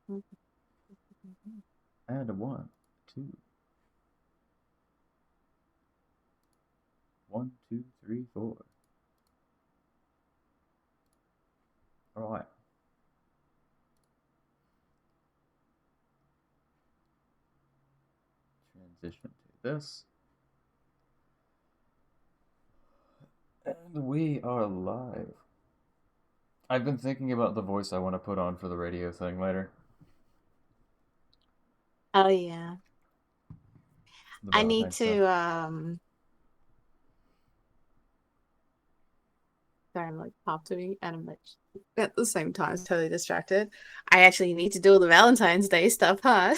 And a 1, 2. 1, 2, 3, 4. All right. Transition to this. And we are live. I've been thinking about the voice I want to put on for the radio thing later. Oh yeah. The I need Valentine's stuff. to sorry, I'm like popping and I'm like at the same time totally distracted. I actually need to do all the Valentine's Day stuff, huh?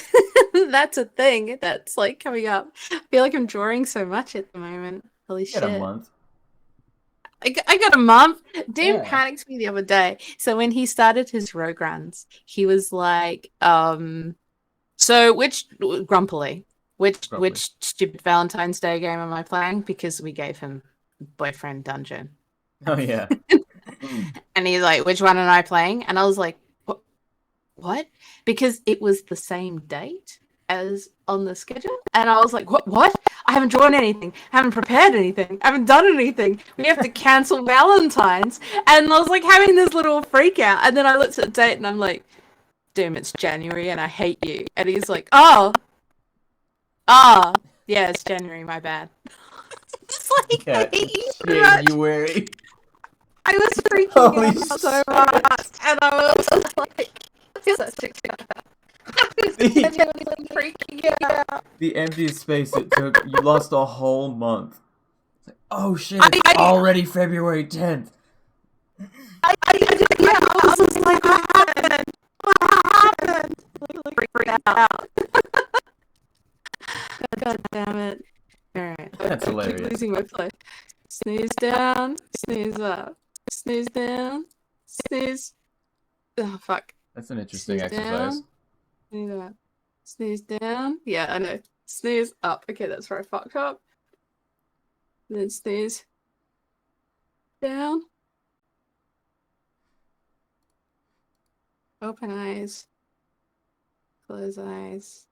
That's a thing that's like coming up. I feel like I'm drawing so much at the moment. Holy You get a shit. month. I got a month. Dean Yeah. panicked me the other day. So when he started his rogue runs, he was like, so which grumpily, Probably. which stupid Valentine's Day game am I playing? Because we gave him boyfriend dungeon. Oh, yeah. Mm. And he's like, which one am I playing? And I was like, what? Because it was the same date as on the schedule. And I was like, what? I haven't drawn anything. I haven't prepared anything. I haven't done anything. We have to cancel Valentine's. And I was like having this little freak out. And then I looked at the date and I'm like, damn, it's January and I hate you. And he's like, yeah, it's January, my bad. It's like, Yeah, I hate you it's so much. January. I was freaking Holy out so shit. much. And I was like, such a freaking out. The emptiest space it took, you lost a whole month. Oh shit, it's I, already February 10th. yeah, I was like, what happened? What happened? Freaked out. God damn it. Alright. That's I keep hilarious. losing my play. Snooze down, snooze up. Snooze down, snooze. Oh, fuck. That's an interesting Snooze exercise. down, snooze up. Snooze down. Yeah, I know. Snooze up. Okay, that's where I fucked up. And then snooze down. Open eyes. Close eyes.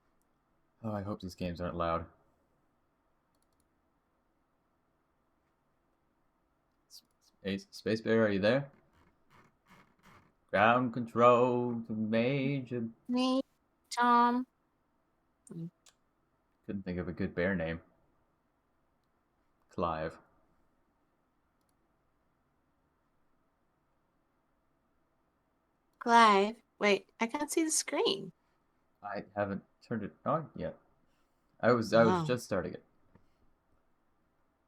Oh, I hope these games aren't loud. Space Bear, are you there? Ground control to Major. Me, Tom. Couldn't think of a good bear name. Clive. Clive. Wait, I can't see the screen. I haven't turned it on yet. I was Oh. just starting it.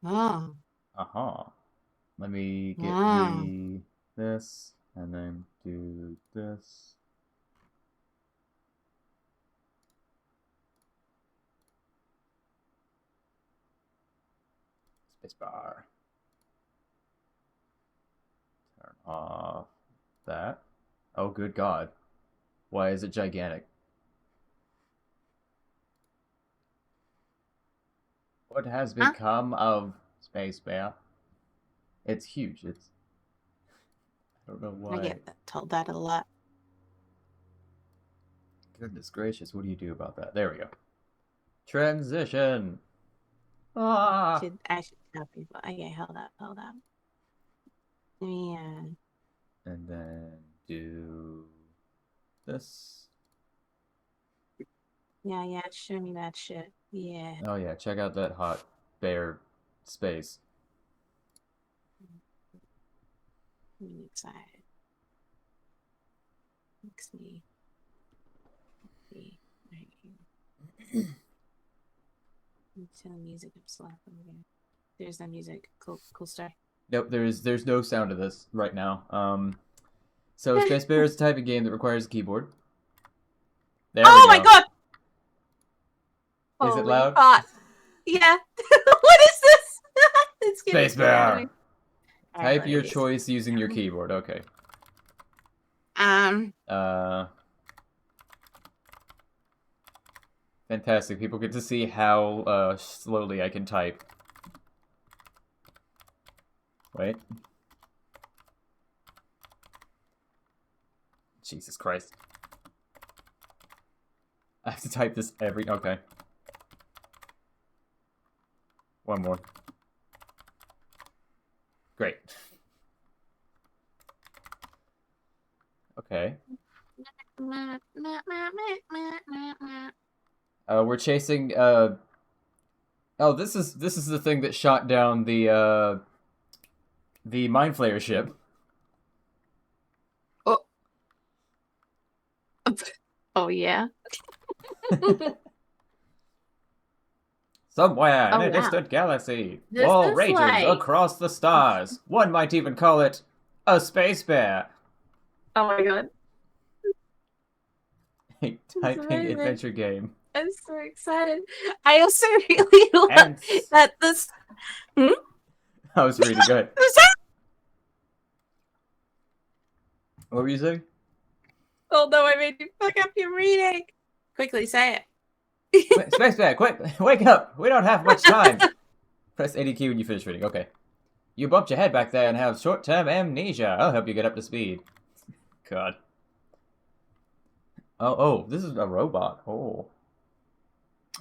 Oh. Aha. Let me get Oh. this and then do this. Spacebar. Turn off that. Oh, good God. Why is it gigantic? What has Huh? become of Space Bear? It's huge. I don't know I why. get told that a lot. Goodness gracious, what do you do about that? There we go. Transition. Ah. I should tell people. Okay, hold up. Let me And then do this. yeah, show me that shit. Yeah. Oh yeah, check out that hot bear space. I'm excited. Makes me happy. Tell music I'm slapping again. There's no music. Cool start. Nope, there's no sound to this right now. So Space Bear is a type of game that requires a keyboard. There we Oh go. my god! Is it Holy loud? fuck. Yeah. What is this? It's getting Space Bear. me. Type your choice using your keyboard. Okay. Fantastic. People get to see how slowly I can type. Wait. Jesus Christ. I have to type this every... Okay. One more. Great. Okay. We're chasing, Oh, this is the thing that shot down the Mind Flayer ship. Oh. Oh, yeah. Somewhere in Oh, a wow. distant galaxy, This war is rages like... across the stars. One might even call it a space bear. Oh my god. A It's typing amazing. adventure game. I'm so excited. I also really love And that this... Hmm? I was reading. Go ahead. What were you saying? Oh no, I made you fuck up your reading. Quickly say it. Space bear, quick! Wake up! We don't have much time! Press ADQ when you finish reading. Okay. You bumped your head back there and have short-term amnesia. I'll help you get up to speed. God. Oh, this is a robot. Oh.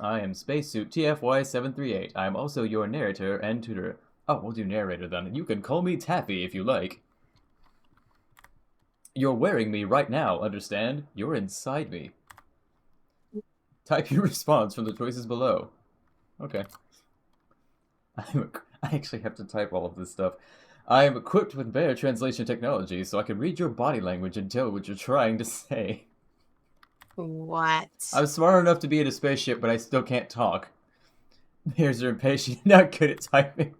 I am Spacesuit TFY738. I am also your narrator and tutor. Oh, we'll do narrator then. You can call me Taffy if you like. You're wearing me right now, understand? You're inside me. Type your response from the choices below. Okay. I actually have to type all of this stuff. I am equipped with bear translation technology, so I can read your body language and tell what you're trying to say. What? I'm smart enough to be in a spaceship, but I still can't talk. Bears are impatient, not good at typing.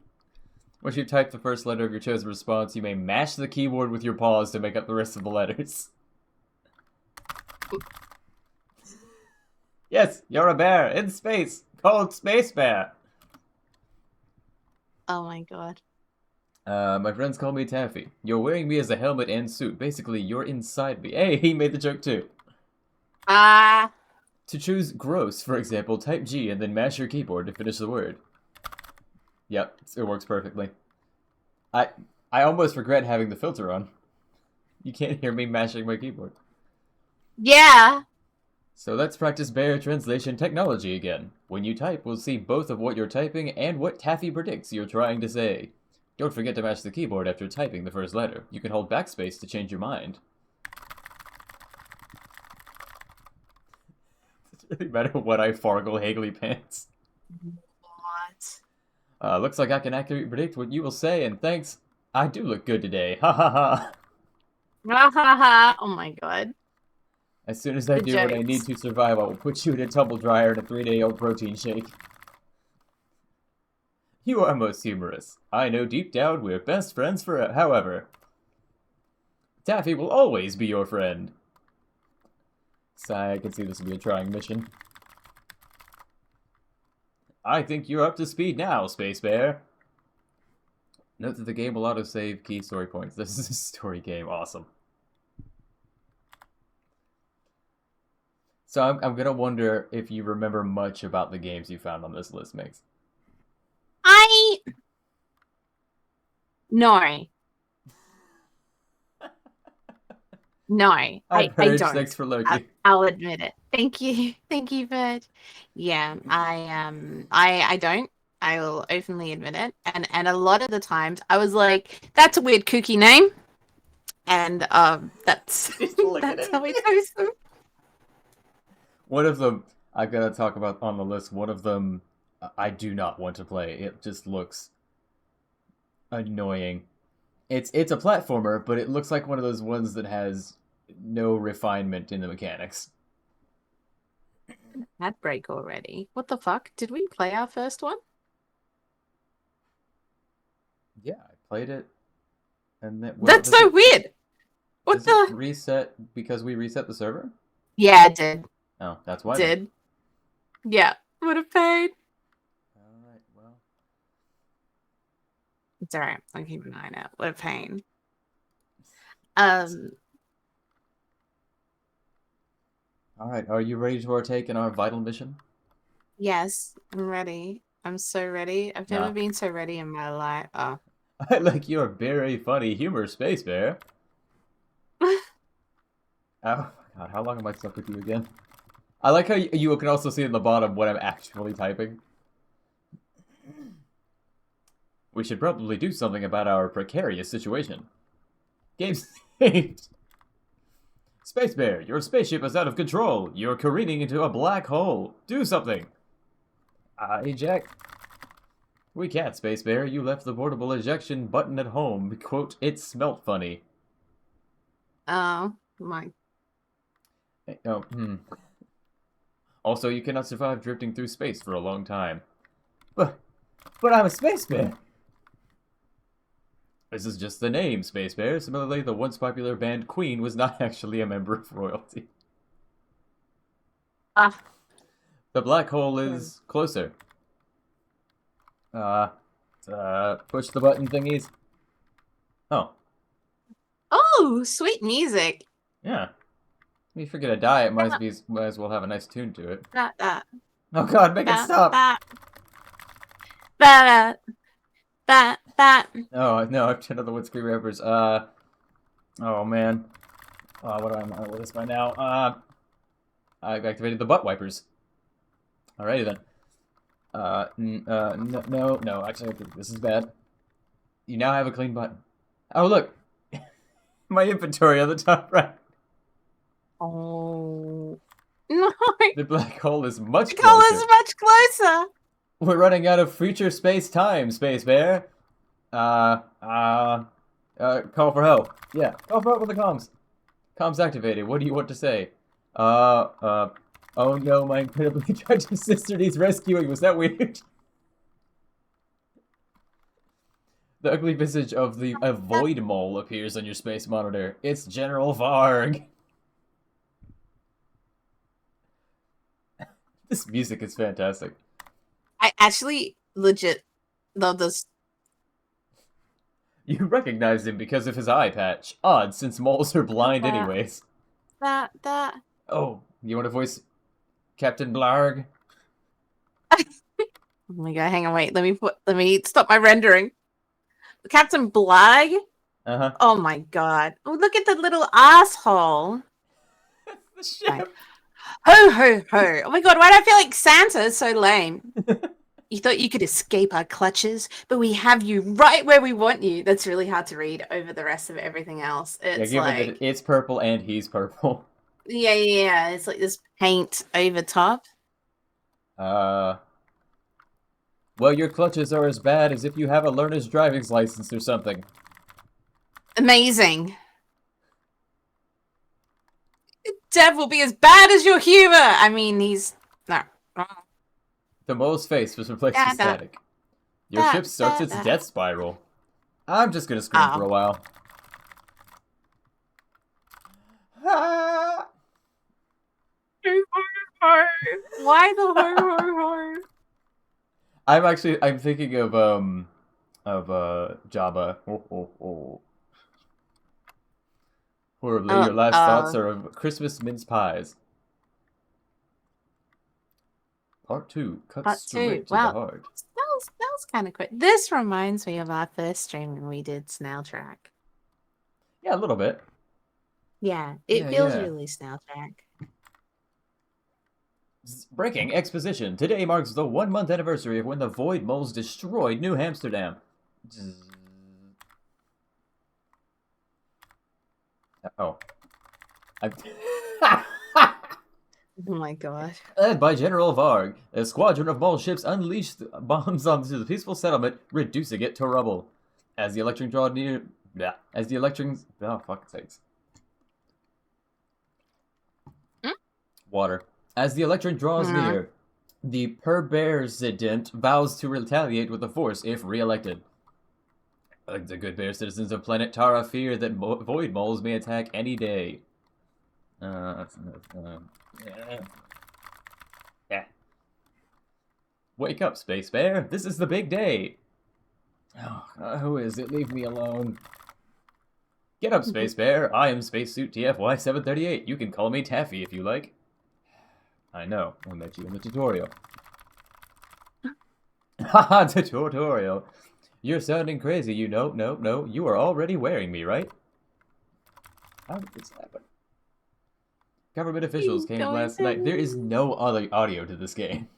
Once you type the first letter of your chosen response, you may mash the keyboard with your paws to make up the rest of the letters. Yes, you're a bear in space, called Space Bear. Oh my god. My friends call me Taffy. You're wearing me as a helmet and suit. Basically, you're inside me. Hey, he made the joke too. To choose gross, for example, type G and then mash your keyboard to finish the word. Yep, it works perfectly. I almost regret having the filter on. You can't hear me mashing my keyboard. Yeah. So let's practice bear translation technology again. When you type, we'll see both of what you're typing and what Taffy predicts you're trying to say. Don't forget to mash the keyboard after typing the first letter. You can hold backspace to change your mind. Does it really matter what I fargle Hagley pants? What? Looks like I can accurately predict what you will say, and thanks. I do look good today. Ha ha ha. Ha ha ha. Oh my god. As soon as I The do what I need jokes. to survive, I will put you in a tumble dryer and a 3-day-old protein shake. You are most humorous. I know deep down we're best friends forever. However, Taffy will always be your friend. Sigh, I can see this will be a trying mission. I think you're up to speed now, Space Bear. Note that the game will autosave key story points. This is a story game. Awesome. So I'm gonna wonder if you remember much about the games you found on this list, Mix. No. No, I Purge, don't. thanks for lurking. I'll admit it. Thank you. Thank you, Bird. Yeah, I don't. I will openly admit it. And a lot of the times I was like, that's a weird kooky name. And that's that's how we chose them. One of them I gotta talk about on the list. One of them I do not want to play. It just looks annoying. It's a platformer, but it looks like one of those ones that has no refinement in the mechanics. Ad break already. What the fuck? Did we play our first one? Yeah, I played it, and then That's so weird. What does it the? reset because we reset the server? Yeah, it did. Oh, that's why. Then. Did. Yeah. Would have paid. All right. Well, It's alright. I'll keep an eye out. What a pain. all right. Are you ready to partake in our vital mission? Yes, I'm ready. I'm so ready. I've never No. been so ready in my life. Oh. I like your very funny humor, Space Bear. Oh my god, how long am I stuck with you again? I like how you can also see in the bottom what I'm actually typing. We should probably do something about our precarious situation. Game saved. Space Bear, your spaceship is out of control. You're careening into a black hole. Do something. Eject. We can't, Space Bear. You left the portable ejection button at home. Quote, it smelt funny. Oh, my. Oh, Also, you cannot survive drifting through space for a long time. But I'm a Space Bear. This is just the name, Space Bear. Similarly, the once popular band Queen was not actually a member of royalty. Ah. The black hole is closer. Push the button thingies. Oh. Oh, sweet music. Yeah. If you're gonna die, it might as well have a nice tune to it. That. Oh god, make it stop! That. Oh, no, I've done other windscreen rappers. Oh man. What do I know with this by now? I've activated the butt wipers. Alrighty then. No, actually, this is bad. You now have a clean button. Oh, look! My inventory on the top right. Oh. No. The black hole is much The closer. hole is much closer. We're running out of future space-time, Space Bear. Call for help. Yeah, call for help with the comms. Comms activated. What do you want to say? Oh no, my incredibly tragic sister needs rescuing. Was that weird? The ugly visage of a void mole appears on your space monitor. It's General Varg. This music is fantastic. I actually legit love this. You recognized him because of his eye patch. Odd, since moles are blind anyways. That. Oh, you want to voice Captain Blarg? Oh my god, hang on, wait. Let me stop my rendering. Captain Blag? Uh-huh. Oh my god. Oh, look at the little asshole. The ship. Right. Ho, ho, ho. Oh my god, why do I feel like Santa is so lame? You thought you could escape our clutches, but we have you right where we want you. That's really hard to read over the rest of everything else. It's given like... that it's purple and he's purple. Yeah. It's like this paint over top. Well, your clutches are as bad as if you have a learner's driving license or something. Amazing. Dev will be as bad as your humor. I mean, he's... No. The mole's face was replaced with static. Your ship starts its death spiral. I'm just gonna scream for a while. Why the ho? I'm thinking of Jabba. Horribly, your last thoughts are of Christmas mince pies. Part 2 cuts straight to the heart. That was kind of quick. This reminds me of our first stream when we did Snail Track. Yeah, a little bit. Yeah, it feels really Snail Track. Breaking exposition. Today marks the 1-month anniversary of when the Void Moles destroyed New Amsterdam. Oh. Oh my god. Led by General Varg, a squadron of mole ships unleashed bombs onto the peaceful settlement, reducing it to rubble. As the electron draw near... Oh, fuck sakes. Water. As the electron draws near, the Perbearsident vows to retaliate with the Force if re-elected. The good bear citizens of planet Tara fear that void moles may attack any day. Yeah. Wake up, Space Bear. This is the big day. Oh, who is it? Leave me alone. Get up, Space Bear. I am Spacesuit TFY 738. You can call me Taffy if you like. I know. I met you in the tutorial. Haha, the tutorial. You're sounding crazy, you know. No. You are already wearing me, right? How did this happen? Government officials came last night. There is no other audio to this game.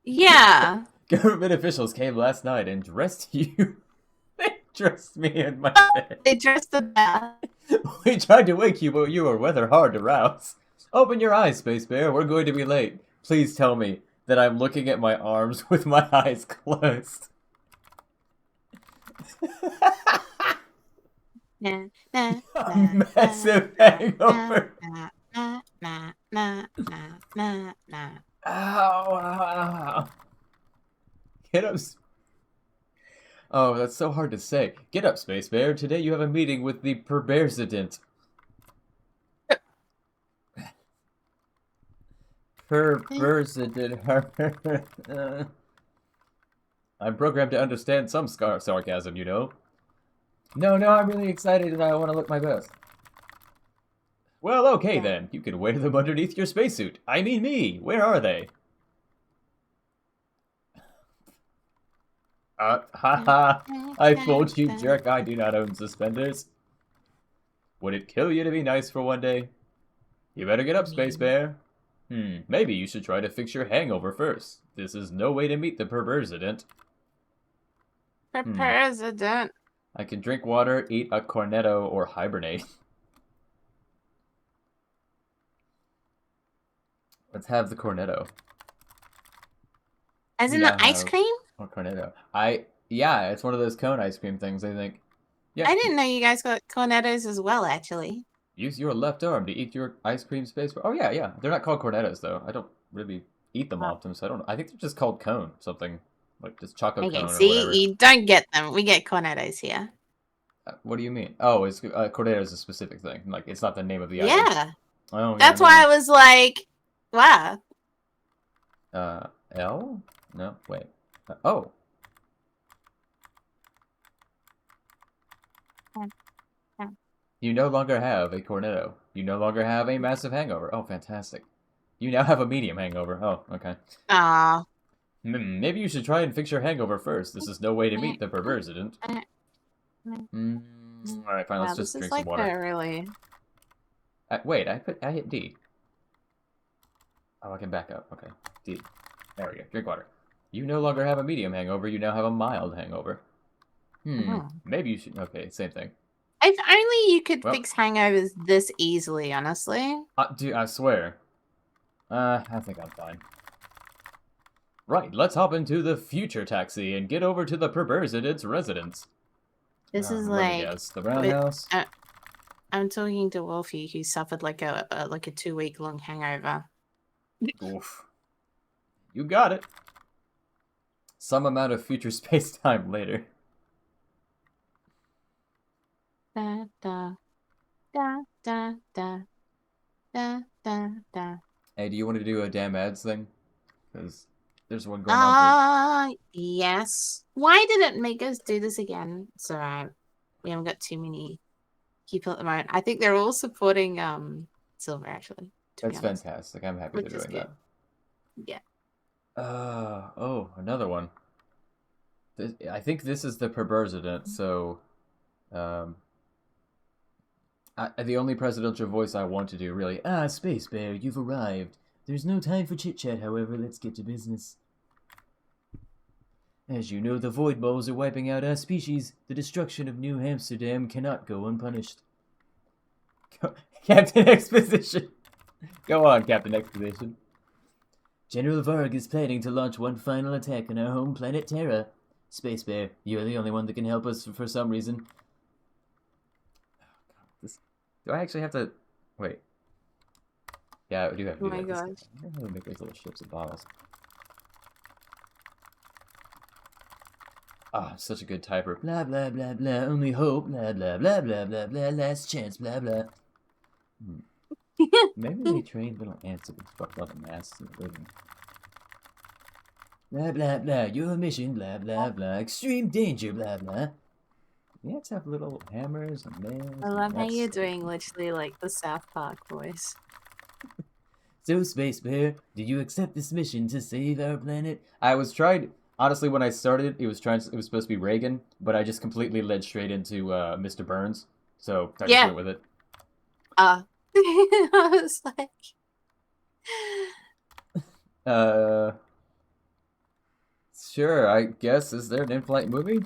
Yeah. Government officials came last night and dressed you. They dressed me in my bed. They dressed the bad. We tried to wake you, but you were rather hard to rouse. Open your eyes, Space Bear. We're going to be late. Please tell me that I'm looking at my arms with my eyes closed. A massive hangover. Ow. Get up. Oh, that's so hard to say. Get up, Space Bear. Today you have a meeting with the Perbearsident. Perbearsident. I'm programmed to understand some sarcasm, you know. No, I'm really excited and I want to look my best. Well, okay then. You can wear them underneath your spacesuit. I mean me. Where are they? Haha. I fooled you, jerk. I do not own suspenders. Would it kill you to be nice for one day? You better get up, Space Bear. Maybe you should try to fix your hangover first. This is no way to meet the Perbearsident. Perbearsident. I can drink water, eat a cornetto, or hibernate. Let's have the cornetto. As in the ice cream? Or cornetto. Yeah, it's one of those cone ice cream things, I think. Yeah. I didn't know you guys got cornettos as well, actually. Use your left arm to eat your ice cream Space Bear. Oh, yeah. They're not called cornettos, though. I don't really eat them often, so I don't know. I think they're just called cone, something. Like just chocolate cone or whatever. You don't get them. We get cornettos here. What do you mean? Oh, it's cornetto is a specific thing. Like, it's not the name of the item. Yeah. Oh, That's why I was like, wow. L? No, wait. Oh. You no longer have a cornetto. You no longer have a massive hangover. Oh, fantastic. You now have a medium hangover. Oh, okay. Aw. Maybe you should try and fix your hangover first. This is no way to meet the Perbearsident. Alright, fine, let's just drink some water. Really... wait, I hit D. Oh, I can back up. Okay, D. There we go. Drink water. You no longer have a medium hangover. You now have a mild hangover. Maybe you should... Okay, same thing. If only you could fix hangovers this easily, honestly. Dude, I swear. I think I'm fine. Right, let's hop into the future taxi and get over to the Perbearsident's residence. This is like... the roundhouse. I'm talking to Wolfie, who suffered like a 2-week-long hangover. Oof. You got it. Some amount of future space-time later. Da da da da da da da da. Hey, do you want to do a damn ads thing? Because there's one going on. Yes. Why did it make us do this again? It's alright. We haven't got too many people at the moment. I think they're all supporting Silver, actually. That's fantastic. I'm happy they're doing that. Yeah. Oh, another one. I think this is the Perbearsident, so the only presidential voice I want to do, really. Space Bear, you've arrived. There's no time for chit-chat, however. Let's get to business. As you know, the Void Moles are wiping out our species. The destruction of New Amsterdam cannot go unpunished. Captain Exposition. Go on, Captain Exposition. General Varg is planning to launch one final attack on our home planet Terra. Space Bear, you're the only one that can help us for some reason. Do I actually have to... Wait. Yeah, I do have to do that. Oh my gosh. I don't know how to make those little ships and bottles. I'm such a good typer. Blah, blah, blah, blah. Only hope. Blah, blah, blah, blah, blah, blah. Last chance. Blah, blah. Maybe they trained little ants to be fucked up in masks in the living. Blah, blah, blah. Your mission. Blah, blah, blah. Extreme danger. Blah, blah. The ants have little hammers and nails. I love how you're doing literally like the South Park voice. So, Space Bear, did you accept this mission to save our planet? I was trying... Honestly, when I started, it was supposed to be Reagan, but I just completely led straight into Mr. Burns, so I just went with it. I was like, Sure, I guess. Is there an in-flight movie?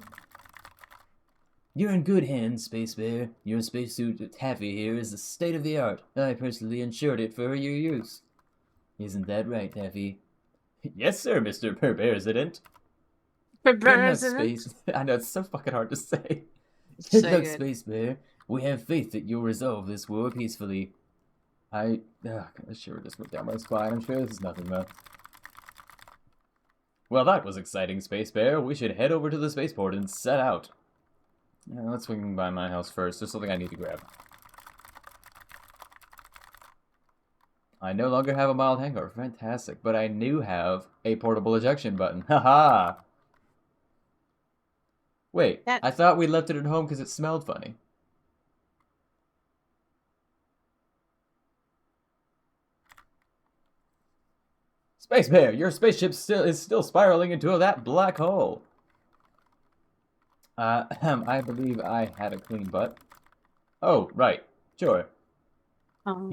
You're in good hands, Space Bear. Your spacesuit Taffy here is the state of the art. I personally insured it for your use. Isn't that right, Taffy? Yes, sir, Mr. President. Good luck, president. Space. I know, it's so fucking hard to say. Good So luck, good. Space Bear. We have faith that you'll resolve this war peacefully. I sure just went down my spine. I'm sure this is nothing, though. Well, that was exciting, Space Bear. We should head over to the spaceport and set out. Let's swing by my house first. There's something I need to grab. I no longer have a mild hangover. Fantastic. But I do have a portable ejection button. Haha! Wait, That I thought we left it at home because it smelled funny. Space Bear, your spaceship is still spiraling into that black hole. I believe I had a clean butt. Oh, right. Sure. um,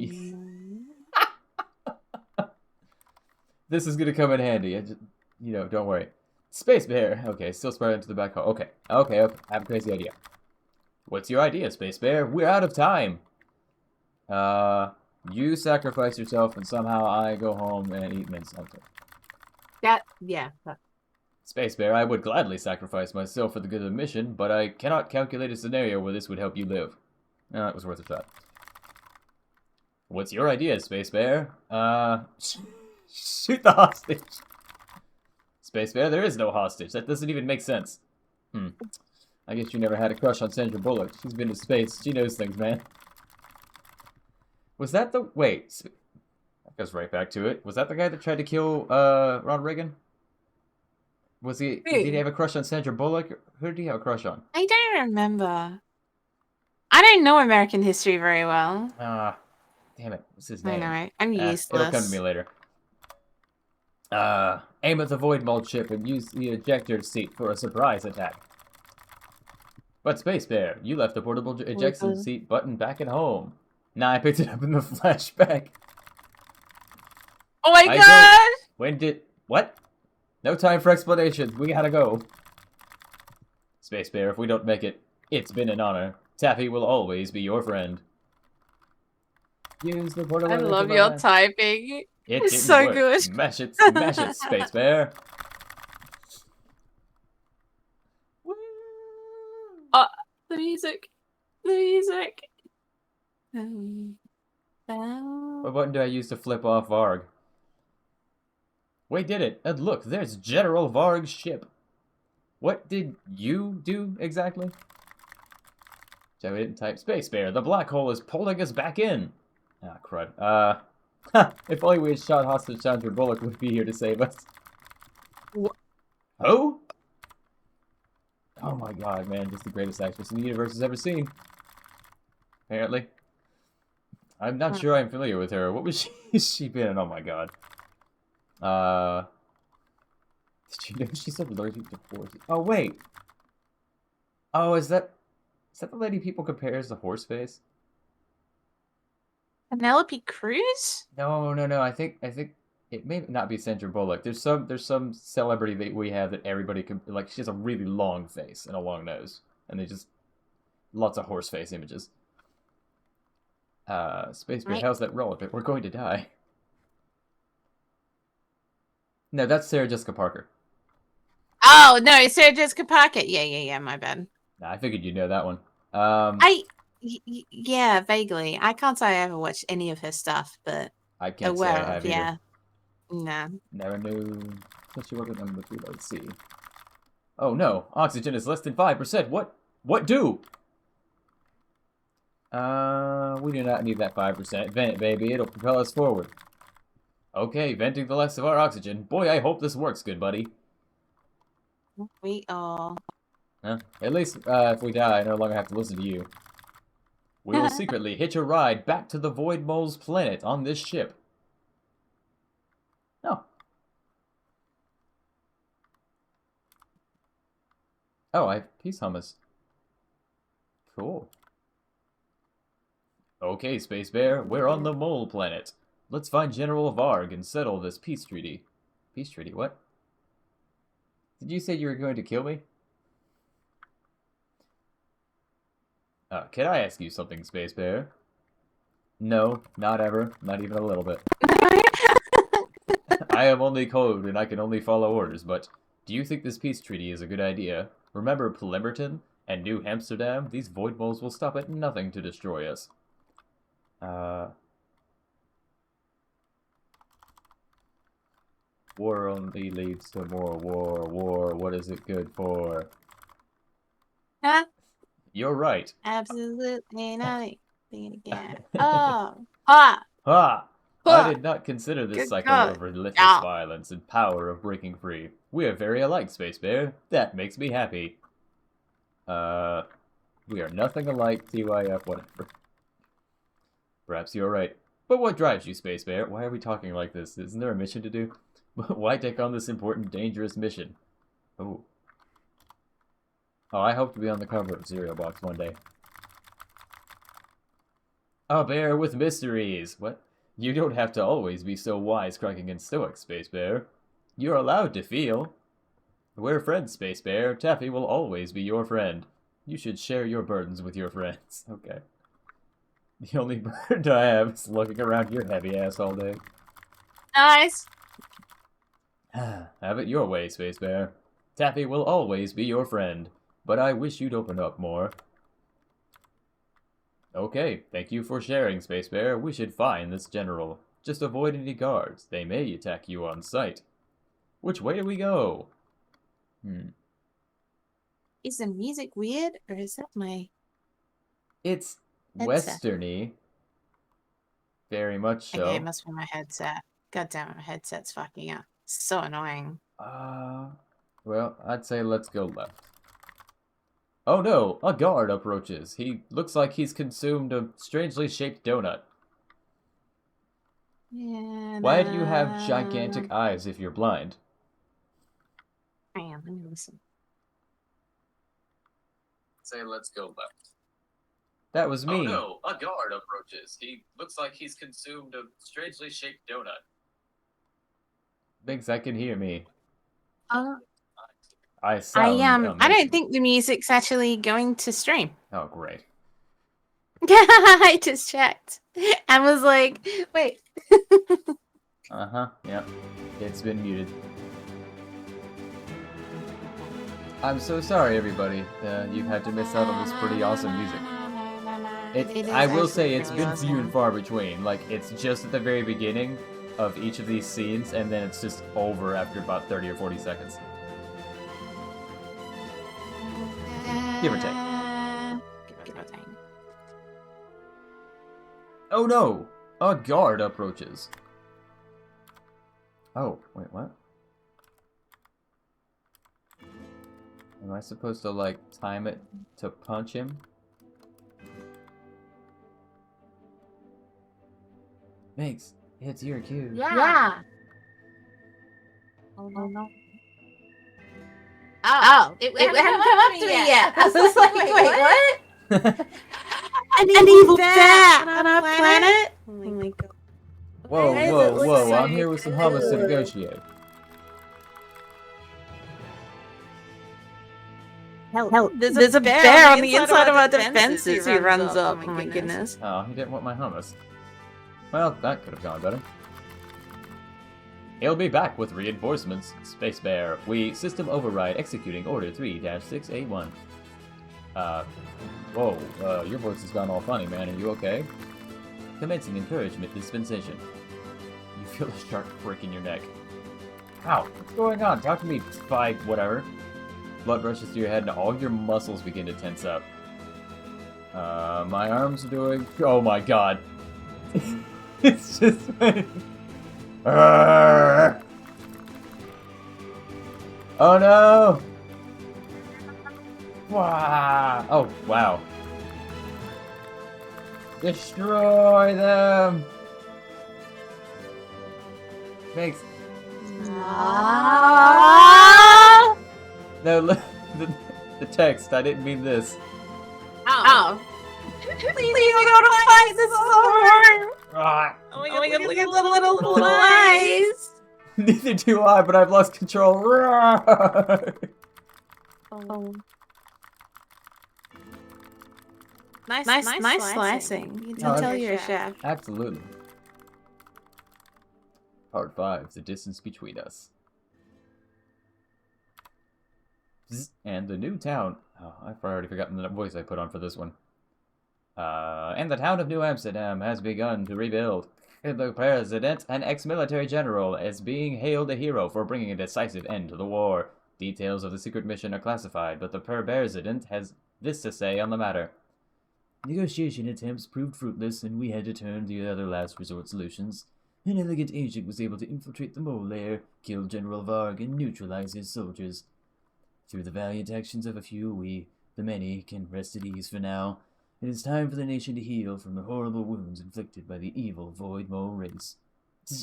This is gonna come in handy. Don't worry. Space Bear. Okay, still spiraling into the black hole. Okay. I have a crazy idea. What's your idea, Space Bear? We're out of time. You sacrifice yourself, and somehow I go home and eat mint something. yeah. Space Bear, I would gladly sacrifice myself for the good of the mission, but I cannot calculate a scenario where this would help you live. It was worth a shot. What's your idea, Space Bear? Shoot the hostage. Space Bear, there is no hostage. That doesn't even make sense. I guess you never had a crush on Sandra Bullock. She's been to space. She knows things, man. Was that the... Wait. That goes right back to it. Was that the guy that tried to kill, Ronald Reagan? Did he have a crush on Sandra Bullock? Who did he have a crush on? I don't remember. I don't know American history very well. Damn it. What's his I name? know, right? I'm It'll come to me useless. later. Aim at the void mold ship and use the ejector seat for a surprise attack. But Space Bear, you left the portable ejection seat button back at home. Nah, I picked it up in the flashback. Oh my god! When did... What? No time for explanations. We gotta go. Space Bear, if we don't make it, it's been an honor. Taffy will always be your friend. Use the portable... I love your typing. It's so work. good. Smash it, Space Bear. The music. The music. What button do I use to flip off Varg? We did it! And look, there's General Varg's ship. What did you do exactly? So we didn't type Space Bear. The black hole is pulling us back in. Ah, crud. If only we had shot hostage Sandra Bullock would be here to save us. Who? Oh my god, man, just the greatest actress in the universe has ever seen. Apparently. I'm not sure I'm familiar with her. What was she been in? Oh my god. Did you know she's allergic to horses? Oh wait. Oh, is that the lady people compare as the horse face? Penelope Cruz? No. I think it may not be Sandra Bullock. There's some celebrity that we have that everybody can like. She has a really long face and a long nose, and they just lots of horse face images. Space Bear, how's that relevant? We're going to die. No, that's Sarah Jessica Parker. Oh no, it's Sarah Jessica Parker. Yeah. My bad. Nah, I figured you'd know that one. Yeah, vaguely. I can't say I ever watched any of her stuff, but I can't say I have either. Yeah. Nah. Never knew. What she worked number 3. Let's see. Oh no, oxygen is less than 5%. What do? We do not need that 5%. Vent it, baby. It'll propel us forward. Okay, venting the less of our oxygen. Boy, I hope this works, good buddy. We all. At least, if we die, I no longer have to listen to you. We will secretly hitch a ride back to the Void Mole's planet on this ship. Oh. Oh, I have peace hummus. Cool. Okay, Space Bear, we're on the Mole Planet. Let's find General Varg and settle this peace treaty. Peace treaty? What? Did you say you were going to kill me? Can I ask you something, Space Bear? No, not ever. Not even a little bit. I am only code and I can only follow orders, but do you think this peace treaty is a good idea? Remember Plimmerton and New Amsterdam? These void moles will stop at nothing to destroy us. War only leads to more war. War, what is it good for? Huh? You're right. Absolutely nothing. Sing it again. Oh. Ha! Ha! Ha! I did not consider this Good cycle God. of relentless Ow. violence and power of breaking free. We are very alike, Space Bear. That makes me happy. We are nothing alike, TYF, whatever. Perhaps you're right. But what drives you, Space Bear? Why are we talking like this? Isn't there a mission to do? Why take on this important, dangerous mission? Oh. Oh, I hope to be on the cover of Cereal Box one day. A bear with mysteries! What? You don't have to always be so wisecracking and stoic, Space Bear. You're allowed to feel. We're friends, Space Bear. Taffy will always be your friend. You should share your burdens with your friends. Okay. The only burden I have is looking around your heavy ass all day. Nice. Have it your way, Space Bear. Taffy will always be your friend, but I wish you'd open up more. Okay, thank you for sharing, Space Bear. We should find this general. Just avoid any guards. They may attack you on sight. Which way do we go? Is the music weird, or is that my It's headset? westerny. Very much so. Okay, it must be my headset. God damn it, my headset's fucking up. So annoying. Well, I'd say let's go left. Oh no, a guard approaches. He looks like he's consumed a strangely shaped donut. Yeah. Why do you have gigantic eyes if you're blind? Hang on, let me listen. Say let's go left. That was me. Oh no, a guard approaches. He looks like he's consumed a strangely shaped donut. Biggs, I can hear me. I I sound I amazing. don't think the music's actually going to stream. Oh, great. I just checked and was like, wait. Uh-huh, yep. It's been muted. I'm so sorry, everybody. You've had to miss out on this pretty awesome music. I will say it's been few and far between. Like, it's just at the very beginning of each of these scenes, and then it's just over after about 30 or 40 seconds. Give or take. Give or take. Oh no! A guard approaches. Oh, wait, what? Am I supposed to, like, time it to punch him? Thanks. It's your cue. Yeah. Oh no. Oh, it hadn't come up to me yet. I was like, wait, what? An evil bear on our planet? Oh my god. Whoa, Why does whoa, it look whoa, so I'm here with some hummus to negotiate. Hell, there's a bear on the inside of our defenses who runs up. Oh my goodness. Oh, he didn't want my hummus. Well, that could have gone better. He'll be back with reinforcements. Space Bear. We system override executing order 3-681. Whoa, your voice has gone all funny, man. Are you okay? Commencing encouragement dispensation. You feel a sharp prick in your neck. Ow, what's going on? Talk to me, spy, whatever. Blood rushes to your head and all your muscles begin to tense up. My arms are doing... Oh my god. It's just... Oh no! Wow! Oh, wow. Destroy them! Thanks. No, look, the text, I didn't mean this. Oh. Please, we gotta fight this horror. Ah, Oh my god, look at the little eyes. neither do I, but I've lost control. Oh. Nice slicing. You can tell you're a chef. Absolutely. Part 5, the distance between us. And the new town. Oh, I've already forgotten the voice I put on for this one. And the town of New Amsterdam has begun to rebuild. The president, an ex-military general, is being hailed a hero for bringing a decisive end to the war. Details of the secret mission are classified, but the president has this to say on the matter. Negotiation attempts proved fruitless, and we had to turn to other last resort solutions. An elegant agent was able to infiltrate the mole lair, kill General Varg, and neutralize his soldiers. Through the valiant actions of a few, we, the many, can rest at ease for now. It is time for the nation to heal from the horrible wounds inflicted by the evil Void Mole race.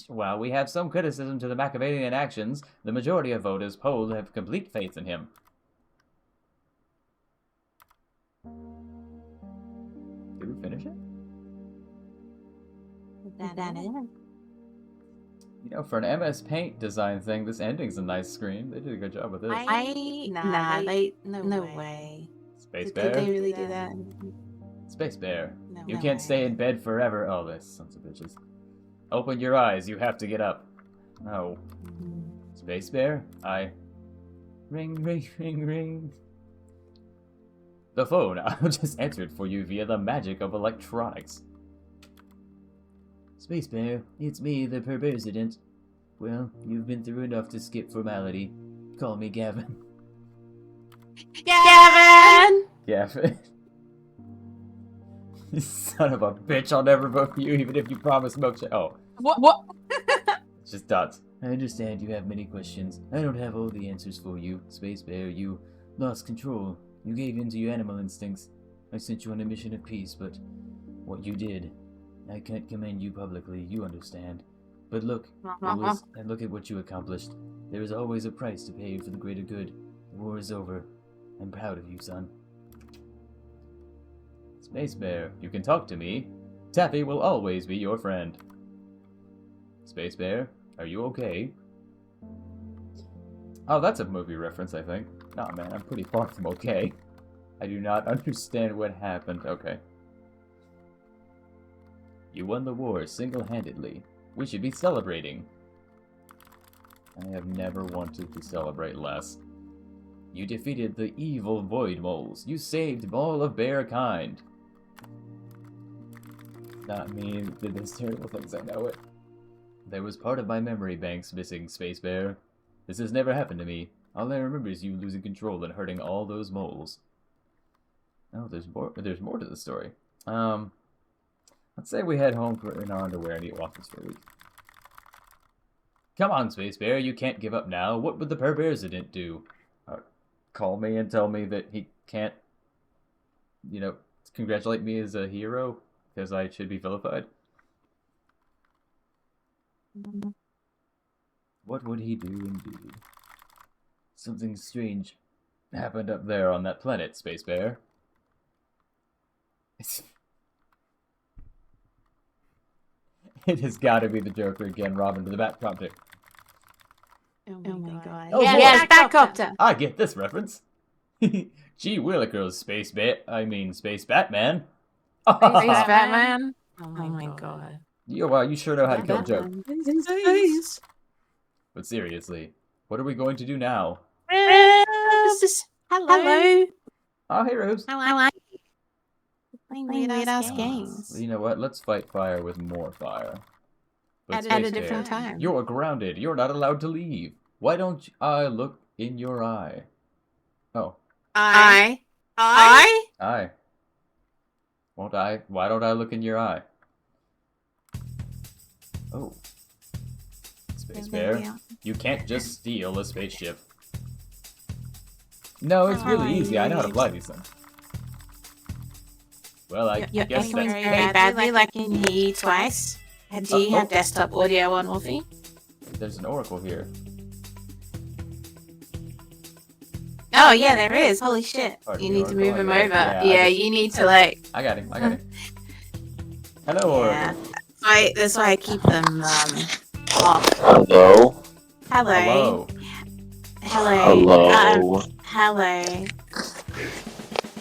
While we have some criticism to the Machiavellian actions, the majority of voters polled have complete faith in him. Did we finish it? That is. You know, for an MS Paint design thing, this ending's a nice screen. They did a good job with it. No way. Space Did Bear. they really do that? Space Bear. No You way. can't stay in bed forever. Oh, this sons of bitches. Open your eyes. You have to get up. No. Space Bear? Ring, ring, ring, ring. The phone. I'll just answer it for you via the magic of electronics. Space Bear, it's me, the president. Well, you've been through enough to skip formality. Call me Gavin. Gavin! Gavin. You son of a bitch, I'll never vote for you even if you promise milkshake. Oh. What? It's just dots. I understand you have many questions. I don't have all the answers for you. Space Bear, you lost control. You gave in to your animal instincts. I sent you on a mission of peace, but what you did, I can't commend you publicly, you understand. But look, look at what you accomplished. There is always a price to pay for the greater good. The war is over. I'm proud of you, son. Space Bear, you can talk to me. Taffy will always be your friend. Space Bear, are you okay? Oh, that's a movie reference, I think. Nah, man, I'm pretty far from okay. I do not understand what happened. Okay. You won the war single-handedly. We should be celebrating. I have never wanted to celebrate less. You defeated the evil Void Moles. You saved all of bear kind. Not me that did those terrible things, I know it. There was part of my memory banks missing, Space Bear. This has never happened to me. All I remember is you losing control and hurting all those moles. Oh, there's more to the story. Let's say we head home in our underwear and eat waffles for a week. Come on, Space Bear, you can't give up now. What would the president do? Call me and tell me that he can't, you know, congratulate me as a hero because I should be vilified? What would he do indeed? Something strange happened up there on that planet, Space Bear. It has got to be the Joker again, Robin to the Bat Project. Oh my god. Oh, Yes, Batcopter. I get this reference. Gee willikers, Space Batman. Space Batman. Oh my god. Yo, wow, you sure know how to kill a joke. Space. But seriously, what are we going to do now? Hello. Oh, hey, Rose. Hello. Playing weird-ass games. You know what? Let's fight fire with more fire. But At a Space different Bear, time. You're grounded. You're not allowed to leave. Why don't I look in your eye? Oh. I. Won't I? Why don't I look in your eye? Oh. Space Bear, you can't just steal a spaceship. No, it's really easy. I know how to fly these things. Well, I guess that's... very badly, like in here twice. Do you have desktop audio on, Wolfie? There's an oracle here. Oh, yeah, there is. Holy shit. Pardon You me, need to move Oracle, him I over. got it. Yeah, you need to, like... I got him. Hello, Yeah. Oracle. That's why I keep them off. Hello? Hello. Hello. Hello. Hello.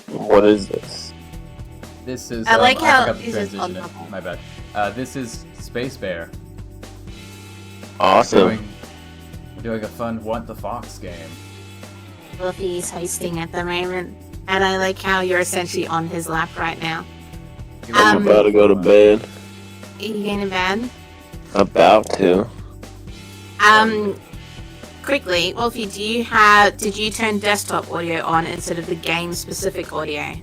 What is this? This is. I like how forgot to this is on transition it. level. My bad. This is Space Bear. Awesome. We're doing a fun Want the Fox game. Wolfie's hosting at the moment, and I like how you're essentially on his lap right now. I'm about to go to bed. Are you going to bed? About to. Quickly, Wolfie, did you turn desktop audio on instead of the game-specific audio?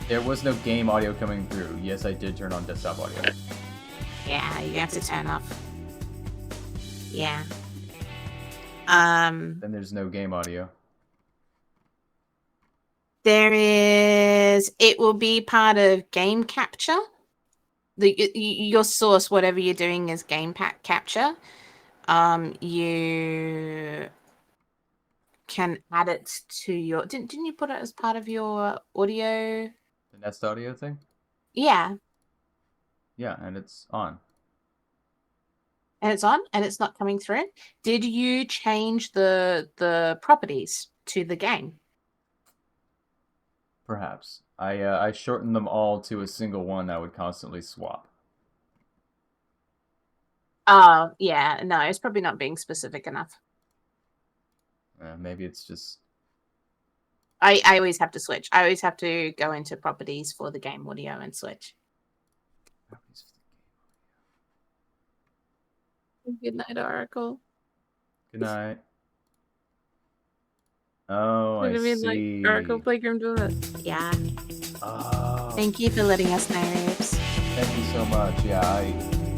There was no game audio coming through. Yes, I did turn on desktop audio. Yeah, you have to turn off. Yeah. Then there's no game audio. There is. It will be part of game capture. Your source, whatever you're doing, is game capture. You can add it to your. Didn't you put it as part of your audio? The Nest audio thing? Yeah, Yeah, and it's on. and it's on, and it's not coming through. Did you change the properties to the game? Perhaps. I shortened them all to a single one that would constantly swap. Oh, yeah. No, it's probably not being specific enough. Maybe it's just. I always have to switch. I always have to go into properties for the game audio and switch. Good night, Oracle. Good night. Oh, I see. Oracle Playground do that. Yeah. Oh, Thank you for letting us know, Rubes. thank you so much. Yeah,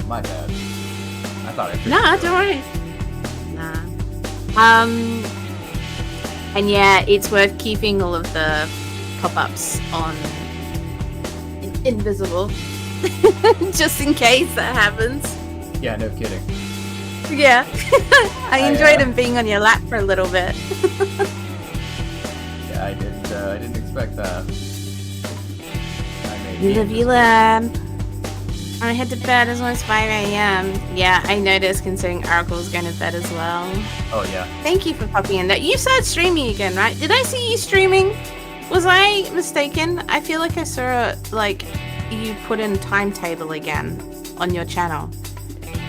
my bad. I thought I figured Nah, it don't out. worry. Nah. And yeah, it's worth keeping all of the pop-ups on invisible, just in case that happens. Yeah, no kidding. Yeah, I enjoyed I him being on your lap for a little bit. Yeah, I didn't expect that. You live, you learn. I head to bed as almost 5 a.m. Yeah, I noticed considering Oracle's going to bed as well. Oh yeah. Thank you for popping in there. You started streaming again, right? Did I see you streaming? Was I mistaken? I feel like I saw, like, you put in timetable again on your channel.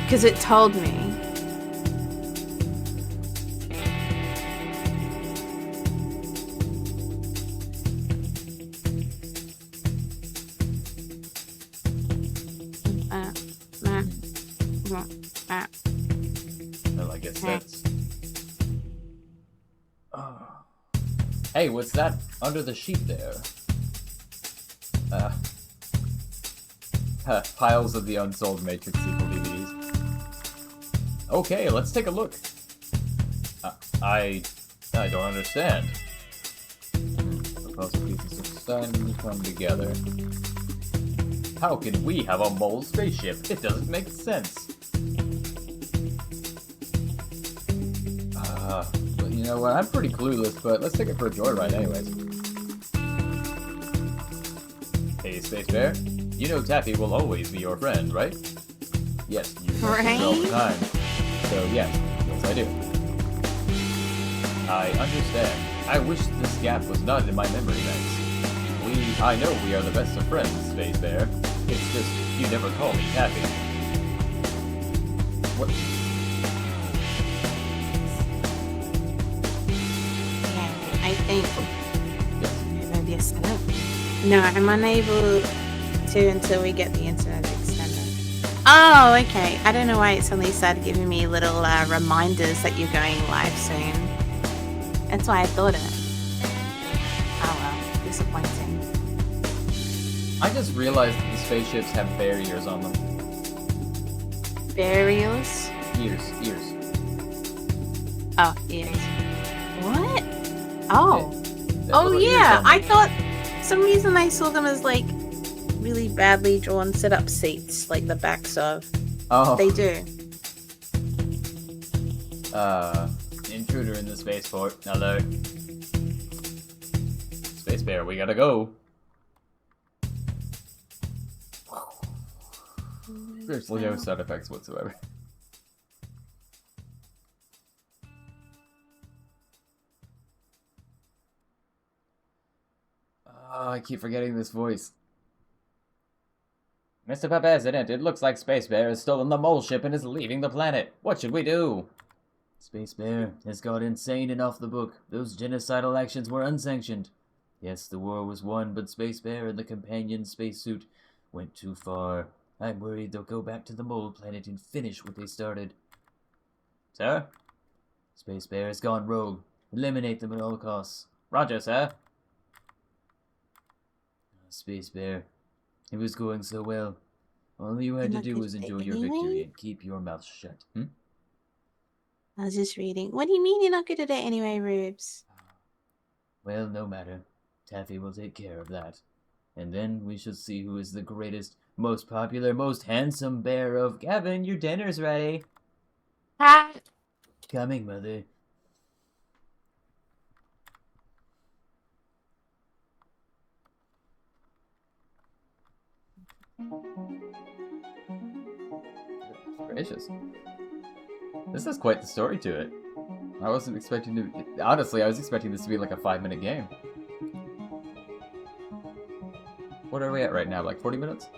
Because it told me. Well, I guess that's. Oh. Hey, what's that under the sheet there? Piles of the unsold Matrix sequel DVDs. Okay, let's take a look. I don't understand. The puzzle pieces of stone come together. How can we have a mole spaceship? It doesn't make sense. Well, you know what? I'm pretty clueless, but let's take it for a joyride anyways. Hey, Space Bear. You know Taffy will always be your friend, right? Yes, you mention it all the time. So yes, I do. I understand. I wish this gap was not in my memory banks. I know we are the best of friends, Space Bear. It's just, you never call me Taffy. What? Yeah, I think Yes. maybe a setup. No, I'm unable to until we get the internet extended. Oh, okay. I don't know why it suddenly started giving me little reminders that you're going live soon. That's why I thought it. Oh well, disappointing. I just realized that the spaceships have barriers on them. Burials? Ears. Oh, ears. What? Oh. They have Oh little ears yeah, on them. I thought some reason I saw them as like really badly drawn sit-up seats, like the backs of. Oh. They do. Intruder in the spaceport. Hello. Space Bear, we gotta go. There's no sound effects whatsoever. Oh, I keep forgetting this voice. Mr. President, it looks like Space Bear has stolen the mole ship and is leaving the planet. What should we do? Space Bear has got insane and off the book. Those genocidal actions were unsanctioned. Yes, the war was won, but Space Bear and the companion spacesuit went too far. I'm worried they'll go back to the mole planet and finish what they started. Sir? Space Bear has gone rogue. Eliminate them at all costs. Roger, sir. Space Bear. It was going so well. All you had to do was enjoy your victory and keep your mouth shut. I was just reading. What do you mean you're not good at it anyway, Rubes? Well, no matter. Taffy will take care of that. And then we shall see who is the greatest, most popular, most handsome bear of... Gavin, your dinner's ready. Hi. Coming, mother. Gracious. This has quite the story to it. I wasn't expecting to... Honestly, I was expecting this to be like a 5-minute game. What are we at right now? Like 40 minutes?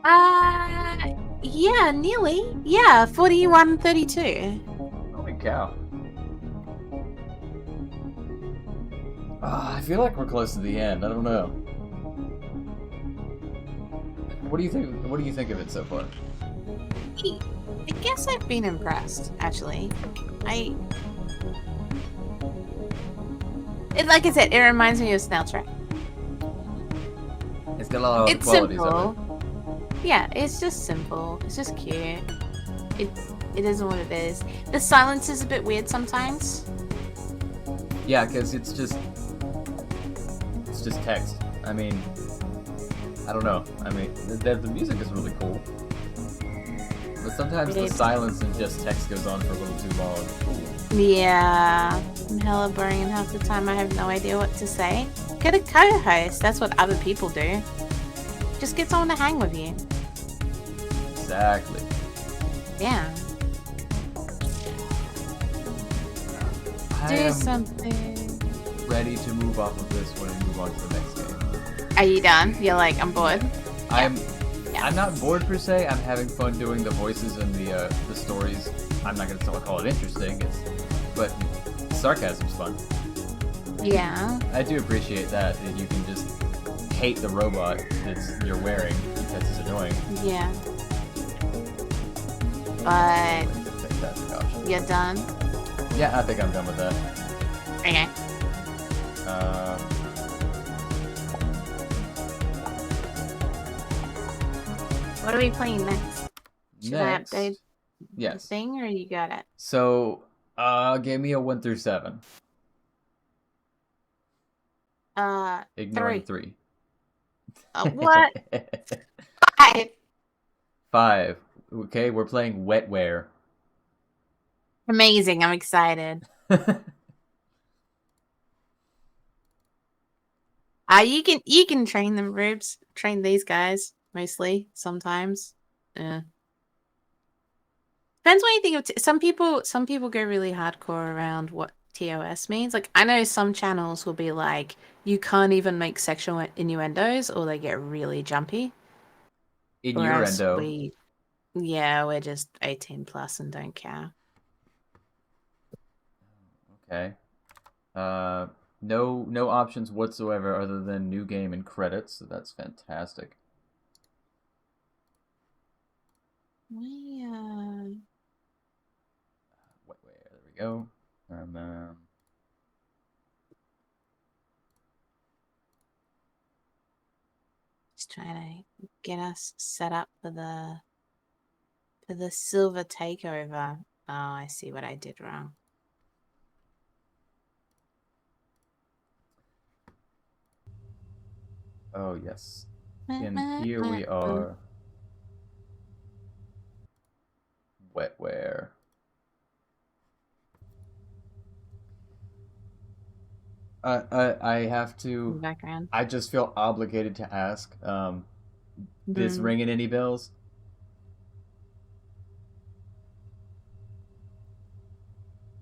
Yeah, nearly. Yeah, 41:32. Holy cow. I feel like we're close to the end. I don't know. What do you think? What do you think of it so far? I guess I've been impressed, actually. Like I said, it reminds me of Snail Track. It's got a lot of It's qualities simple. of it. Yeah, it's just simple. It's just cute. It isn't what it is. The silence is a bit weird sometimes. Yeah, because it's just text. I mean, I don't know. I mean, the music is really cool, but sometimes the silence and just text goes on for a little too long. Yeah, I'm hella boring, and half the time I have no idea what to say. Get a co-host. That's what other people do. Just get someone to hang with you. Exactly. Yeah. I Do am something. ready to move off of this one and move on to the next game. Are you done? You're like, I'm bored. I'm Yeah. I'm not bored per se. I'm having fun doing the voices and the stories. I'm not gonna call it interesting. But sarcasm's fun. Yeah. I do appreciate that you can just hate the robot you're wearing because it's annoying. Yeah. But Fantastic option. you're done. Yeah, I think I'm done with that. Okay. What are we playing next? Should Next, I update the yes. thing, or you got it? So, give me a 1 through 7. Ignoring 3. What? 5. 5. Okay, we're playing Wetware. Amazing. I'm excited. You can train them, Rubes. Train these guys mostly. Sometimes. Depends what you think of. Some people go really hardcore around what TOS means. Like, I know some channels will be like, you can't even make sexual innuendos, or they get really jumpy. Innuendo. We're just 18 plus and don't care. Okay. No options whatsoever other than new game and credits, so that's fantastic. Wetware, There we go. just trying to get us set up for the silver takeover. Oh, I see what I did wrong. Oh yes. And here we are. Wetware. I have to. Background. I just feel obligated to ask. This ringing any bells?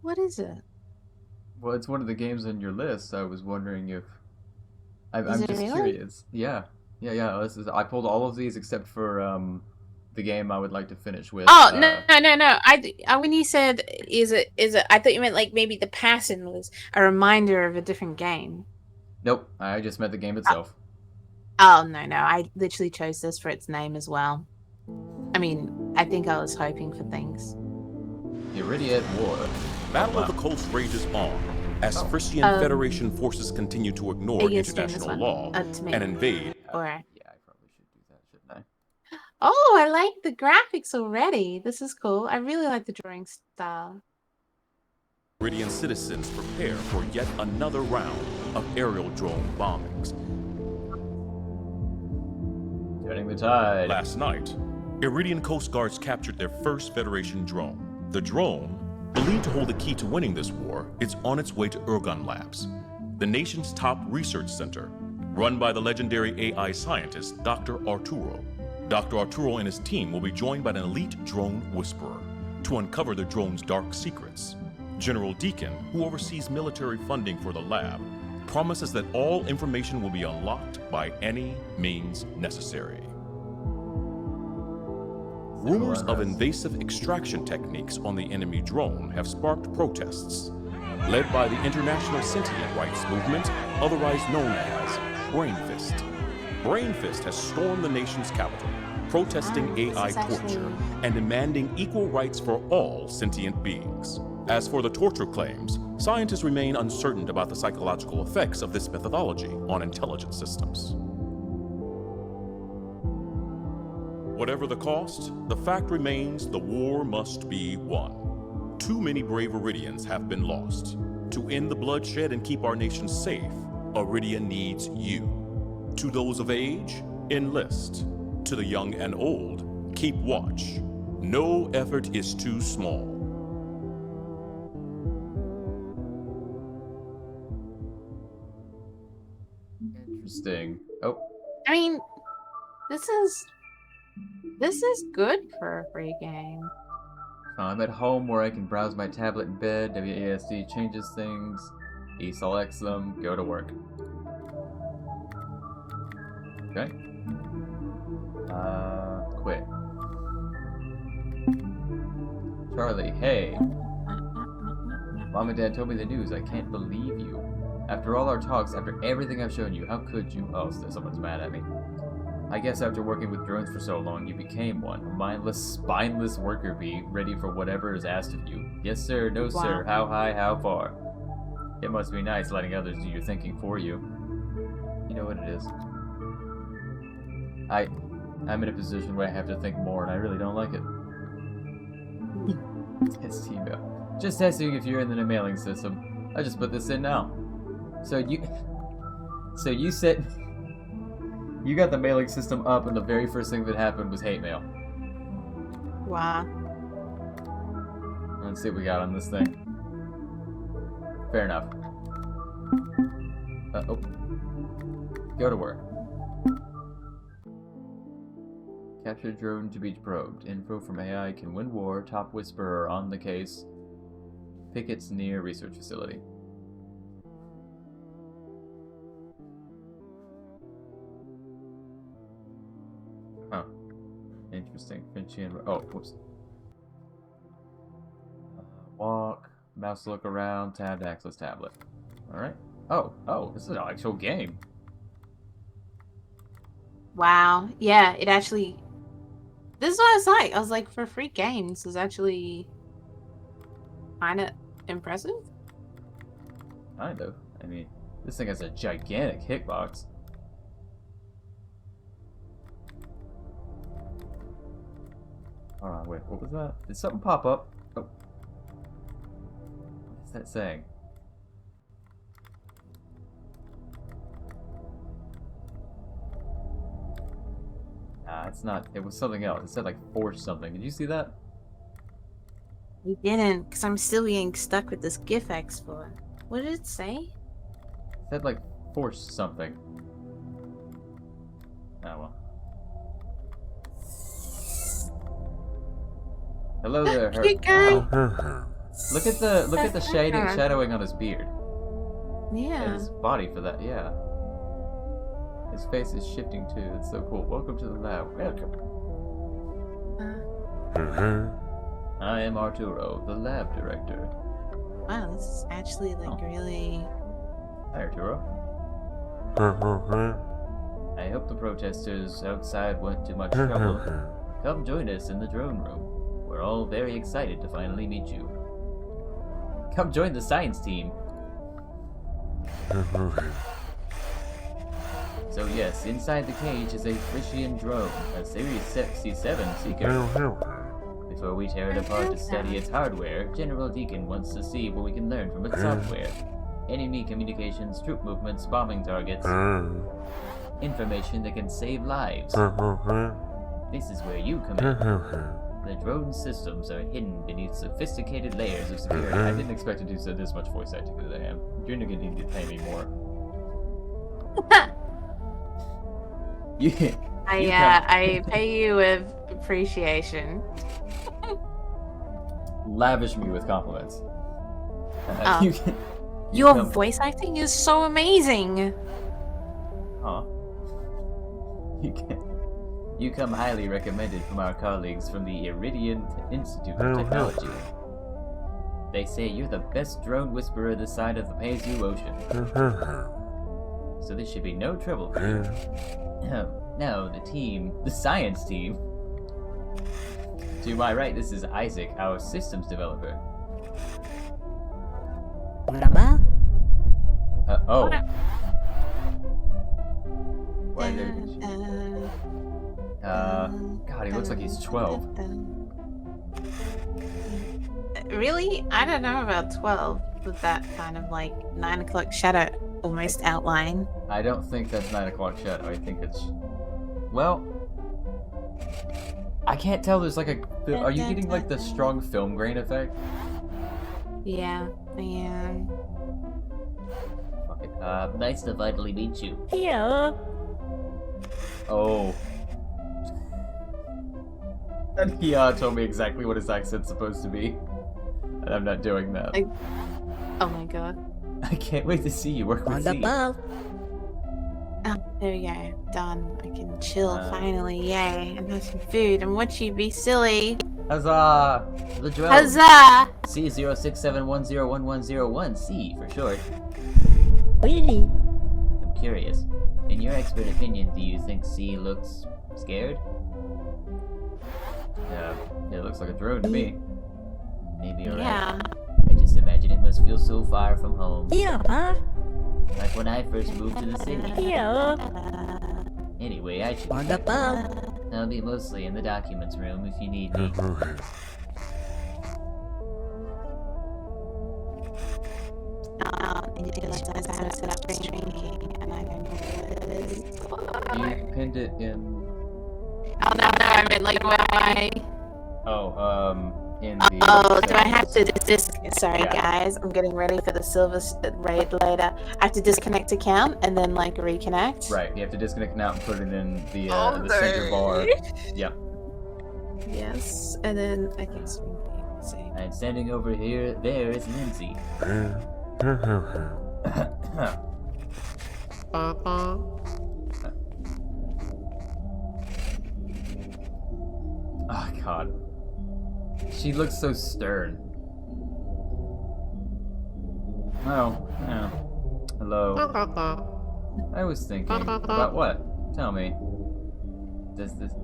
What is it? Well, it's one of the games on your list. I was wondering if Is I'm it just really? curious. Yeah, yeah. I pulled all of these except for the game I would like to finish with. Oh no. When you said is it? I thought you meant like maybe the passing was a reminder of a different game. Nope, I just meant the game Oh, itself. no. I literally chose this for its name as well. I mean, I think I was hoping for things. The Iridiad War. Battle wow. of the Coast rages on as Oh. Frisian Federation forces continue to Are ignore you gonna stream this international one? law To me. and invade. Or Yeah, I probably should do that, shouldn't I? oh, I like the graphics already. This is cool. I really like the drawing style. Iridian citizens prepare for yet another round of aerial drone bombings. Turning the tide. Last night, Iridian Coast Guards captured their first Federation drone. The drone, believed to hold the key to winning this war, is on its way to Ergun Labs, the nation's top research center, run by the legendary AI scientist Dr. Arturo. Dr. Arturo and his team will be joined by an elite drone whisperer to uncover the drone's dark secrets. General Deacon, who oversees military funding for the lab, promises that all information will be unlocked by any means necessary. Rumors of invasive extraction techniques on the enemy drone have sparked protests, led by the International Sentient Rights Movement, otherwise known as Brainfist. Brainfist has stormed the nation's capital, protesting AI torture and demanding equal rights for all sentient beings. As for the torture claims, scientists remain uncertain about the psychological effects of this methodology on intelligence systems. Whatever the cost, the fact remains the war must be won. Too many brave Iridians have been lost. To end the bloodshed and keep our nation safe, Iridia needs you. To those of age, enlist. To the young and old, keep watch. No effort is too small. Interesting. Oh, I mean, this is good for a free game. I'm at home where I can browse my tablet in bed. WASD changes things. E selects them. Go to work. Okay. Quit. Charlie, hey. Mom and Dad told me the news. I can't believe you. After all our talks, after everything I've shown you, how could you? Oh, someone's mad at me. I guess after working with drones for so long, you became one. A mindless, spineless worker bee, ready for whatever is asked of you. Yes, sir. No, Wow. sir. How high, how far? It must be nice letting others do your thinking for you. You know what it is? I'm in a position where I have to think more, and I really don't like it. It's email. Just testing if you're in the mailing system. I just put this in now. So you said you got the mailing system up, and the very first thing that happened was hate mail. Wow. Let's see what we got on this thing. Fair enough. Oh. Go to work. Capture drone to be probed. Info from AI can win war. Top whisperer on the case. Pickets near research facility. Huh. Interesting. Finchian. Oh, whoops. Walk. Mouse to look around. Tab to access tablet. Alright. Oh, this is an actual game. Wow. Yeah, it actually. This is what it's like. I was like, for free games, is actually kind of impressive. Kind of. I mean, this thing has a gigantic hitbox. Hold on, wait, what was that? Did something pop up? Oh. What's that saying? Nah, it's not. It was something else. It said like force something. Did you see that? We didn't, because I'm still being stuck with this GIF export. What did it say? It said like force something. Oh well. Hello there, Cute guy. Look at the shadowing on his beard. And Yeah. his body for that, yeah. His face is shifting too. It's so cool. Welcome to the lab. Welcome. I am Arturo, the lab director. Wow, this is actually like really. Hi, Arturo. I hope the protesters outside weren't too much trouble. Come join us in the drone room. We're all very excited to finally meet you. Come join the science team. So yes, inside the cage is a Frisian drone, a Series C7 seeker. Before we tear it apart to study its hardware, General Deacon wants to see what we can learn from its software. Enemy communications, troop movements, bombing targets. Information that can save lives. This is where you come in. The drone systems are hidden beneath sophisticated layers of security. I didn't expect to do this much voice acting that I am. You're gonna need to pay me more. I pay you with appreciation. Lavish me with compliments. Oh. Your voice acting is so amazing. Huh? You come highly recommended from our colleagues from the Iridian Institute of Technology. They say you're the best drone whisperer this side of the Paizu Ocean. So this should be no trouble for you. Now, the science team. To my right, this is Isaac, our systems developer. Oh. Why there? God, he looks like he's 12. Really? I don't know about 12 with that kind of like 9 o'clock shadow almost outline. I don't think that's 9 o'clock shadow. I think it's... Well... I can't tell. There's like a... Are you getting like the strong film grain effect? Yeah, I am. Fuck it. Nice to finally meet you. Yeah. Oh. And he told me exactly what his accent's supposed to be. And I'm not doing that. Oh my god. I can't wait to see you work with Z. Oh, there we go. Done. I can chill finally. Yay. And have some food and watch you be silly. Huzzah! The drone. Huzzah! C0671011101, C for short. Really? I'm curious. In your expert opinion, do you think C looks scared? Yeah, it looks like a drone to me. Maybe you're right. I just imagine it must feel so far from home. Yeah, huh? Like when I first moved to the city. Yeah. Anyway, I should be I'll be mostly in the documents room if you need me. You pinned it in... Oh no, I mean like why? In the... Oh, do I have to sorry guys, I'm getting ready for the silver raid later. I have to disconnect account and then like reconnect? Right, you have to disconnect account and put it in the center bar. Yep. Yes, and then I can see. And standing over here, there is Lindsay. Oh god. She looks so stern. Oh. Hello. I was thinking about what? Tell me. Does this...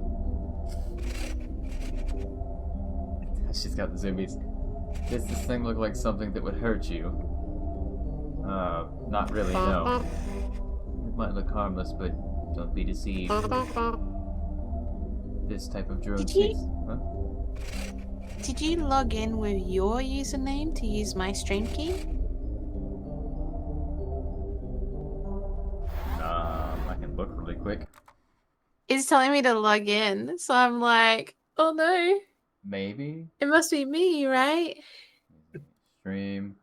She's got the zoomies. Does this thing look like something that would hurt you? Not really, no. It might look harmless, but don't be deceived. This type of drone speaks... Huh? Did you log in with your username to use my stream key? I can look really quick. It's telling me to log in, so I'm like, oh no. Maybe? It must be me, right? Stream.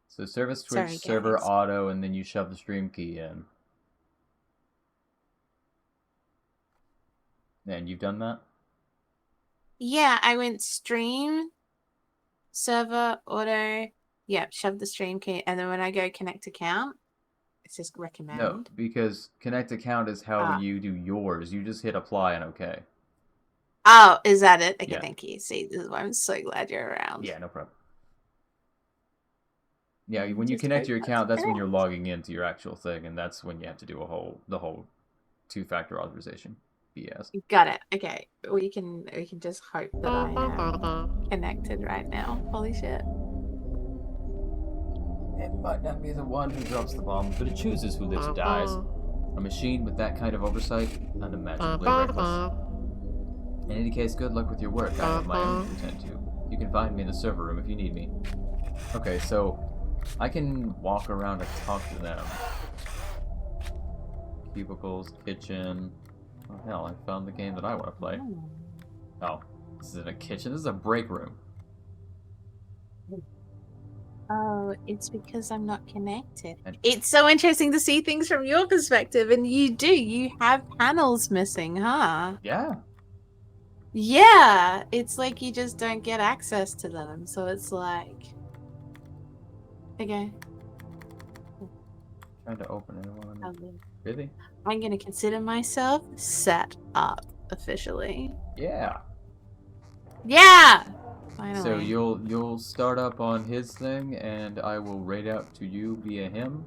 So service switch, Sorry, server guys. auto, and then you shove the stream key in. And you've done that? Yeah, I went stream, server, auto. Yep, shove the stream key. And then when I go connect account, it says recommend. No, because connect account is how Ah. you do yours. You just hit apply and okay. Oh, is that it? Okay, Yeah. thank you. See, this is why I'm so glad you're around. Yeah, no problem. Yeah, when you Just connect hope your that's account, that's when correct. you're logging into your actual thing, and that's when you have to do the whole two-factor authorization BS. Got it. Okay, we can just hope that I am connected right now. Holy shit! It might not be the one who drops the bomb, but it chooses who lives or dies. A machine with that kind of oversight, unimaginably reckless. In any case, good luck with your work. I have my own to attend to. You can find me in the server room if you need me. Okay, so I can walk around and talk to them. Cubicles, kitchen. Oh hell, I found the game that I want to play. Oh, this isn't a kitchen, this is a break room. Oh, it's because I'm not connected. And- It's so interesting to see things from your perspective, and you have panels missing, huh? Yeah. Yeah, it's like you just don't get access to them, so it's like, okay, Trying to open it. I'm Really? gonna consider myself set up officially. Yeah. Yeah, finally. So you'll start up on his thing, and I will raid out to you via him.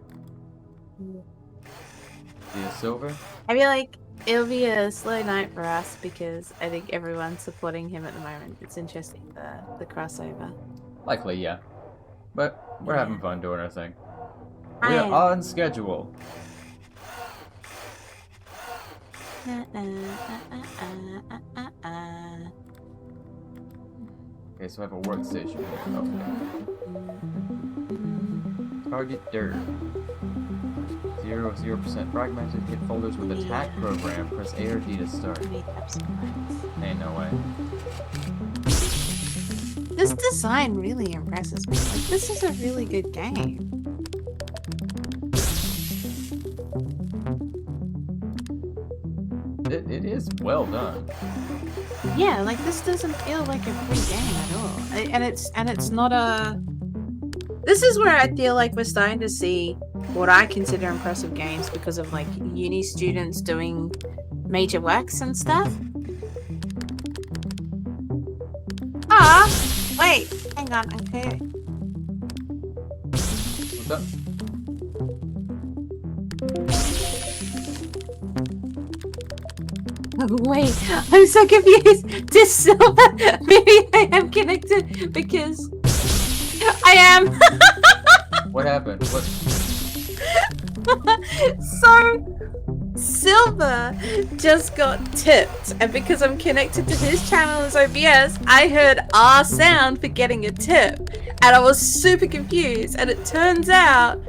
Via Silver. I feel like it'll be a slow night for us because I think everyone's supporting him at the moment. It's interesting the crossover. Likely, yeah. But we're having fun doing our thing. I We're am. on schedule. Okay, so I have a workstation here. Okay. Target dirt. 0% fragmented. Hit folders with attack program. Press A or D to start. Ain't no way. This design really impresses me. Like, this is a really good game. It is well done. Yeah, like this doesn't feel like a free game at all. And it's not a. This is where I feel like we're starting to see what I consider impressive games because of like uni students doing major works and stuff. Ah, wait, hang on, okay. What's up? Wait, I'm so confused. To Silver, maybe I am connected because I am. What happened? What? So Silver just got tipped, and because I'm connected to his channel as OBS, I heard our sound for getting a tip, and I was super confused. And it turns out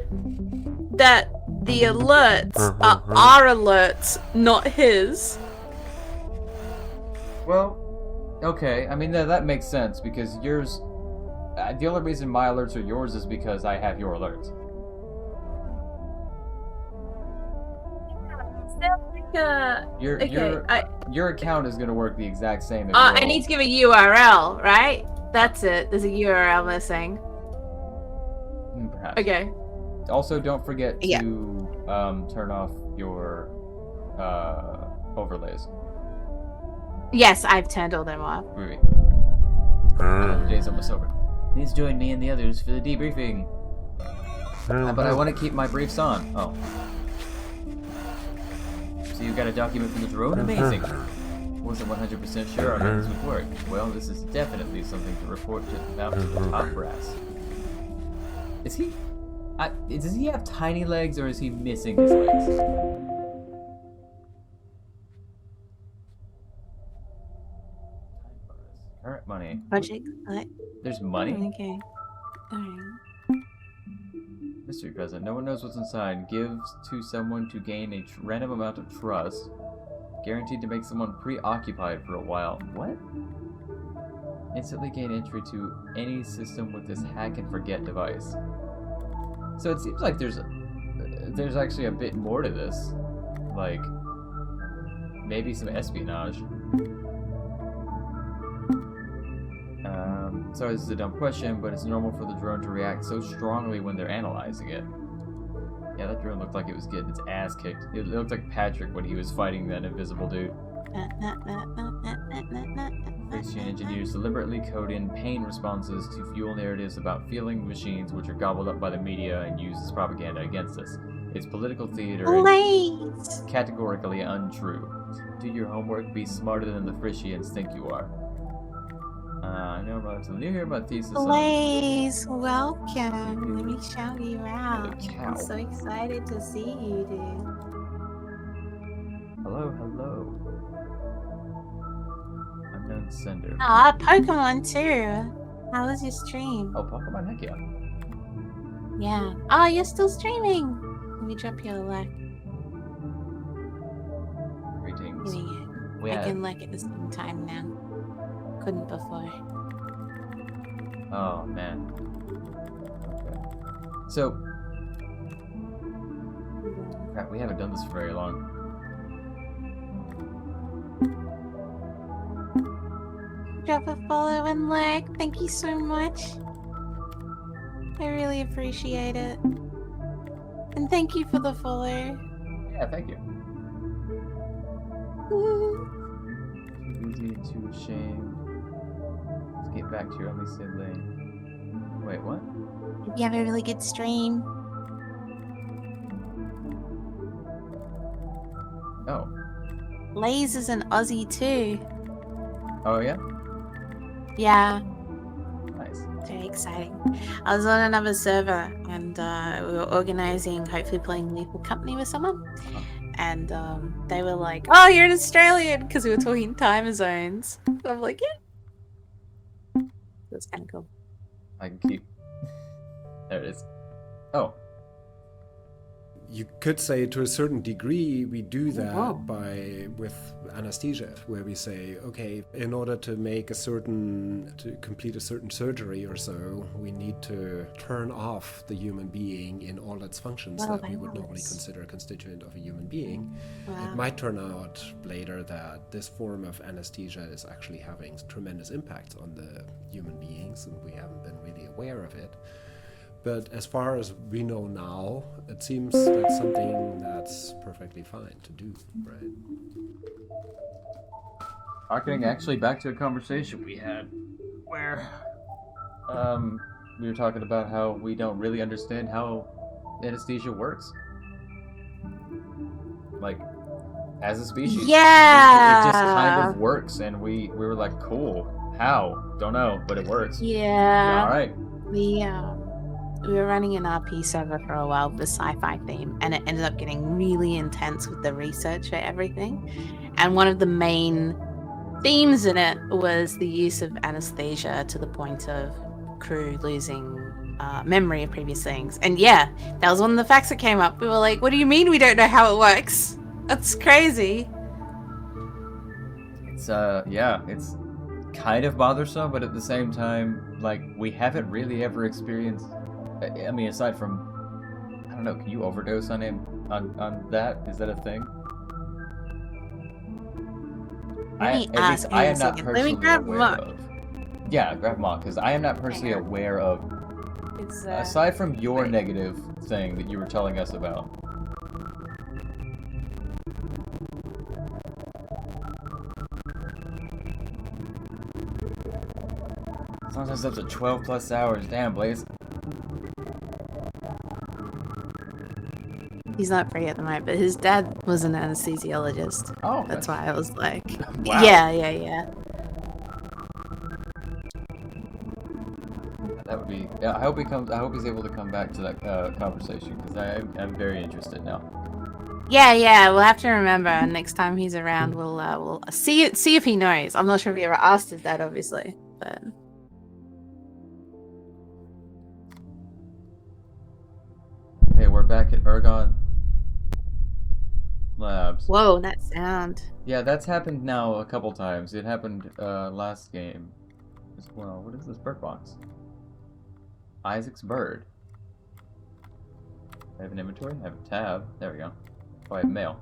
that the alerts are our alerts, not his. Well, okay. I mean, that makes sense because yours. The only reason my alerts are yours is because I have your alerts. Your account is gonna work the exact same as I need to give a URL, right? That's it. There's a URL missing. Perhaps. Okay. Also, don't forget to Yeah. turn off your overlays. Yes, I've turned all them off. Ruby. The day's almost over. Please join me and the others for the debriefing. But I want to keep my briefs on. Oh. So you got a document from the drone? Amazing. Wasn't 100% sure how this would work. Well, this is definitely something to report about to the top brass. Is he... does he have tiny legs, or is he missing his legs? Current money. Project. What? There's money? Okay. Alright. Mystery present. No one knows what's inside. Gives to someone to gain a random amount of trust. Guaranteed to make someone preoccupied for a while. What? Instantly gain entry to any system with this hack and forget device. So it seems like there's actually a bit more to this. Like, maybe some espionage. Sorry, this is a dumb question, but it's normal for the drone to react so strongly when they're analyzing it. Yeah, that drone looked like it was getting its ass kicked. It looked like Patrick when he was fighting that invisible dude. Christian engineers deliberately code in pain responses to fuel narratives about feeling machines which are gobbled up by the media and used as propaganda against us. It's political theater and Blaze! categorically untrue. Do your homework, be smarter than the Frisians think you are. I know I'm relatively new here, but thesis on... Blaze, welcome. Let me shout you out. Cow. I'm so excited to see you, dude. Hello, hello. Unknown sender. Ah, Pokemon too. How was your stream? Oh, Pokemon, heck yeah. Yeah. Oh, you're still streaming. Let me drop you a like. Greetings. Giving it. We I have... can like at the same time now. Couldn't before. Oh, man. Okay. So... Crap, we haven't done this for very long. Drop a follow and like. Thank you so much. I really appreciate it. And thank you for the follow. Yeah, thank you. Woo. Too easy, too ashamed. Let's get back to your only sibling. Wait, what? You have a really good stream. Oh. Laze is an Aussie too. Oh, yeah? Yeah, Nice. very exciting. I was on another server and we were organizing, hopefully playing Lethal Company with someone. And they were like, "Oh, you're an Australian," because we were talking time zones. And I'm like, "Yeah." That's kind of cool. I can keep... There it is. Oh. You could say to a certain degree we do that Wow. with anesthesia, where we say, okay, in order to complete a certain surgery or so, we need to turn off the human being in all its functions Well, that we would normally nice. consider a constituent of a human being. Wow. It might turn out later that this form of anesthesia is actually having tremendous impacts on the human beings, and we haven't been really aware of it. But as far as we know now, it seems that's something that's perfectly fine to do, right? Harkening actually back to a conversation we had where we were talking about how we don't really understand how anesthesia works. Like, as a species. Yeah. It just kind of works, and we were like, cool. How? Don't know, but it works. Yeah. Alright. We were running an RP server for a while with sci-fi theme, and it ended up getting really intense with the research for everything. And one of the main themes in it was the use of anesthesia to the point of crew losing memory of previous things. And yeah, that was one of the facts that came up. We were like, "What do you mean we don't know how it works? That's crazy." It's yeah, it's kind of bothersome, but at the same time, like, we haven't really ever experienced... I mean, aside from, I don't know, can you overdose on him on that? Is that a thing? Let me ask I in a am not second. personally Let me grab aware Mark. of. Yeah, grab Mok, because I am not personally Hang on. aware of, It's, aside from your right. negative thing that you were telling us about. Sometimes up to 12 plus hours. Damn, Blaze. He's not free at the moment, but his dad was an anesthesiologist. Oh, That's why I was like, Wow. yeah. That would be. Yeah, I hope he comes. I hope he's able to come back to that conversation, because I'm very interested now. Yeah. We'll have to remember next time he's around. We'll see if he knows. I'm not sure if he ever asked his dad, obviously, but Okay, we're back at Ergon Labs. whoa, that sound. Yeah, that's happened now a couple times. It happened last game as well. What is this bird box? Isaac's bird. I have an inventory. I have a tab. There we go. Oh, I have mail.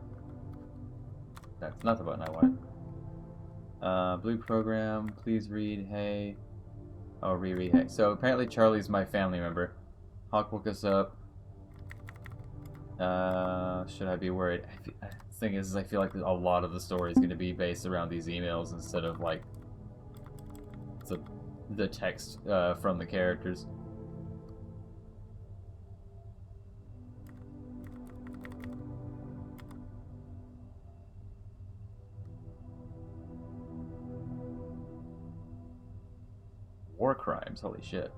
That's not the button I wanted. Blue program. Please read. Hey. Oh, Riri. Hey. So apparently Charlie's my family member. Hawk woke us up. Should I be worried? The thing is, I feel like a lot of the story is going to be based around these emails instead of like the text from the characters. War crimes, holy shit.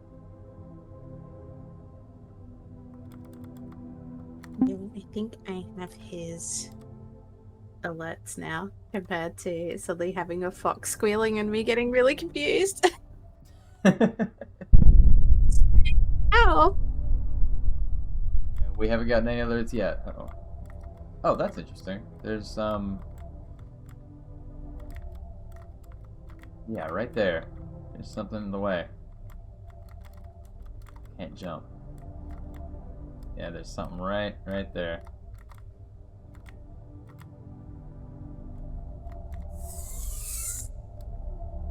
I think I have his alerts now compared to suddenly having a fox squealing and me getting really confused. Ow! We haven't gotten any alerts yet. Uh-oh. Oh, that's interesting. There's yeah, right there. There's something in the way. Can't jump. Yeah, there's something right there.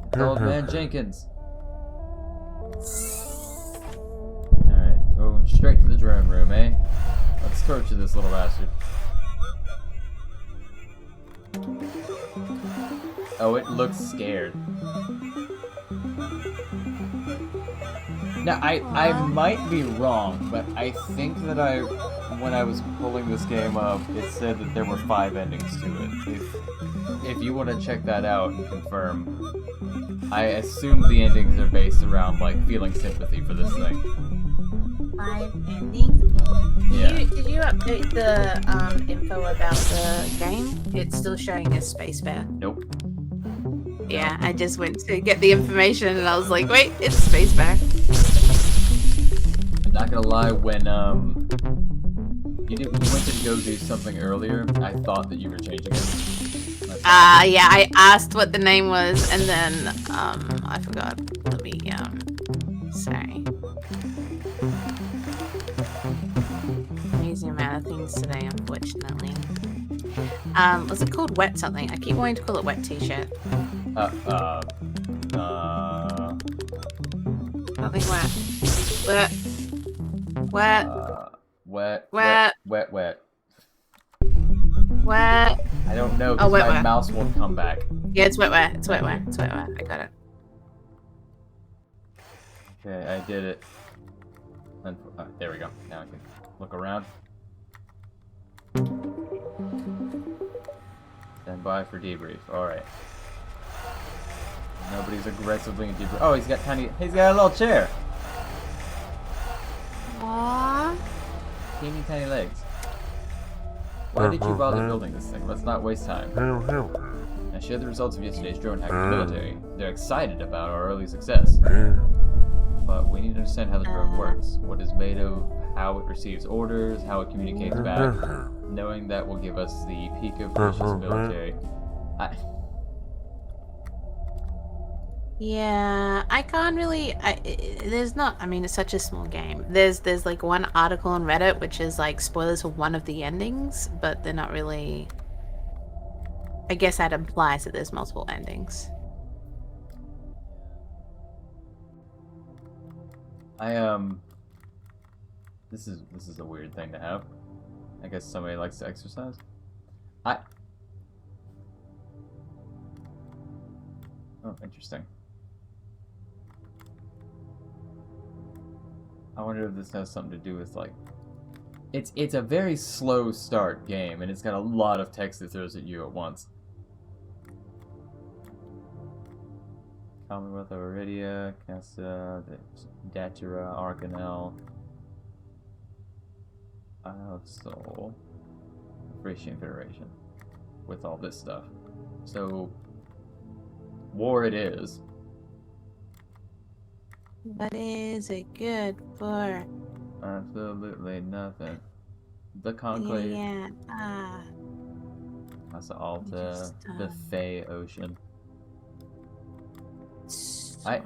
It's Old Man Jenkins. Alright, going straight to the drone room, eh? Let's torture this little bastard. Oh, it looks scared. Now, I might be wrong, but I think that when I was pulling this game up, it said that there were 5 endings to it. If you want to check that out and confirm, I assume the endings are based around, like, feeling sympathy for this thing. 5 endings? Yeah. Did you update the info about the game? It's still showing as Space Bear. Nope. Yeah, I just went to get the information and I was like, wait, it's Space Bear. I'm not gonna lie, when you went to go do something earlier, I thought that you were changing it. Yeah, I asked what the name was and then I forgot. Let me sorry. Crazy amount of things today, unfortunately. Was it called Wet something? I keep wanting to call it Wet T-shirt. Nothing wet. Wet. Wet. I don't know, Oh, because my Wetware. mouse won't come back. Yeah, it's Wetware. It's Wetware. It's Wetware. I got it. Okay, I did it. There we go. Now I can look around. Stand by for debrief. Alright. Nobody's aggressively in debrief. Oh, he's got a little chair. Aww. Teeny tiny legs. Why did you bother building this thing? Let's not waste time. I shared the results of yesterday's drone hack with the military. They're excited about our early success. But we need to understand how the drone works, what it's made of, how it receives orders, how it communicates back. Knowing that will give us the peak of precious military. Yeah, I can't really. There's not. I mean, it's such a small game. There's like one article on Reddit which is like spoilers for one of the endings, but they're not really. I guess that implies that there's multiple endings. This is a weird thing to have. I guess somebody likes to exercise. Oh, interesting. I wonder if this has something to do with, like... It's a very slow start game, and it's got a lot of text that throws at you at once. Commonwealth of Iridia, Casa, Datura, Arcanel, Isle of Soul, Frisian Federation, with all this stuff. So, war it is. What is it good for? Absolutely nothing. The Conclave, Yeah. Casa Alta, Just, the Fey Ocean. Sorry.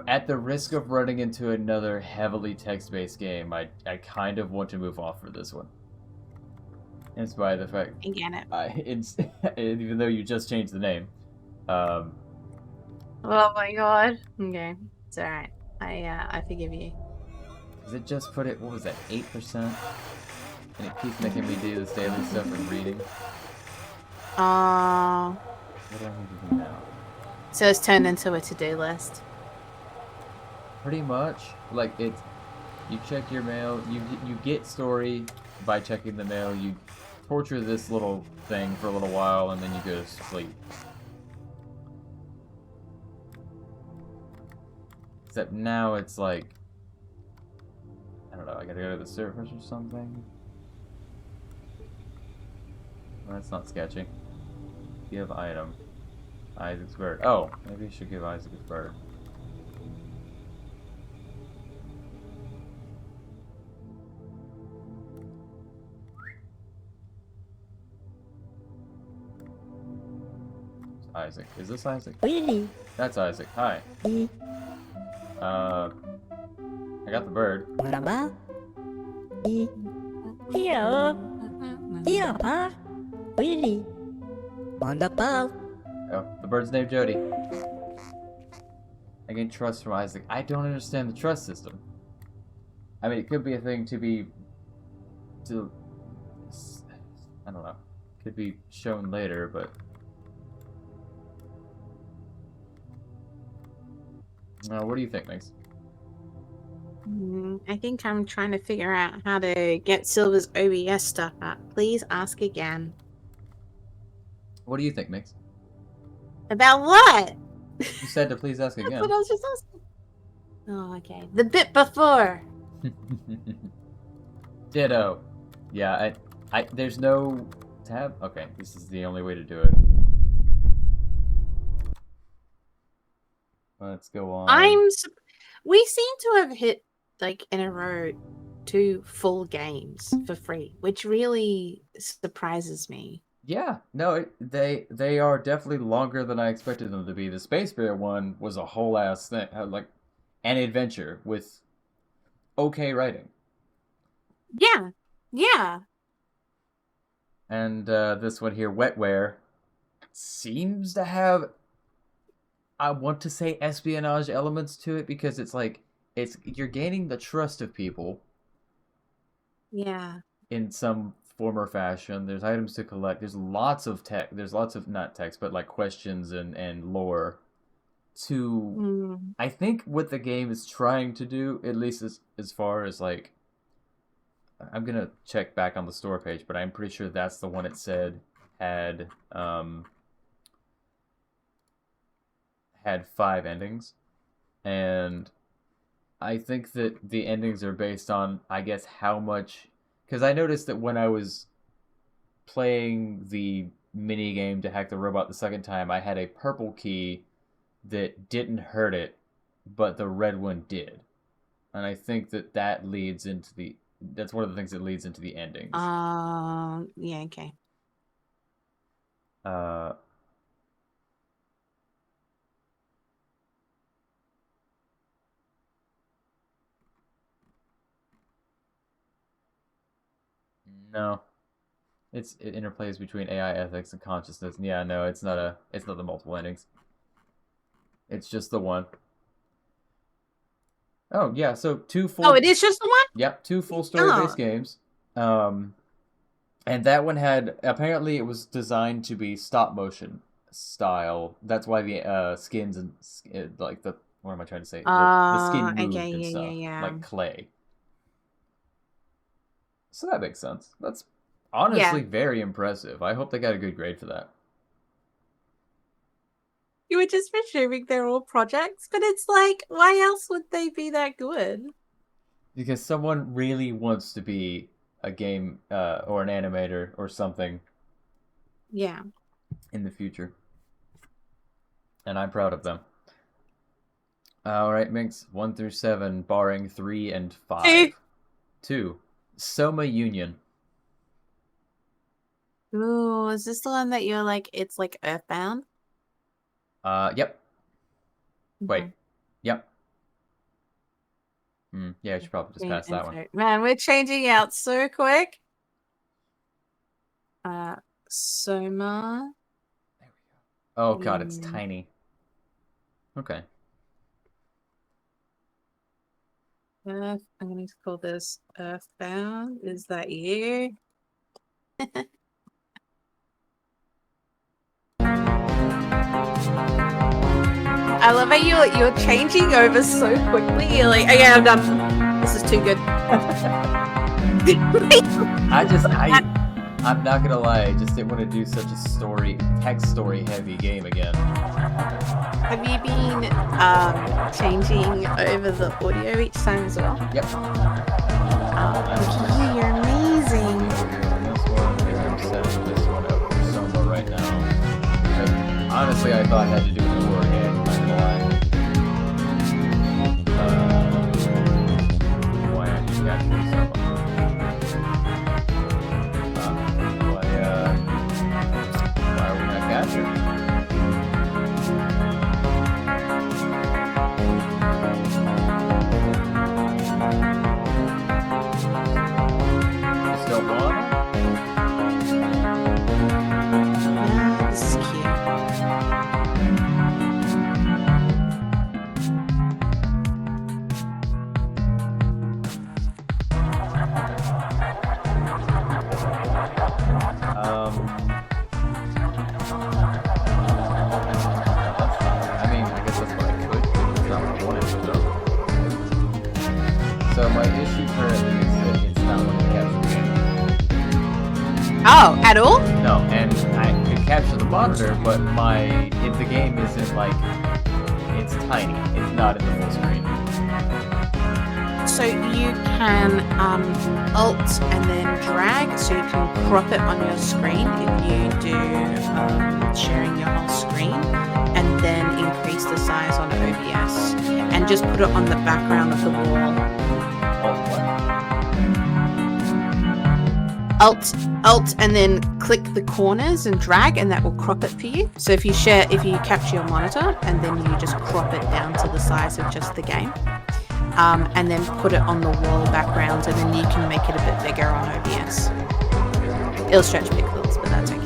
At the risk of running into another heavily text-based game, I kind of want to move off for this one. In spite of the fact, I get it. even though you just changed the name, Oh my god. Okay, it's all right. I forgive you. Does it just put it, what was that, 8%? And it keeps making me do this daily stuff and reading. What do I need to do now? So it's turned into a to-do list. Pretty much. Like, it's, you check your mail, you get story by checking the mail, you torture this little thing for a little while, and then you go to sleep. Except now it's like, I don't know, I gotta go to the surface or something? Well, that's not sketchy. Give item. Isaac's bird. Oh, maybe I should give Isaac his bird. Isaac. Is this Isaac? Really? That's Isaac. Hi. I got the bird. What about? Here. Here, pa. Really? Wonderful. Oh, the bird's named Jody. I gain trust from Isaac. I don't understand the trust system. I mean, it could be a thing to be... I don't know. Could be shown later, but... what do you think, Mix? I think I'm trying to figure out how to get Silver's OBS stuff up. Please ask again. What do you think, Mix? About what? You said to please ask That's again. what I was just asking. Oh, okay. The bit before. Ditto. Yeah, there's no tab? Okay, this is the only way to do it. Let's go on. We seem to have hit, like, in a row 2 full games for free, which really surprises me. Yeah, no, they are definitely longer than I expected them to be. The Space Bear one was a whole ass thing, like an adventure with okay writing. Yeah. Yeah. And this one here, Wetware, seems to have, I want to say, espionage elements to it, because it's like you're gaining the trust of people. Yeah. In some form or fashion. There's items to collect. There's lots of text. There's lots of, not text, but like questions and lore to... I think what the game is trying to do, at least as far as like... I'm going to check back on the store page, but I'm pretty sure that's the one it said had 5 endings. And I think that the endings are based on, I guess, how much... Because I noticed that when I was playing the mini game to hack the robot the second time, I had a purple key that didn't hurt it, but the red one did. And I think that leads into the... That's one of the things that leads into the endings. Yeah, okay. No. It interplays between AI ethics and consciousness. Yeah, no, it's not the multiple endings. It's just the one. Oh, yeah, so 2 full... Oh, it is just the one? Yep, 2 full story-based games. And that one had... Apparently, it was designed to be stop-motion style. That's why the skins and... like, the... What am I trying to say? The skin moved okay, and stuff. yeah. Like clay. So that makes sense. That's honestly very impressive. I hope they got a good grade for that. You were just presuming they're all projects, but it's like, why else would they be that good? Because someone really wants to be a game or an animator or something. Yeah. In the future. And I'm proud of them. Alright, Minx, 1 through 7, barring 3 and 5. 2. Soma Union. Ooh, is this the one that you're like, it's like Earthbound? Yep. Wait. Yep. Yeah, I should probably just pass that one. Man, we're changing out so quick. Soma. Oh god, it's tiny. Okay. I'm going to call this Earthbound. Is that you? I love how you're changing over so quickly. You're like, okay, I'm done. This is too good. I'm not gonna lie, I just didn't want to do such a text story heavy game again. Have you been changing over the audio each time as well? Yep. Oh, look at you, you're amazing. This one, and I'm setting this one up for Soma right now. Which honestly, I thought had to do with the horror game, not gonna lie. Why aren't you capturing Soma? Why are we not capturing? Still on? This is cute. I mean, I guess that's what I could do. It's not what I wanted to do. So my issue currently is that it's not letting me capture the game. Oh, at all? No, and I could capture the monitor, but the game isn't like, it's tiny. It's not in the full screen. So you can alt and then drag, so you can crop it on your screen if you do sharing your whole screen, and then increase the size on OBS, and just put it on the background of the wall. Oh, what? Alt and then click the corners and drag, and that will crop it for you. So if you capture your monitor and then you just crop it down to the size of just the game, and then put it on the wall background, and then you can make it a bit bigger on OBS. It'll stretch pixels, but that's okay.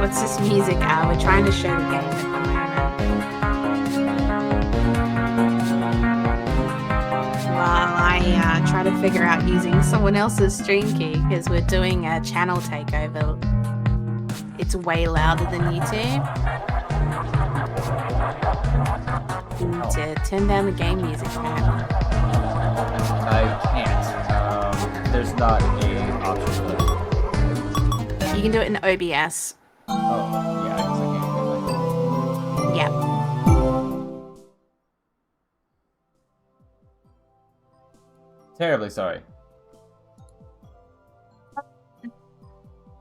What's this music? We're trying to show the game at the moment. While I try to figure out using someone else's stream key, because we're doing a channel takeover. It's way louder than YouTube. You need to turn down the game music, apparently. I can't. There's not a option for that. You can do it in OBS. Oh, yeah, I guess I can't. Yep. Terribly sorry.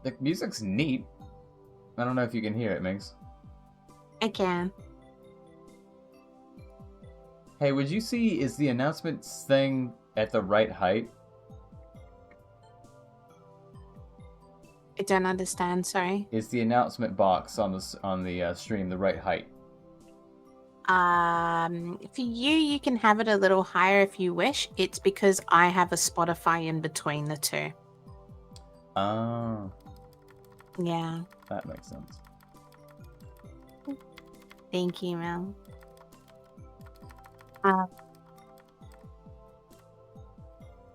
The music's neat. I don't know if you can hear it, Minx. I can. Hey, would you see, is the announcements thing at the right height? I don't understand, sorry. Is the announcement box on the stream the right height? For you can have it a little higher if you wish. It's because I have a Spotify in between the two. Oh. Yeah. That makes sense. Thank you, Mel.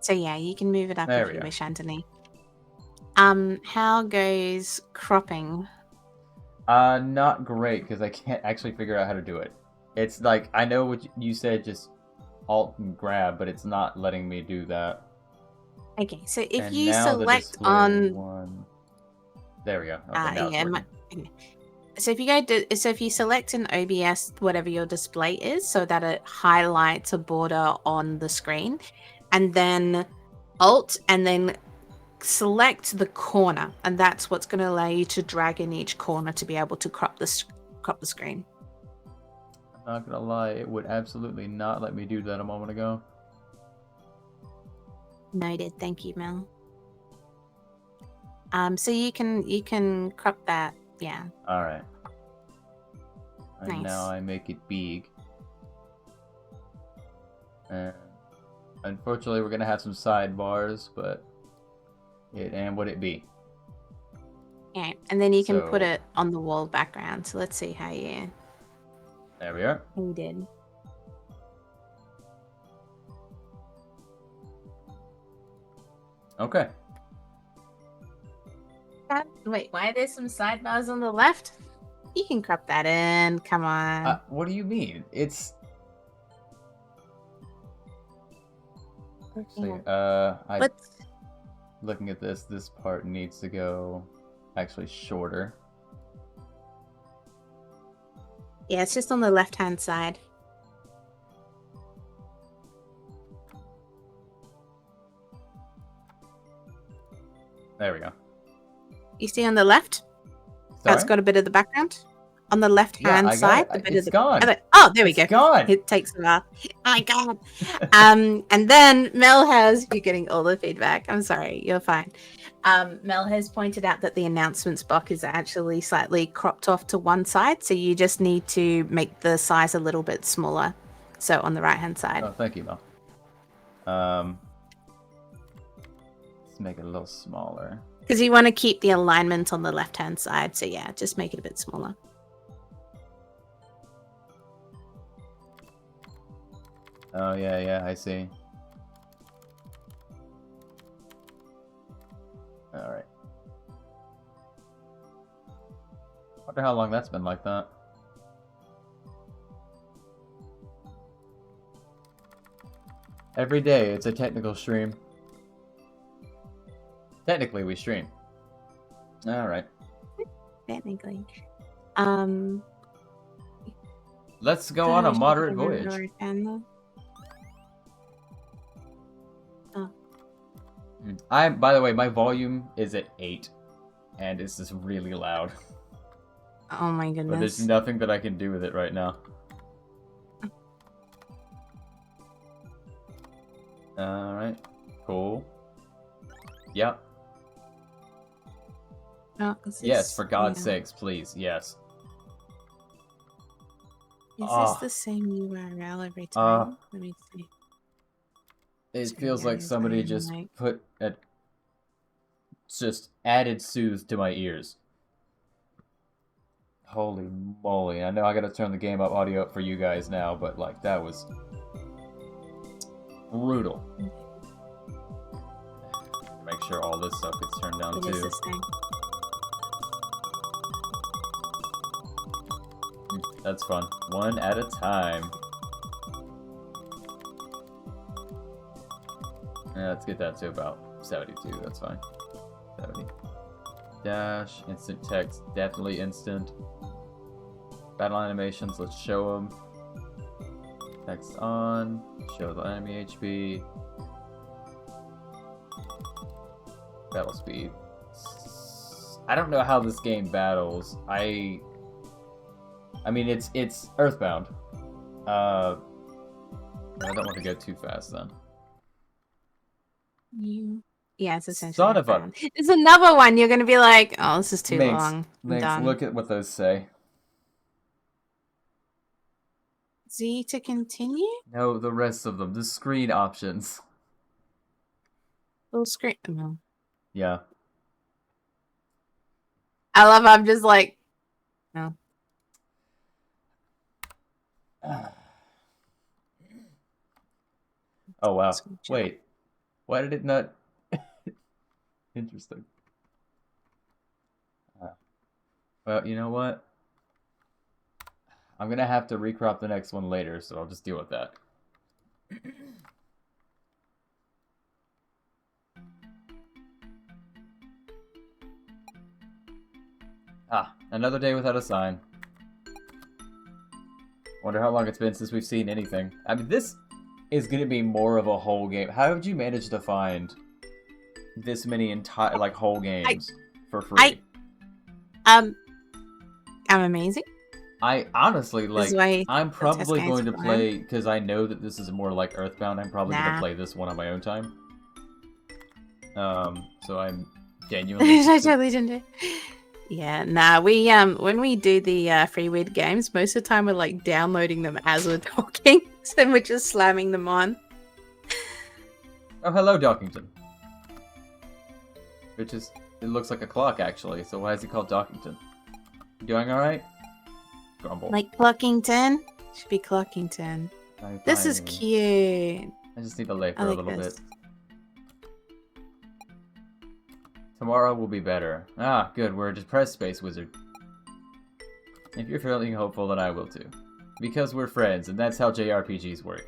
So yeah, you can move it up There if we you go. wish, Anthony. How goes cropping? Not great because I can't actually figure out how to do it. It's like I know what you said, just alt and grab, but it's not letting me do that. Okay, so if And you now the select display on, one. There we go. Okay, now it's yeah, working. so if you go to, so if you select in OBS whatever your display is, so that it highlights a border on the screen, and then Alt, and then select the corner, and that's what's going to allow you to drag in each corner to be able to crop the screen. I'm not gonna lie, it would absolutely not let me do that a moment ago. Noted. Thank you, Mel. So you can crop that. Yeah. All right. And Nice. now I make it big. And unfortunately, we're gonna have some sidebars, but and would it be? Yeah, and then you can put So- it on the wall background. So let's see how you There we are. did. Okay. Wait, why are there some sidebars on the left? You can crop that in. Come on. What do you mean? It's actually, Let's. looking at this part needs to go actually shorter. Yeah, it's just on the left-hand side. There we go. You see on the left? That's Sorry? got a bit of the background. On the left-hand I got side, it. the bit It's of the gone. Oh, there we It's go. gone. It takes a while. Oh my god. And then Mel has, you're getting all the feedback. I'm sorry, you're fine. Mel has pointed out that the announcements box is actually slightly cropped off to one side, so you just need to make the size a little bit smaller. So on the right-hand side. Oh, thank you, Mel. Let's make it a little smaller. Because you want to keep the alignment on the left-hand side, so yeah, just make it a bit smaller. Oh yeah, I see. All right. Wonder how long that's been like that. Every day, it's a technical stream. Technically, we stream. All right. Technically. Let's go on a moderate voyage. By the way, my volume is at 8, and it's just really loud. Oh my But there's goodness. nothing that I can do with it right now. Alright. Cool. Yep. Oh, Yes, for God's sakes, please. Yes. Is Ah. this the same URL every time? Let me see. It Sorry, feels like guys, somebody I'm, just like- just added soothe to my ears. Holy moly. I know I gotta turn the game up, audio up for you guys now, but like, that was brutal. Make sure all this stuff gets turned down It is too. the same. That's fun. One at a time. Yeah, let's get that to about 72. That's fine. 70. Dash. Instant text. Definitely instant. Battle animations. Let's show them. Text on. Show the enemy HP. Battle speed. I don't know how this game battles. I mean, it's Earthbound. I don't want to go too fast then. Yeah, it's essentially. Son of a- Earthbound. There's another one you're going to be like, oh, this is too long. I'm Minx, done. look at what those say. Z to continue? No, the rest of them. The screen options. Full screen. No. Yeah. I love I'm just like, no. Oh wow. Wait. Why did it not? Interesting. Well, you know what? I'm gonna have to recrop the next one later, so I'll just deal with that. Ah, another day without a sign. Wonder how long it's been since we've seen anything. I mean, this is gonna be more of a whole game. How did you manage to find this many entire, like, whole games for free? I'm amazing. I honestly, This is like, why I'm probably games going to are fun. play, because I know that this is more like Earthbound, I'm probably going to Nah. play this one on my own time. So I'm genuinely... I totally didn't do. Yeah, nah. We when we do the free weird games, most of the time we're like downloading them as we're talking, so we're just slamming them on. Oh, hello, Dockington. Which is... It looks like a clock, actually, so why is it called Dockington? You doing alright? Grumble. Like Clockington. Should be Clockington. This is cute. I just need to lay for I a like little this. bit. Tomorrow will be better. Ah, good, we're a depressed space wizard. If you're feeling hopeful, then I will too. Because we're friends, and that's how JRPGs work.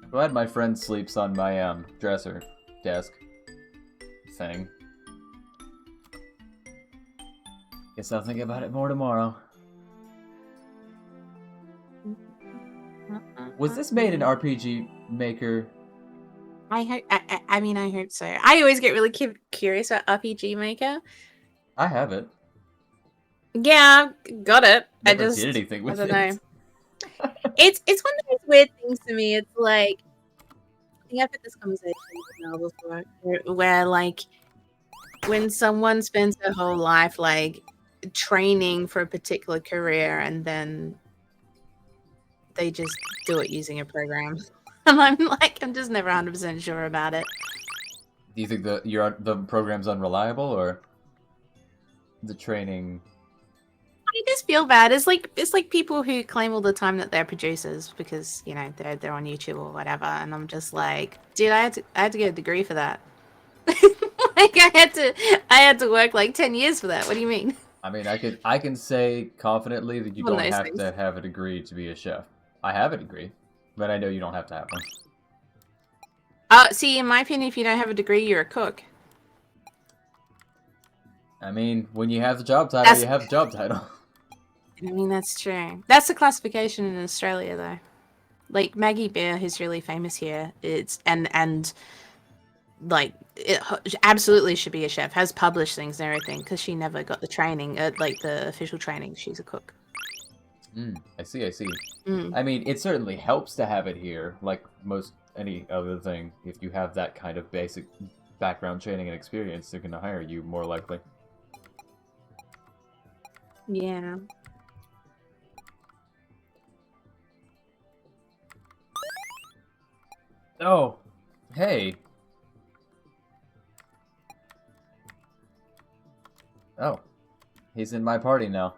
I'm glad my friend sleeps on my, dresser, desk, thing. Guess I'll think about it more tomorrow. Was this made in RPG Maker? I hope so. I always get really curious about RPG Maker. I have it. Yeah, got it. Never I just did anything with don't it. know. It's one of those weird things to me. It's like I think I've had this conversation with Mel before, where like when someone spends their whole life like training for a particular career and then they just do it using a program. And I'm just never 100% sure about it. Do you think the program's unreliable or the training? I just feel bad. It's like people who claim all the time that they're producers because you know they're on YouTube or whatever, and I'm just like, dude, I had to get a degree for that. Like I had to work like 10 years for that. What do you mean? I mean, I can say confidently that you One of don't those have things. to have a degree to be a chef. I have a degree, but I know you don't have to have one. See, in my opinion, if you don't have a degree, you're a cook. I mean, when you have the job title, That's- you have the job title. I mean, that's true. That's the classification in Australia, though. Like Maggie Bear, who's really famous here, it's and like it absolutely should be a chef. Has published things and everything because she never got the training, like the official training. She's a cook. I see, I see. Mm. I mean, it certainly helps to have it here, like most any other thing. If you have that kind of basic background training and experience, they're going to hire you more likely. Yeah. Oh, hey. Oh, he's in my party now.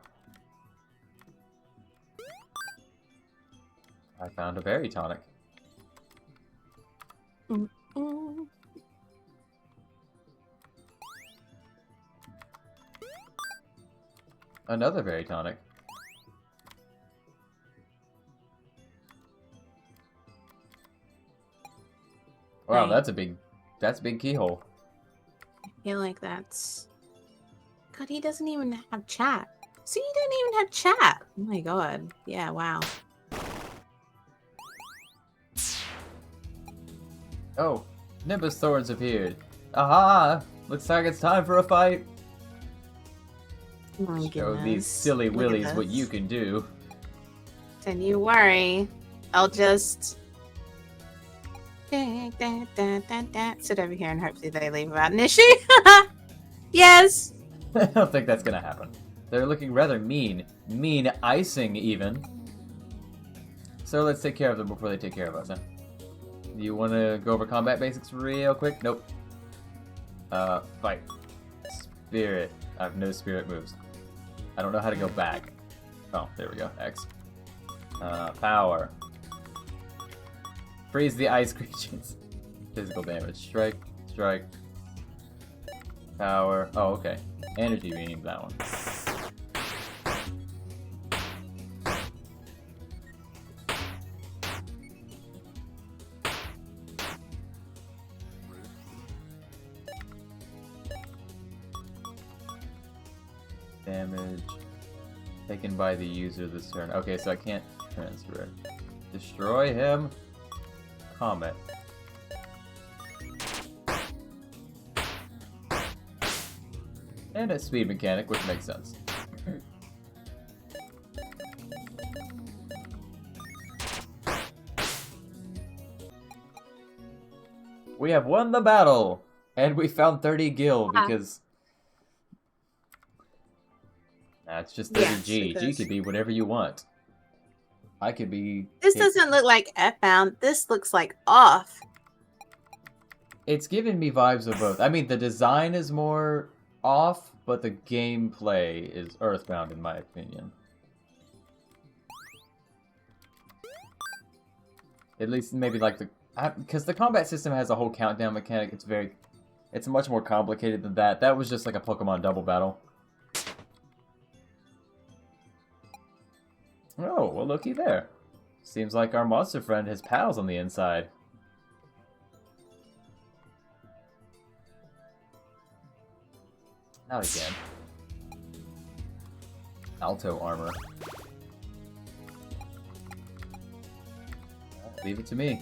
I found a berry tonic. Mm. Another berry tonic. Wow, Right. that's a big keyhole. I feel like that's. God, he doesn't even have chat. So you don't even have chat. Oh my god. Yeah. Wow. Oh, Nimbus Thorns appeared. Aha! Looks like it's time for a fight. Oh my Show these goodness. silly Look at willies what this. you can do. Don't you worry. I'll just sit over here and hopefully they leave without an issue. Yes. I don't think that's gonna happen. They're looking rather mean. Mean icing, even. So let's take care of them before they take care of us, huh? You want to go over combat basics real quick? Nope. Fight. Spirit. I have no spirit moves. I don't know how to go back. Oh, there we go. X. Power. Freeze the ice creatures. Physical damage. Strike. Strike. Power. Oh, okay. Energy beam, that one. Damage taken by the user this turn. Okay, so I can't transfer it. Destroy him. Comet. And a speed mechanic, which makes sense. We have won the battle! And we found 30 gil because... That's just 30 Yes, G. it G does. could be whatever you want. I could be... This doesn't look like F-bound. This looks like off. It's giving me vibes of both. I mean, the design is more off, but the gameplay is Earthbound, in my opinion. At least maybe like the... Because the combat system has a whole countdown mechanic. It's much more complicated than that. That was just like a Pokemon double battle. Oh, well, looky there. Seems like our monster friend has pals on the inside. Not again. Alto armor. Leave it to me.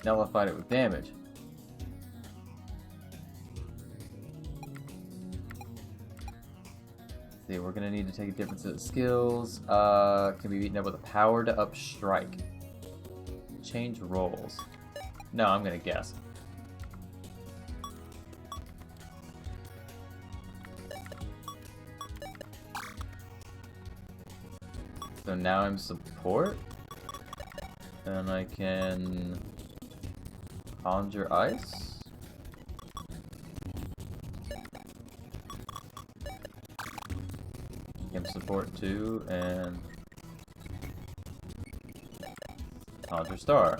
Nullified it with damage. See, we're gonna need to take a different set of skills. Can be beaten up with a power to up strike. Change roles. No, I'm gonna guess. So now I'm support. And I can conjure ice. Support 2 and Conjure Star.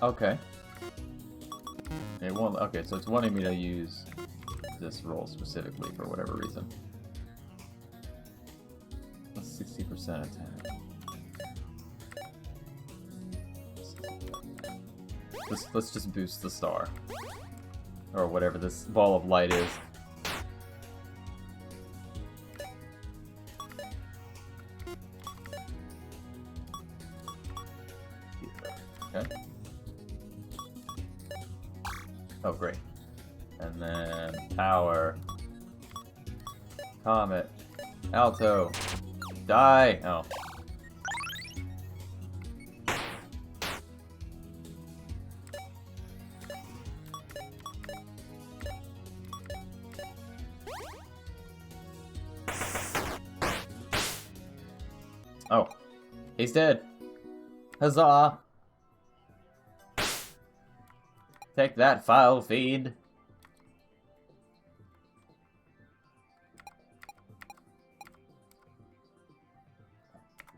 Okay. It won't. Okay, so it's wanting me to use this roll specifically for whatever reason. 60% attack. Let's just boost the star. Or whatever this ball of light is. Okay. Oh, great. And then power. Comet. Alto. Die! Oh. Oh. He's dead. Huzzah! Take that, file feed.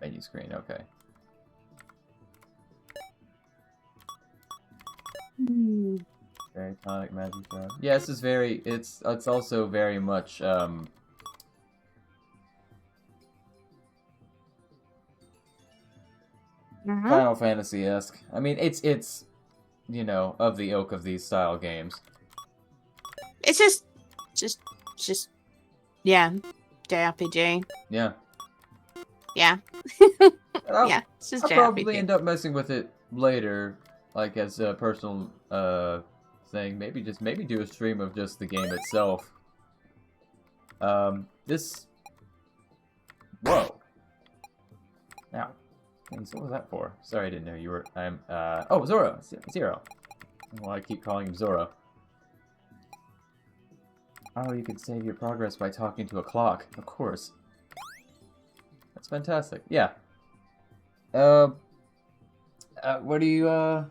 Menu screen, okay. Very tonic magic drive. Yeah, this is very it's also very much Final Fantasy-esque. I mean it's you know, of the ilk of these style games. It's just yeah, JRPG. Yeah. Yeah. I'll, Yeah, it's just I'll JRPG. probably end up messing with it later, like as a personal thing. Maybe do a stream of just the game itself. This. Whoa. Now. So what was that for? Sorry, I didn't know you were. Oh, Zoro. Zero. Well, I keep calling him Zoro. Oh, you can save your progress by talking to a clock. Of course. That's fantastic. Yeah. What do you, I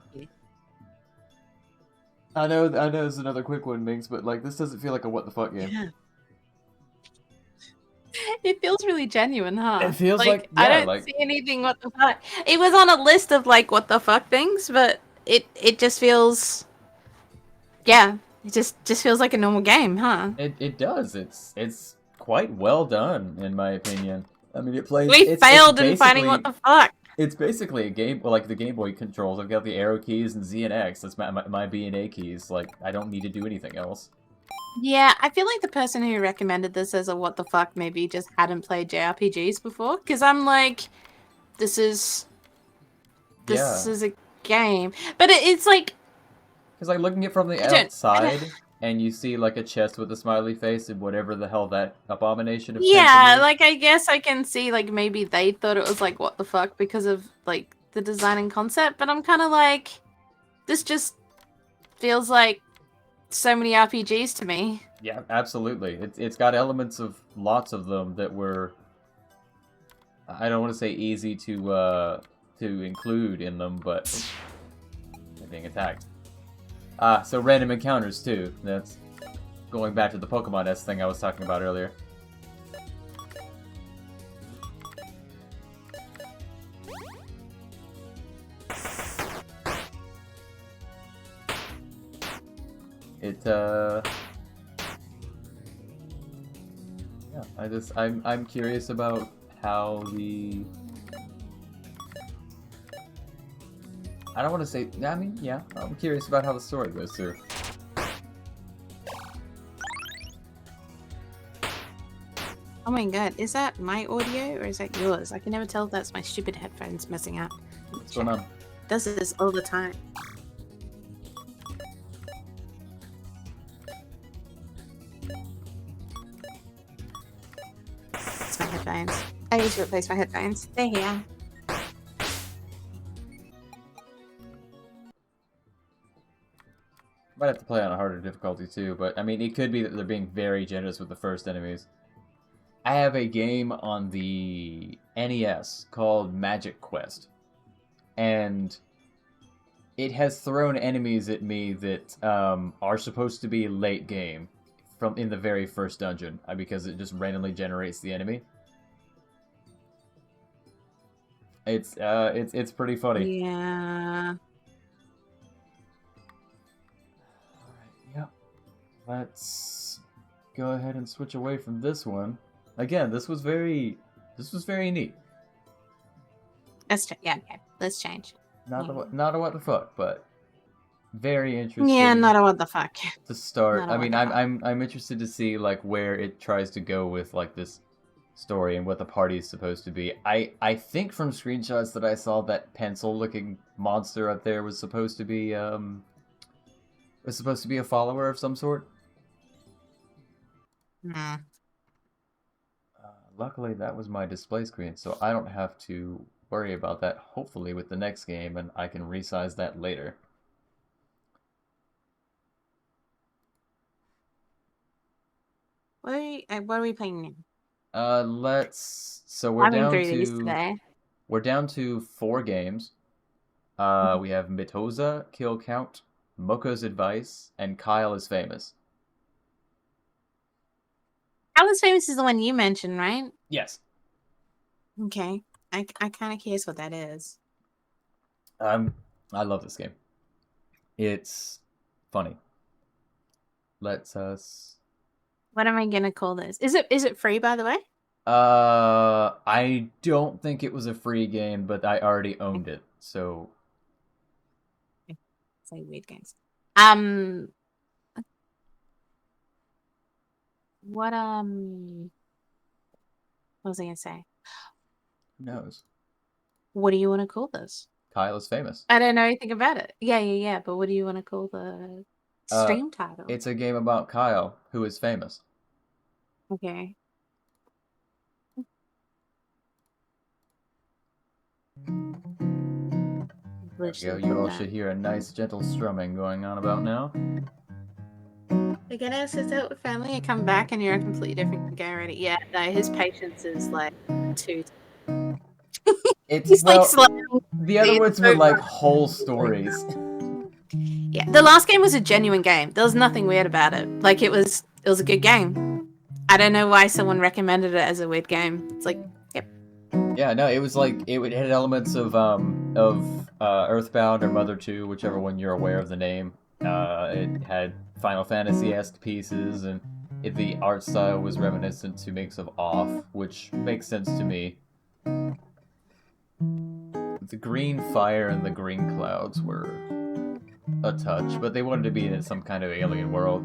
know it's another quick one, Minx, but, like, this doesn't feel like a what the fuck game. Yeah. It feels really genuine, huh? It feels like, I yeah, don't like... see anything what the fuck. It was on a list of, like, what the fuck things, but it just feels... Yeah, it just feels like a normal game, huh? It does. It's quite well done, in my opinion. I mean, it plays... We failed in finding what the fuck. It's basically a game, well, like the Game Boy controls. I've got the arrow keys and Z and X. That's my B and A keys. Like, I don't need to do anything else. Yeah, I feel like the person who recommended this as a what the fuck maybe just hadn't played JRPGs before. Because I'm like, this is a game. But it's like... Because, like, looking at it from the outside, and you see, like, a chest with a smiley face and whatever the hell that abomination of Yeah, is. like, I guess I can see, like, maybe they thought it was, like, what the fuck because of, like, the design and concept. But I'm kind of like, this just feels like so many RPGs to me. Yeah, absolutely. It's got elements of lots of them that were... I don't want to say easy to include in them, but... they're being attacked. So random encounters, too. That's going back to the Pokemon-esque thing I was talking about earlier. Yeah, I'm curious about how the... I don't want to say... I mean, yeah, I'm curious about how the story goes through. Oh my god, is that my audio or is that yours? I can never tell if that's my stupid headphones messing up. What's going on? Does this all the time. It's my headphones. I need to replace my headphones. They're here. Might have to play on a harder difficulty too, but I mean, it could be that they're being very generous with the first enemies. I have a game on the NES called Magic Quest, and it has thrown enemies at me that are supposed to be late game from in the very first dungeon because it just randomly generates the enemy. It's pretty funny. Yeah. Yep. Let's go ahead and switch away from this one. Again, this was very neat. Yeah, okay. Let's change. Not a what the fuck, but very interesting. Yeah, not a what the fuck. To start. Not a I what mean, the fuck. I'm interested to see like where it tries to go with like this story and what the party is supposed to be. I think from screenshots that I saw that pencil-looking monster up there was supposed to be a follower of some sort. Hmm. Luckily, that was my display screen, so I don't have to worry about that, hopefully, with the next game, and I can resize that later. What are we playing now? So we're Having down 3 of these to... today. We're down to 4 games. We have Mitoza, Kill Count, Moko's Advice, and Kyle is Famous. Kyle is Famous is the one you mentioned, right? Yes. Okay. I kind of curious what that is. I love this game. It's funny. Let's us... What am I gonna call this? Is it free, by the way? I don't think it was a free game, but I already owned it, so... Say weird games. What was I gonna say? Who knows? What do you want to call this? Kyle is Famous. I don't know anything about it. Yeah. But what do you want to call the stream title? It's a game about Kyle, who is famous. Okay. There we go. You all should hear a nice gentle strumming going on about now. They get us out with family and come back and you're a completely different guy already. Yeah, no, his patience is like 2. It's He's well, like slamming. the other ones were like whole stories. Yeah, the last game was a genuine game. There was nothing weird about it. Like it was a good game. I don't know why someone recommended it as a weird game. It's like, yep. Yeah, no, it was like it had elements of Earthbound or Mother 2, whichever one you're aware of the name. It had Final Fantasy-esque pieces, and the art style was reminiscent to Makes of Off, which makes sense to me. The green fire and the green clouds were a touch, but they wanted to be in some kind of alien world.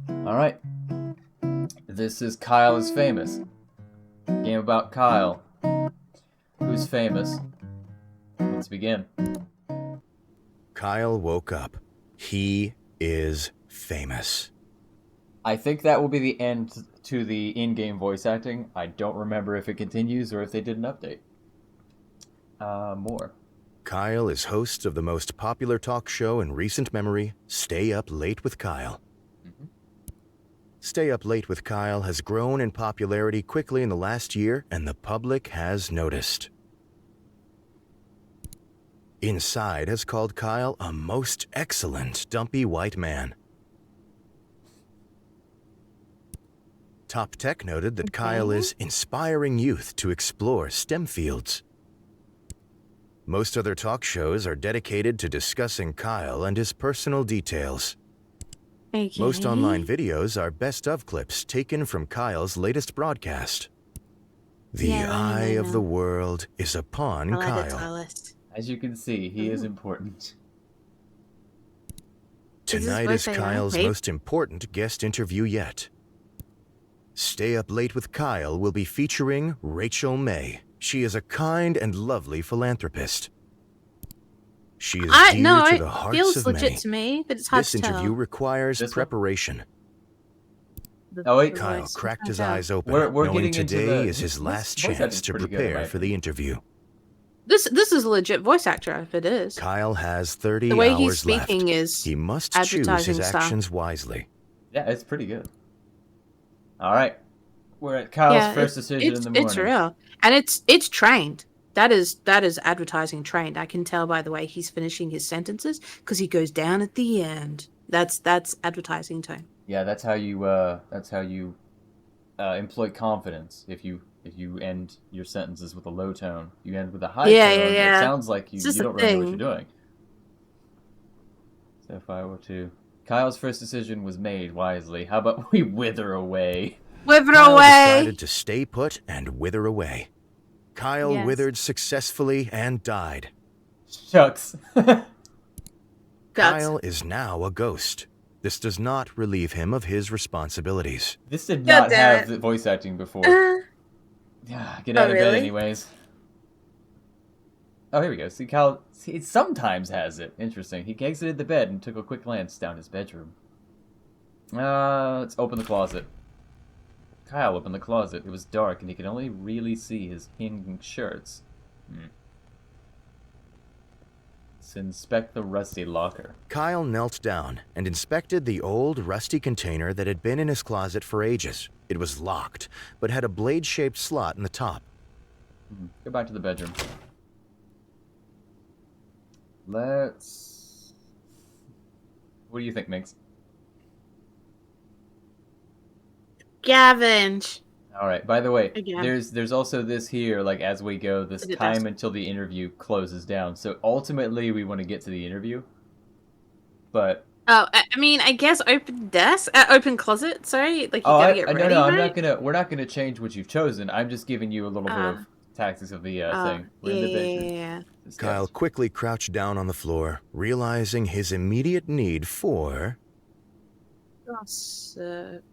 Alright. This is Kyle is Famous. Game about Kyle, who's famous. Let's begin. Kyle woke up. He is famous. I think that will be the end to the in-game voice acting. I don't remember if it continues or if they did an update. More. Kyle is host of the most popular talk show in recent memory, Stay Up Late with Kyle. Stay Up Late with Kyle has grown in popularity quickly in the last year, and the public has noticed. Inside has called Kyle a most excellent dumpy white man. Top Tech noted that Kyle is inspiring youth to explore STEM fields. Most other talk shows are dedicated to discussing Kyle and his personal details. Okay. Most online videos are best-of clips taken from Kyle's latest broadcast. The eye of the world is upon Kyle. As you can see, he is important. Tonight is Kyle's most important guest interview yet. Stay Up Late with Kyle will be featuring Rachel May. She is a kind and lovely philanthropist. She is dear to the hearts feels of legit many. to me, but it's hard This to tell. interview requires This one? preparation. Oh wait, Kyle cracked his eyes open, We're knowing getting into today the- is his this last voice chance acting's to pretty good, prepare in my for the interview. This is a legit voice actor, if it is. Kyle has 30 The way hours he's speaking left. is He must choose his advertising style. actions wisely. Yeah, it's pretty good. Alright. We're at Kyle's first decision in the morning. It's real, and it's trained. That is advertising trained. I can tell by the way he's finishing his sentences because he goes down at the end. That's advertising tone. Yeah, that's how you employ confidence. If you end your sentences with a low tone, you end with a high tone. Yeah. It sounds like you It's just don't a really know what thing. you're doing. So if I were to, Kyle's first decision was made wisely. How about we wither away? Wither Kyle away. decided to stay put and wither away. Kyle Yes. withered successfully and died. Shucks. Guts. Kyle is now a ghost. This does not relieve him of his responsibilities. This did God not damn have it. the voice acting before. Get Oh, out of bed really? anyways. Oh, here we go. See, Kyle, it sometimes has it. Interesting. He exited the bed and took a quick glance down his bedroom. Let's open the closet. Kyle opened the closet. It was dark, and he could only really see his hanging shirts. Let's inspect the rusty locker. Kyle knelt down and inspected the old, rusty container that had been in his closet for ages. It was locked, but had a blade-shaped slot in the top. Go back to the bedroom. Let's... What do you think, Minx? Scavenge. Alright, by the way, Again. there's also this here, like, as we go, this It time does. until the interview closes down. So ultimately, we want to get to the interview. But... Oh, I mean, I guess open desk, open closet. Sorry, like you gotta get ready. No, right? we're not gonna change what you've chosen. I'm just giving you a little bit of tactics of the thing. We're in the bedroom. Yeah. Kyle quickly crouched down on the floor, realizing his immediate need for... Gossip.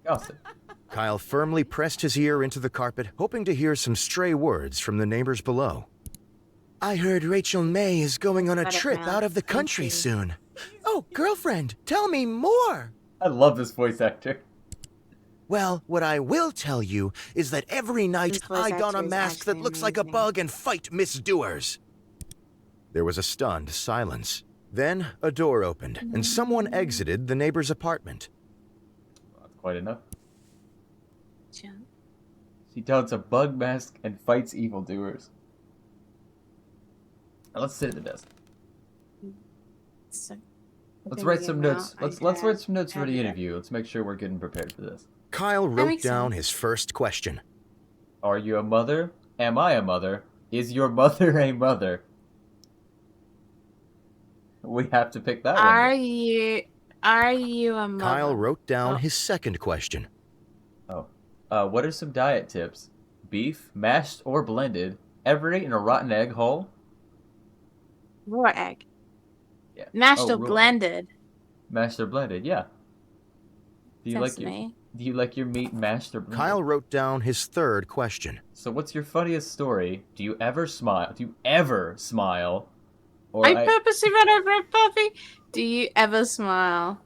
Gossip. Kyle firmly pressed his ear into the carpet, hoping to hear some stray words from the neighbors below. I heard Rachel May is going on a Let it trip out. out of the Thank country you. soon. Oh, girlfriend, tell me more. I love this voice actor. Well, what I will tell you is that every night This voice I don actor a is mask that actually looks like a amazing. bug and fight misdoers. There was a stunned silence. Then a door opened, and someone exited the neighbor's apartment. Well, that's quite enough. Yeah. She dons a bug mask and fights evildoers. Now let's sit at the desk. So, Let's Then write again, some now notes. I Let's have- write some notes for have the it. interview. Let's make sure we're getting prepared for this. Kyle wrote makes down sense. his first question. Are you a mother? Am I a mother? Is your mother a mother? We have to pick that Are one. you a mother? Kyle wrote down Oh. his second question. Oh. What are some diet tips? Beef, mashed or blended? Ever eaten a rotten egg whole? Raw egg. Yeah. Mashed Oh, or raw egg. blended? Mashed or blended, yeah. Do you Sounds like to me. do you like your meat mashed or blended? Kyle wrote down his third question. So what's your funniest story? Do you ever smile? Do you ever smile? Or I purposely read over a puppy. Do you ever smile?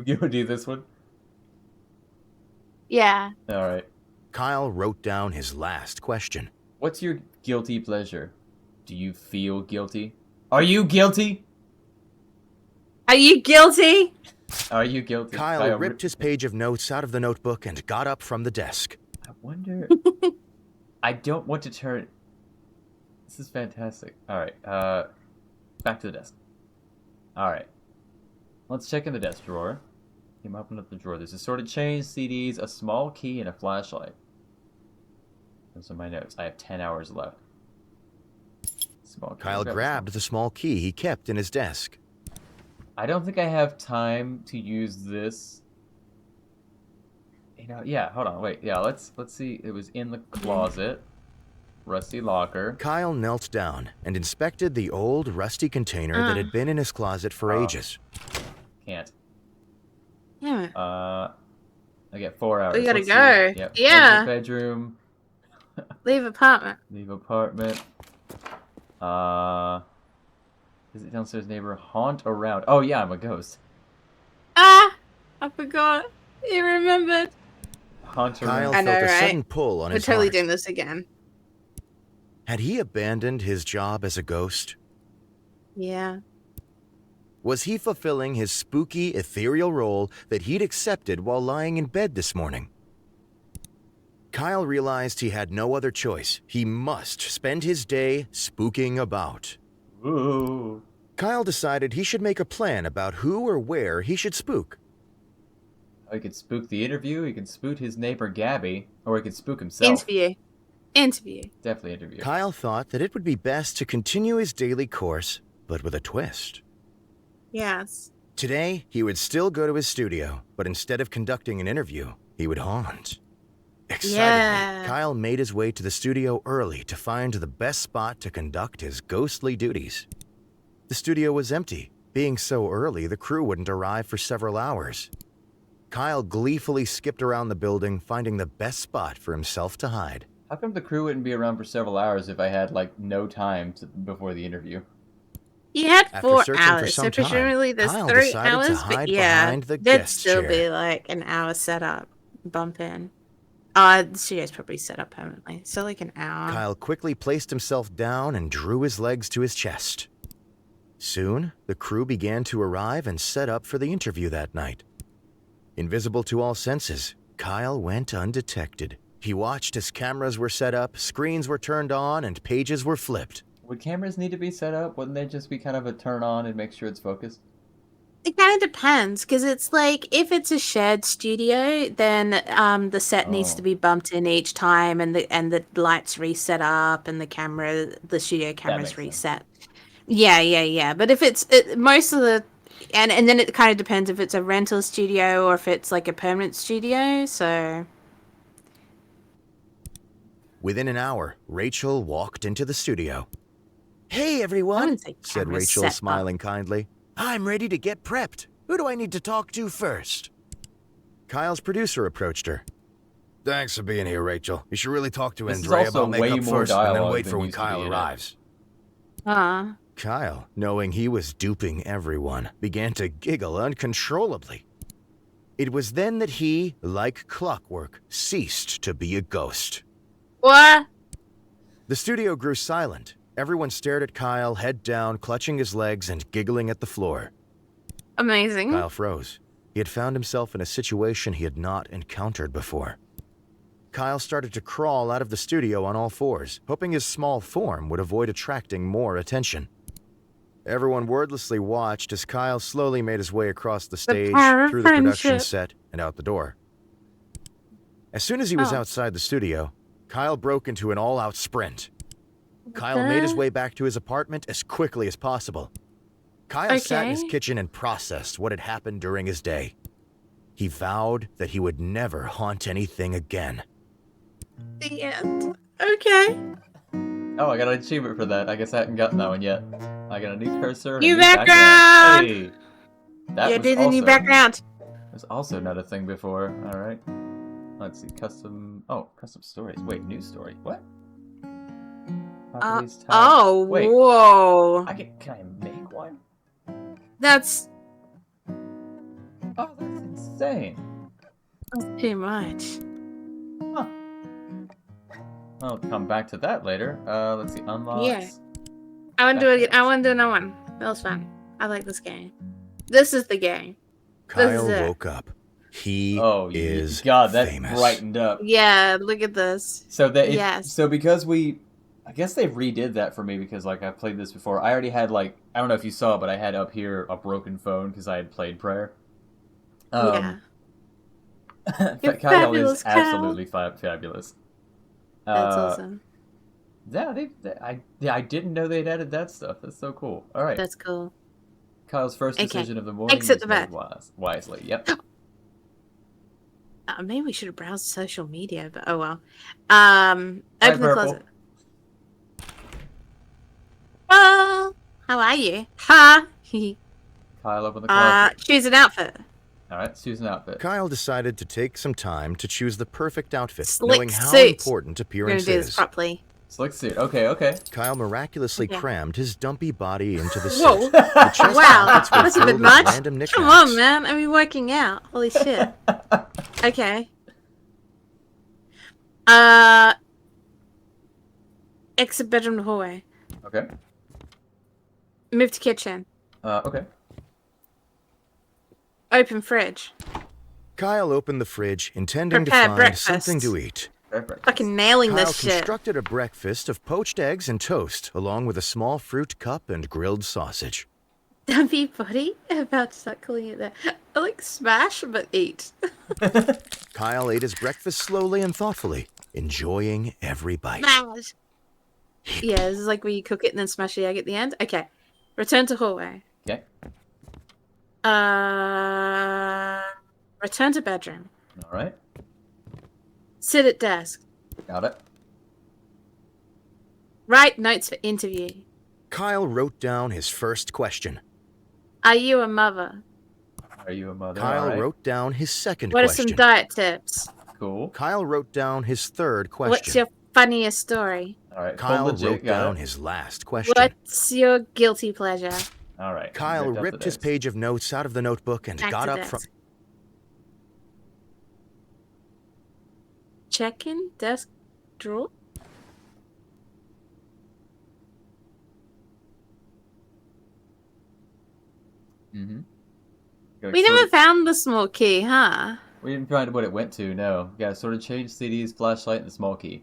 You would do this one? Yeah. Alright. Kyle wrote down his last question. What's your guilty pleasure? Do you feel guilty? Are you guilty? Are you guilty? Are you guilty? Kyle ripped his page of notes out of the notebook and got up from the desk. I wonder... I don't want to turn... This is fantastic. Alright, back to the desk. Alright. Let's check in the desk drawer. I'm opening up the drawer. There's assorted chains, CDs, a small key, and a flashlight. Those are my notes. I have 10 hours left. Small key. Kyle Grab grabbed the small key he kept in his desk. I don't think I have time to use this. You know, yeah, hold on, wait. Yeah, let's see. It was in the closet. Rusty locker. Kyle knelt down and inspected the old, rusty container that had been in his closet for ages. Can't. Yeah. I get 4 hours. We gotta Let's see. go. Yep. Yeah. Exit bedroom. Leave apartment. Leave apartment. Visit downstairs neighbor. Haunt around. Oh yeah, I'm a ghost. Ah! I forgot. You remembered. Haunt Kyle around. I know, felt a right? sudden pull on We're his totally heart. doing this again. Had he abandoned his job as a ghost? Yeah. Was he fulfilling his spooky, ethereal role that he'd accepted while lying in bed this morning? Kyle realized he had no other choice. He must spend his day spooking about. Ooh. Kyle decided he should make a plan about who or where he should spook. He could spook the interview. He could spook his neighbor Gabby, or he could spook himself. Interview. Definitely interview. Kyle thought that it would be best to continue his daily course, but with a twist. Yes. Today, he would still go to his studio, but instead of conducting an interview, he would haunt. Excitedly, Yeah. Kyle made his way to the studio early to find the best spot to conduct his ghostly duties. The studio was empty. Being so early, the crew wouldn't arrive for several hours. Kyle gleefully skipped around the building, finding the best spot for himself to hide. How come the crew wouldn't be around for several hours if I had, like, no time before the interview? You had After 4 searching for hours, some so time, presumably there's Kyle 3 decided to hours, hide but yeah, behind the there'd guest still chair. be like an hour set up, bump in. The studio's probably set up permanently, so like an hour. Kyle quickly placed himself down and drew his legs to his chest. Soon, the crew began to arrive and set up for the interview that night. Invisible to all senses, Kyle went undetected. He watched as cameras were set up, screens were turned on, and pages were flipped. Would cameras need to be set up? Wouldn't they just be kind of a turn on and make sure it's focused? It kind of depends, because it's like, if it's a shared studio, then the set needs to be bumped in each time, and the lights reset up, and the studio cameras makes sense. reset. Yeah. But if it's most of the, and then it kind of depends if it's a rental studio or if it's like a permanent studio. So Within an hour, Rachel walked into the studio. "Hey, I everyone," wouldn't say said cameras Rachel, set up. smiling kindly. "I'm ready to get prepped. Who do I need to talk to first?" Kyle's producer approached her. "Thanks for being here, Rachel. You should really talk to This is Andre also about way makeup more first, and then dialogue wait than for when used to be Kyle in it. arrives." Kyle, knowing he was duping everyone, began to giggle uncontrollably. It was then that he, like clockwork, ceased to be a ghost. What? The studio grew silent. Everyone stared at Kyle, head down, clutching his legs and giggling at the floor. Amazing. Kyle froze. He had found himself in a situation he had not encountered before. Kyle started to crawl out of the studio on all fours, hoping his small form would avoid attracting more attention. Everyone wordlessly watched as Kyle slowly made his way across the stage, power of through the production friendship. set, and out the door. As soon as he was Oh. outside the studio, Kyle broke into an all-out sprint. Kyle made his way back to his apartment as quickly as possible. Kyle sat in his Okay. kitchen and processed what had happened during his day. He vowed that he would never haunt anything again. The end. Okay. Oh, I got an achievement for that. I guess I haven't gotten that one yet. I got a new cursor and New a new background! Hey, that Yeah, was do the new also- background. Was also not a thing before. All right. Let's see. Custom. Oh, custom stories. Wait, new story. What? Properties tab. Oh, Wait. whoa. Can I make one? That's Oh, that's insane. too much. Huh. I'll come back to that later. Let's see. Unlocks. Yeah. I want to do it again. I want to do another one. That was fun. I like this game. This is the game. Kyle it. woke up. He Oh, is God, that famous. brightened up. Yeah, look at this. So that Yes. So because I guess they redid that for me because like I've played this before. I already had like I don't know if you saw, but I had up here a broken phone because I had played Prayer. Yeah. You're Kyle fabulous, is Kyle. absolutely fabulous. That's awesome. Yeah, I didn't know they'd added that stuff. That's so cool. All right, That's cool. Kyle's first Okay. decision of the morning Exit was the made bed. wisely. Yep. Maybe we should have browsed social media, but oh well. Hi, Open the Purple. closet. Well, how are you? Ha! Kyle, open the closet. Choose an outfit. All right, choose an outfit. Kyle decided to take some time to choose the perfect outfit, Slick knowing how suit. important We're appearance gonna do this is. properly. Slick suit. Okay. Kyle miraculously Okay. crammed his dumpy body into the suit. Whoa! The chest Wow, pockets were that's a filled bit with much. random Come knickknacks. on, man. Are we working out? Holy shit. Okay. Exit bedroom to hallway. Okay. Move to kitchen. Okay. Open fridge. Kyle opened the fridge, intending Prepare to find breakfast. something to eat. Perfect. Fucking nailing Kyle this shit. constructed a breakfast of poached eggs and toast, along with a small fruit cup and grilled sausage. Dumpy buddy. About to start calling it that. I like smash, but eat. Kyle ate his breakfast slowly and thoughtfully, enjoying every bite. Smash. Yeah, this is like where you cook it and then smash the egg at the end. Okay. Return to hallway. Okay. Return to bedroom. All right. Sit at desk. Got it. Write notes for interview. Kyle wrote down his first question. Are you a mother? Are you a mother? Kyle All right. wrote down his second What are question. some diet tips? Cool. Kyle wrote down his third question. What's your funniest story? All right. Kyle full legit, wrote got down it. his last question. What's your guilty pleasure? All right. Kyle picked up ripped the his dice. page of notes out of the notebook and Back got to up desk. from. Check-in desk drawer. Mm-hmm. We never found the small key, huh? We didn't find what it went to. No. Yeah. Sort of change CDs, flashlight, and the small key.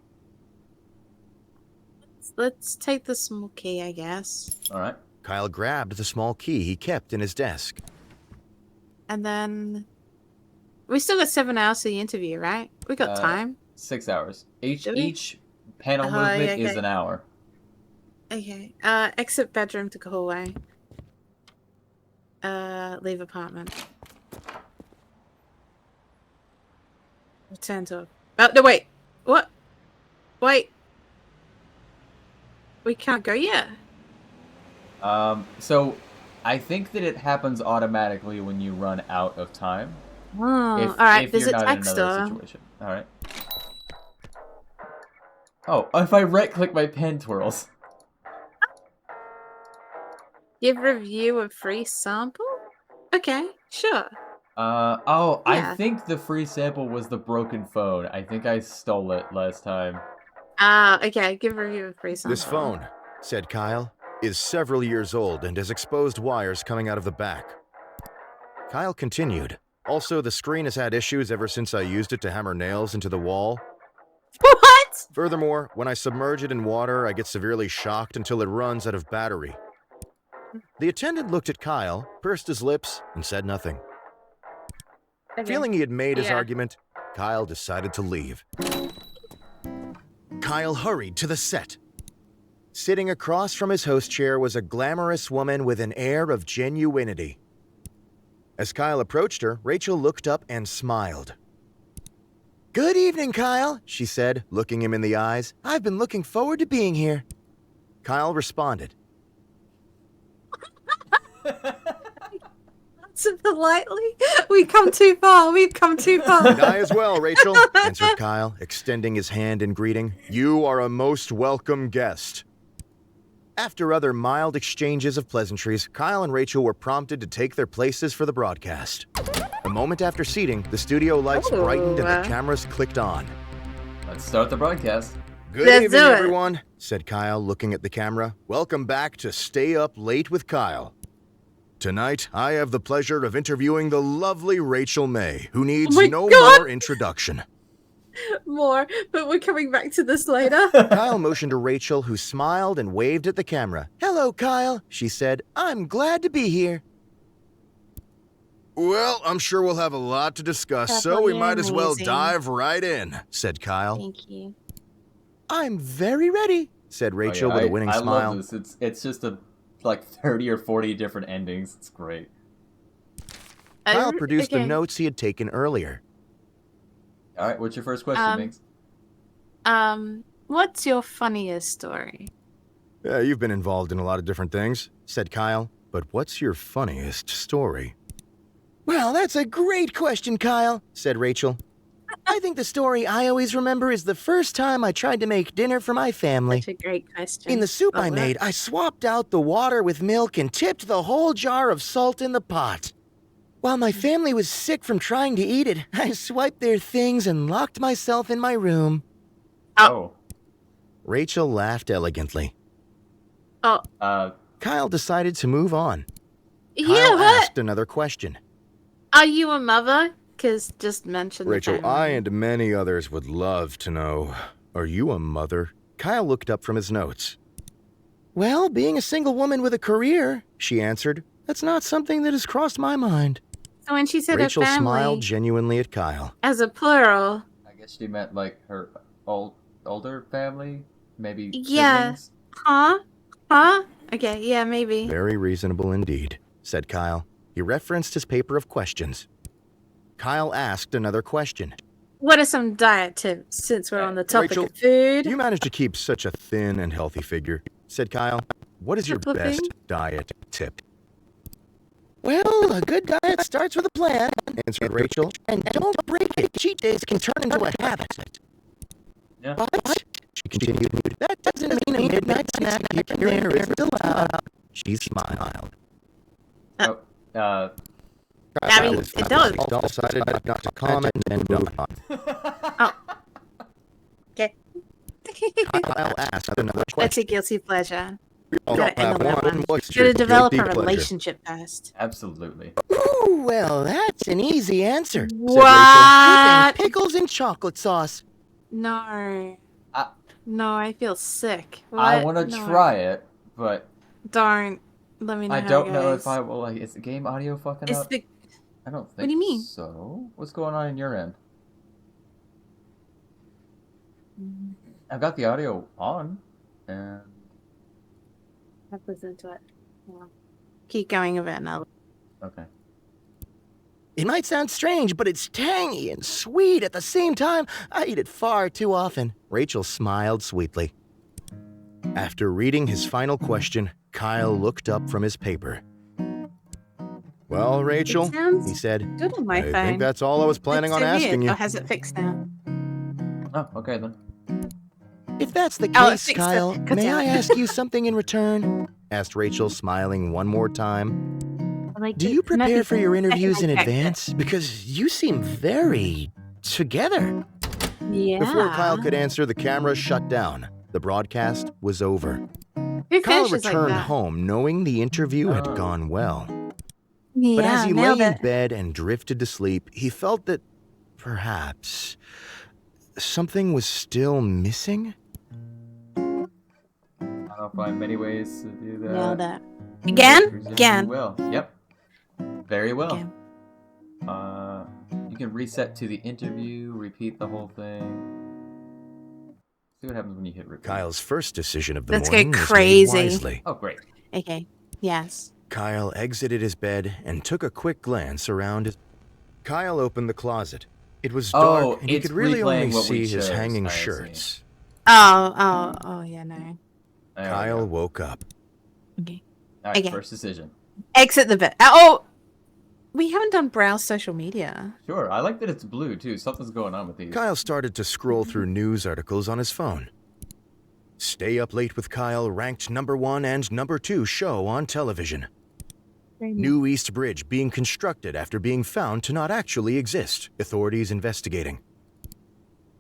Let's take the small key, I guess. All right. Kyle grabbed the small key he kept in his desk. And then we still got 7 hours to the interview, right? We got time. 6 hours. Each Do we? each panel Oh, yeah, movement is okay. an hour. Okay. Exit bedroom to hallway. Leave apartment. Return to. Oh no! Wait. What? Wait. We can't go yet. So I think that it happens automatically when you run out of time. Oh, If, all right. if you're Visit not in text another store. situation. All right. Oh, if I right-click, my pen twirls. Give review of free sample. Okay, sure. I Yeah. think the free sample was the broken phone. I think I stole it last time. Okay, give review a free sample. This phone, said Kyle, is several years old and has exposed wires coming out of the back. Kyle continued. Also, the screen has had issues ever since I used it to hammer nails into the wall. What? Furthermore, when I submerge it in water, I get severely shocked until it runs out of battery. The attendant looked at Kyle, pursed his lips, and said nothing. Okay. Feeling he had made his Yeah. argument, Kyle decided to leave. Kyle hurried to the set. Sitting across from his host chair was a glamorous woman with an air of genuinity. As Kyle approached her, Rachel looked up and smiled. "Good evening, Kyle," she said, looking him in the eyes. "I've been looking forward to being here." Kyle responded. So politely, we've come too far. We've come too far. "And I as well, Rachel," answered Kyle, extending his hand in greeting. "You are a most welcome guest." After other mild exchanges of pleasantries, Kyle and Rachel were prompted to take their places for the broadcast. A moment after seating, the studio lights brightened and the cameras clicked on. Let's start the broadcast. "Good Let's evening, do it." everyone," said Kyle, looking at the camera. "Welcome back to Stay Up Late with Kyle. Tonight, I have the pleasure of interviewing the lovely Rachel May, who needs my no God. more introduction." More, but we're coming back to this later. Kyle motioned to Rachel, who smiled and waved at the camera. "Hello, Kyle," she said. "I'm glad to be here." "Well, I'm sure we'll have a lot to discuss, so we You're might as well amazing. dive right in," said Kyle. Thank you. "I'm very ready," said Rachel with a winning I smile. love this. It's just like 30 or 40 different endings. It's great. Kyle produced the notes he had taken earlier. All right, what's your first question, Minx? What's your funniest story? You've been involved in a lot of different things, said Kyle, but what's your funniest story? "Well, that's a great question, Kyle," said Rachel. "I think the story I always remember is the first time I tried to make dinner for my family. Such a great question. In the soup Love I that. made, I swapped out the water with milk and tipped the whole jar of salt in the pot. While my family was sick from trying to eat it, I swiped their things and locked myself in my room." Oh. Rachel laughed elegantly. Oh, Kyle decided to move on. yeah, Kyle what? asked another question. Are you a mother? Because just mention Rachel, the family. I and many others would love to know, are you a mother? Kyle looked up from his notes. "Well, being a single woman with a career," she answered, "that's not something that has crossed my mind." So when she said Rachel her family smiled genuinely at Kyle. as a plural, I guess she meant like her older family, maybe. Yeah. Siblings? huh? Okay, yeah, maybe. Very reasonable indeed, said Kyle. He referenced his paper of questions. Kyle asked another question. What are some diet tips since we're on the topic Rachel, of food? You managed to keep such a thin and healthy figure, said Kyle. What is your Couple best things. diet tip? "Well, a good diet starts with a plan," answered Rachel. "And don't break it. Cheat days can turn into a habit." Yeah. "But," she continued, "that doesn't mean a midnight snack here and there isn't allowed." She smiled. Oh, I mean, it does. All decided not to comment and move on. Okay. Kyle asked another That's question. a guilty pleasure. "We Gotta all end on have that one. one. What's your Gotta develop guilty a pleasure?" relationship first. absolutely. "Ooh, well, that's an easy answer," said Rachel. What? "Dipping pickles in chocolate sauce." No. I- No, I feel sick. I What? want to No. try it, but Don't. Let me know I how don't it know goes. if I will. Like, is the game audio fucking It's up? the I don't think do you mean? so. What's going on in your end? I've got the audio on, and I've listened to it. Yeah. Keep going a bit now. okay. It might sound strange, but it's tangy and sweet at the same time. I eat it far too often. Rachel smiled sweetly. After reading his final question, Kyle looked up from his paper. "Well, Rachel," It sounds he said, good on my "I phone. think that's all I was planning It's on so weird. asking you." Or has it fixed now? Oh, okay then. "If that's the Oh, it case, fixed it. Kyle, God may damn I it. ask you something in return?" asked Rachel, smiling one more time. Do you prepare for your interviews in Okay. advance? Because you seem very together. Yeah. Before Kyle could answer, the camera shut down. The broadcast was over. Who Kyle finishes like returned that? home knowing the interview had Oh. gone well. Yeah, But as he lay nailed in it. bed and drifted to sleep, he felt that perhaps something was still missing. I'll find many ways to do that. Nailed it. Again? Present Again. you well. Yep. Very well. Again. You can reset to the interview, repeat the whole thing. See what happens when you hit repeat. Kyle's first decision of the Let's morning get was crazy. made wisely. Oh, great. Okay. Yes. Kyle exited his bed and took a quick glance around. Kyle opened the closet. It was dark, Oh, and he it's could really replaying only what we see his chose, hanging I see. shirts. Oh, yeah, no. There we Kyle go. woke up. Okay. All right, okay. first decision. Exit the bed. Oh! We haven't done browse social media. Sure, I like that it's blue too. Something's going on with these. Kyle started to scroll through news articles on his phone. Stay Up Late with Kyle ranked #1 and #2 show on television. New East Bridge being constructed after being found to not actually exist. Authorities investigating.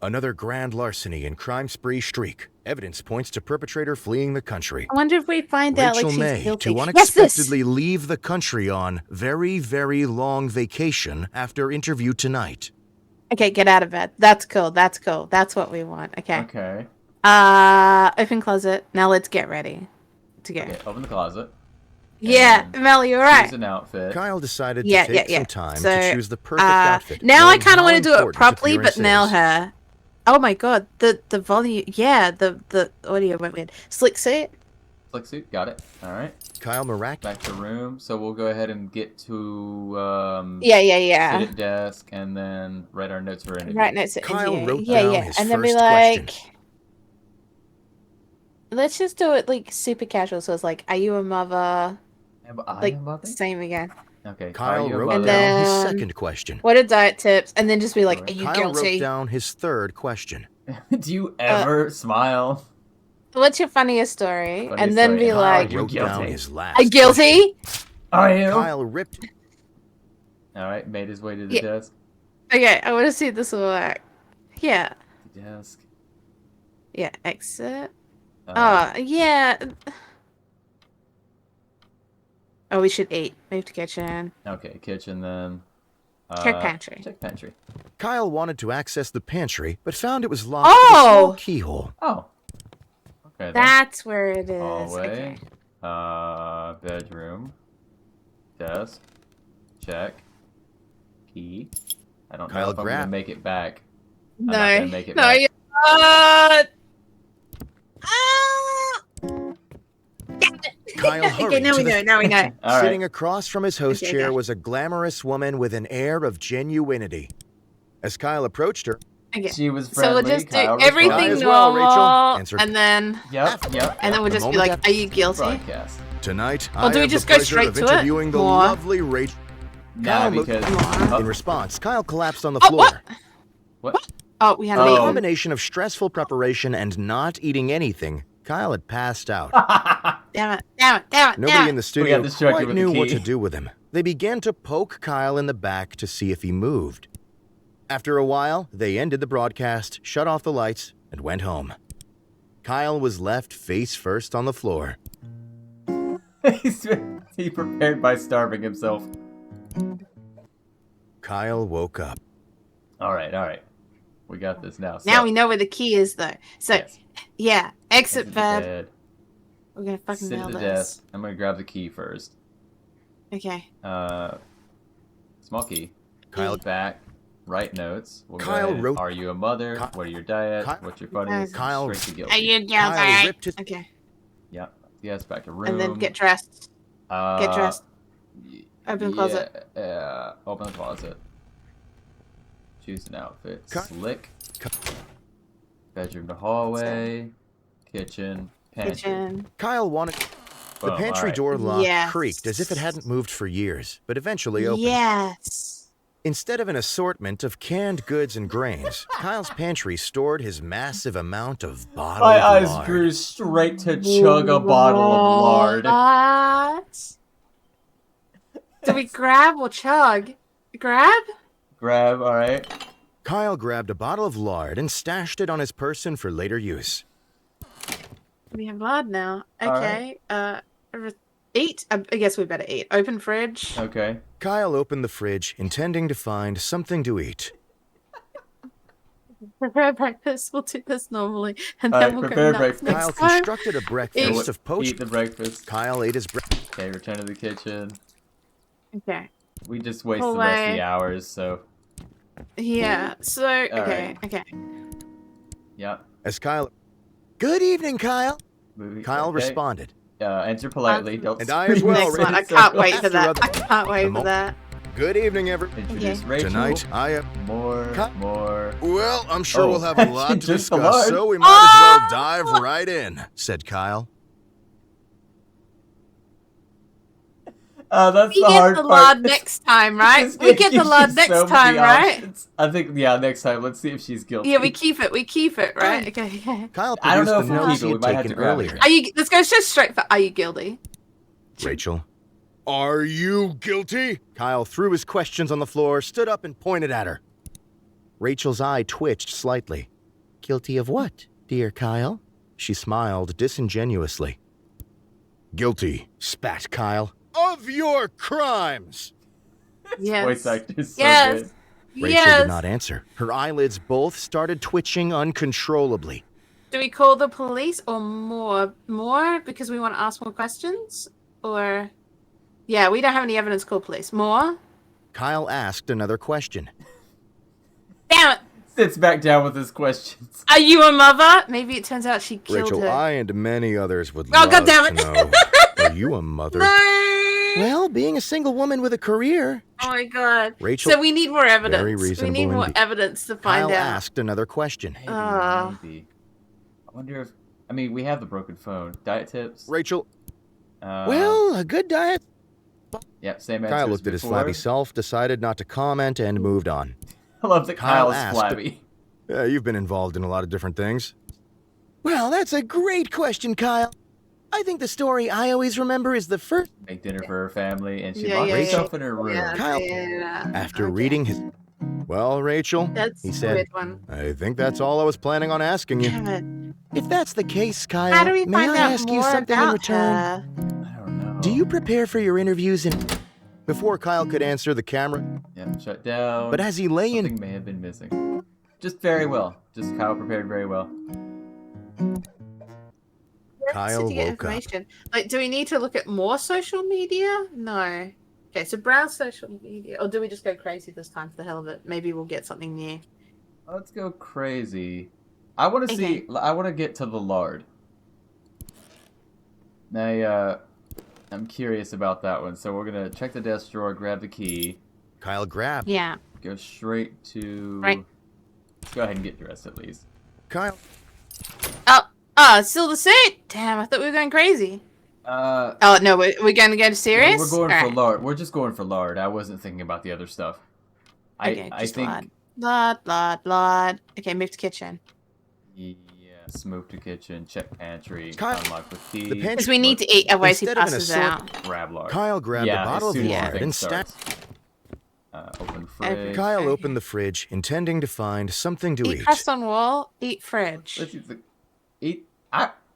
Another grand larceny and crime spree streak. Evidence points to perpetrator fleeing the country. I wonder if we find out like Rachel she's May guilty. to Yes, this! unexpectedly leave the country on very, very long vacation after interview tonight. Okay, get out of bed. That's cool. That's cool. That's what we want. Okay. Okay. Open closet. Now let's get ready to go. Okay, open the closet. Yeah, And Mel, you're right. Choose an outfit. Kyle decided to Yeah, take yeah. some time So, to choose the perfect outfit. Now I knowing kind of how want to do it important properly, but appearance nail is. her. Oh my god, the volume. Yeah, the audio went weird. Slick suit. Flick suit, got it. All right. Kyle Back to room. So we'll go ahead and get to Yeah. sit at desk and then write our notes for interview. Right next to Kyle interview. wrote Yeah, down yeah. his And then be first like, question. let's just do it like super casual. So it's like, are you a mother? Am I Like a mother? same again. Okay. Kyle are you a wrote mother? down his then- second question. What are diet tips? And then just be like, are you Kyle guilty? wrote down his third question. Do you ever smile? What's your funniest story? Funniest and then story. be Kyle like, you're wrote down guilty. his last are you guilty? Are you? Kyle ripped. All right. Made his way to the Yeah. desk. Okay, I want to see this will work. Yeah. The desk. Yeah, exit. Uh, Yeah. Oh, we should eat. Move to kitchen. Okay. Kitchen then. Check pantry. Check pantry. Kyle wanted to access the pantry, but found it was locked Oh! with a small keyhole. Oh. Okay. Then. That's where it is. Hallway. Okay. Bedroom. Desk. Check. Key. I don't Kyle know if I'm gonna grabbed- make it back. No. not gonna make it no, back. you're not. Ah! Damn it. Kyle Okay, hurried now to we the- know. Now we know. All Sitting right. across from his host Okay, chair okay. was a glamorous woman with an air of genuinity. As Kyle approached her, Okay. She was So friendly. we'll just do Kyle everything Hi responded. as well, Rachel. normal, Answered- and then Yep. and then we'll The just be moment like, after "Are you guilty?" Broadcast. tonight, Well, I do we have just the go pleasure straight of to it? interviewing the Or- lovely Rachel. Nah, Kyle because Come In response, Kyle collapsed on the Oh, floor. what? Oh, we had A to eat. combination of stressful preparation and not eating anything, Kyle had passed out. Damn it! Damn it! Damn it! Nobody in the studio distracted quite with the knew what key. to do with him. They began to poke Kyle in the back to see if he moved. After a while, they ended the broadcast, shut off the lights, and went home. Kyle was left face first on the floor. He prepared by starving himself. Kyle woke up. All right. We got this now. Now So, we know where the key is, though. So, yes, yeah, exit exit the bed. bed, We're gonna fucking sit nail at the this. desk. I'm gonna grab the key first. Okay. Small key. Kyle- Back. Write notes. We'll go Kyle ahead. wrote- Are you a mother? Ky- What are your diet? Ky- What's your buddies? Kyle- Straight to guilty. Are you guilty? Kyle ripped his- Okay. Yep. Yes. Back to room. And then get dressed. Get dressed. Open closet. Yeah. Open the closet. Choose an outfit. Ky- Slick. Ky- Bedroom to hallway. Kitchen. Pantry. Kitchen. Kyle wanted... The Boom, pantry alright. door lock Yes. creaked as if it hadn't moved for years, but eventually opened. Yes. Instead of an assortment of canned goods and grains, Kyle's pantry stored his massive amount of bottled My eyes lard. grew straight to chug a bottle of lard. What? Do we grab or chug? Grab? Grab, alright. Kyle grabbed a bottle of lard and stashed it on his person for later use. We have lard now. All Okay. Eat. I guess we better eat. Open fridge. Okay. Kyle opened the fridge, intending to find something to eat. Prepare breakfast. We'll do this normally, and All then right, we'll prepare go nuts breakfast. Kyle next time. constructed a breakfast of poached. Eat the breakfast. Kyle ate his breakfast. Okay, return to the kitchen. Okay. We just waste Pull the rest of away. the hours, so Yeah. So okay. right. Okay. yeah. As Kyle. Good evening, Kyle. Movie. Kyle okay. responded. Answer politely. Don't And I as scream. well, Next one. I Rachel. can't wait for After that. other- I can't wait for that. Good evening, everyone. Introduce Okay. Rachel. Tonight, More. Well, I'm sure Oh, we'll have a lot to just the discuss, lard. so we might as well dive right in, said Kyle. That's We the get hard the part. lard next time, right? This We game get the gives lard you next so time, many right? options. I think, yeah, next time. Let's see if she's guilty. Yeah, we keep it. We keep it, right? Okay. Yeah. Kyle I don't produced know the if we'll notes keep it. he We had might have taken to grab it. earlier. Are you? Let's go just straight for. Are you guilty? Rachel. Are you guilty? Kyle threw his questions on the floor, stood up, and pointed at her. Rachel's eye twitched slightly. Guilty of what, dear Kyle? She smiled disingenuously. Guilty, spat Kyle. Of your crimes! Yes. Voice actor's so Yes. good. Rachel Yes. did not answer. Her eyelids both started twitching uncontrollably. Do we call the police or more? More because we want to ask more questions, or yeah, we don't have any evidence. Call police. More. Kyle asked another question. Damn it! Sits back down with his questions. Are you a mother? Maybe it turns out she killed Rachel, her. I and many others would Oh, love God damn to it. know. Are you a mother? No! Well, being a single woman with a career. Oh my god. Rachel, So we need more evidence. very We reasonable need more indeed. evidence to find Kyle out. asked another question. Maybe, maybe. I wonder if. I mean, we have the broken phone. Diet tips. Rachel, Uh, well, a good diet. Yep, same answer. Kyle as looked at his before. flabby self, decided not to comment, and moved on. I love that Kyle Kyle's asked- flabby. You've been involved in a lot of different things. Well, that's a great question, Kyle. I think the story I always remember is the first. Make dinner for her family, and she Yeah, locked yeah, herself in her room. Yeah, Kyle, yeah. After Okay. reading his. Well, Rachel, That's he a said, weird one. I think that's all I was planning on asking you. Damn it. If that's the case, Kyle, How do we may find I out ask you more something in about return? her? I don't know. Do you prepare for your interviews in... Before Kyle could answer, the camera... Yeah, shut down. But as he lay in... Something may have been missing. Just very well. Just Kyle prepared very well. Kyle To get woke up. information. Like, do we need to look at more social media? No. Okay, so browse social media. Or do we just go crazy this time for the hell of it? Maybe we'll get something new. Let's go crazy. I want to see. I want to get to the lard. I'm curious about that one. So we're gonna check the desk drawer, grab the key, Kyle grabbed. Yeah. go straight to. Right. Let's go ahead and get dressed at least. Kyle... Oh, it's still the suit? Damn, I thought we were going crazy. Oh, no, we're going to go serious? We're going for Alright. lard. We're just going for lard. I wasn't thinking about the other stuff. Okay, I just think. lard. Okay, move to kitchen. Yes, move to kitchen, check pantry, Kyle, unlock with key. the pantry- Because we need to eat, otherwise he Instead of an passes assort- out. Grab lard. Kyle grabbed yeah, a bottle as of soon as the lard thing and starts. Open the fridge. Kyle Okay. opened the fridge, intending to find something to Eat eat. crust on wall, eat fridge. Let's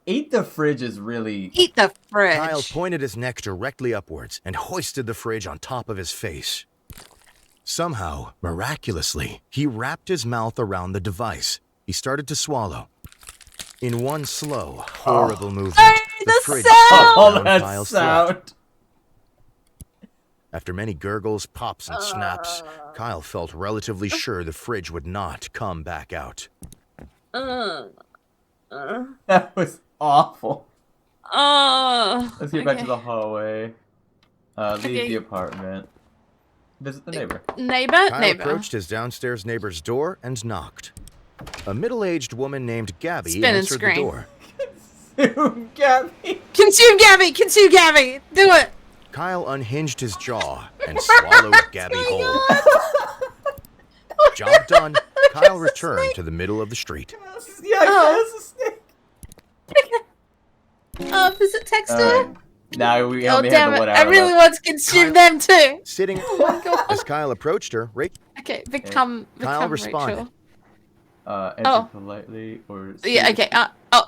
eat the fridge is really. Eat the fridge. Kyle pointed his neck directly upwards and hoisted the fridge on top of his face. Somehow, miraculously, he wrapped his mouth around the device. He started to swallow. In one slow, horrible movement, the fridge sound! slipped Oh, down that Kyle's throat. sound! After many gurgles, pops, and snaps, Kyle felt relatively sure the fridge would not come back out. That was awful. Let's get back to the hallway. Leave Okay. the apartment. Visit the neighbor. Neighbor? Kyle Neighbor. approached his downstairs neighbor's door and knocked. A middle-aged woman named Gabby Spin and answered the scream. door. Gabby! Consume Gabby! Consume Gabby! Do it! Kyle unhinged his jaw and swallowed Gabby whole. Job done, Kyle returned to the middle of the street. Yeah, Oh. it's a snake. Visit text her? Alright. Now we Oh only damn have the it! 1 hour I really left. want to consume them too. Sitting Oh my god. as Kyle approached her, Okay, become Kyle responded. Rachel. Enter Oh. politely or... Yeah. Okay.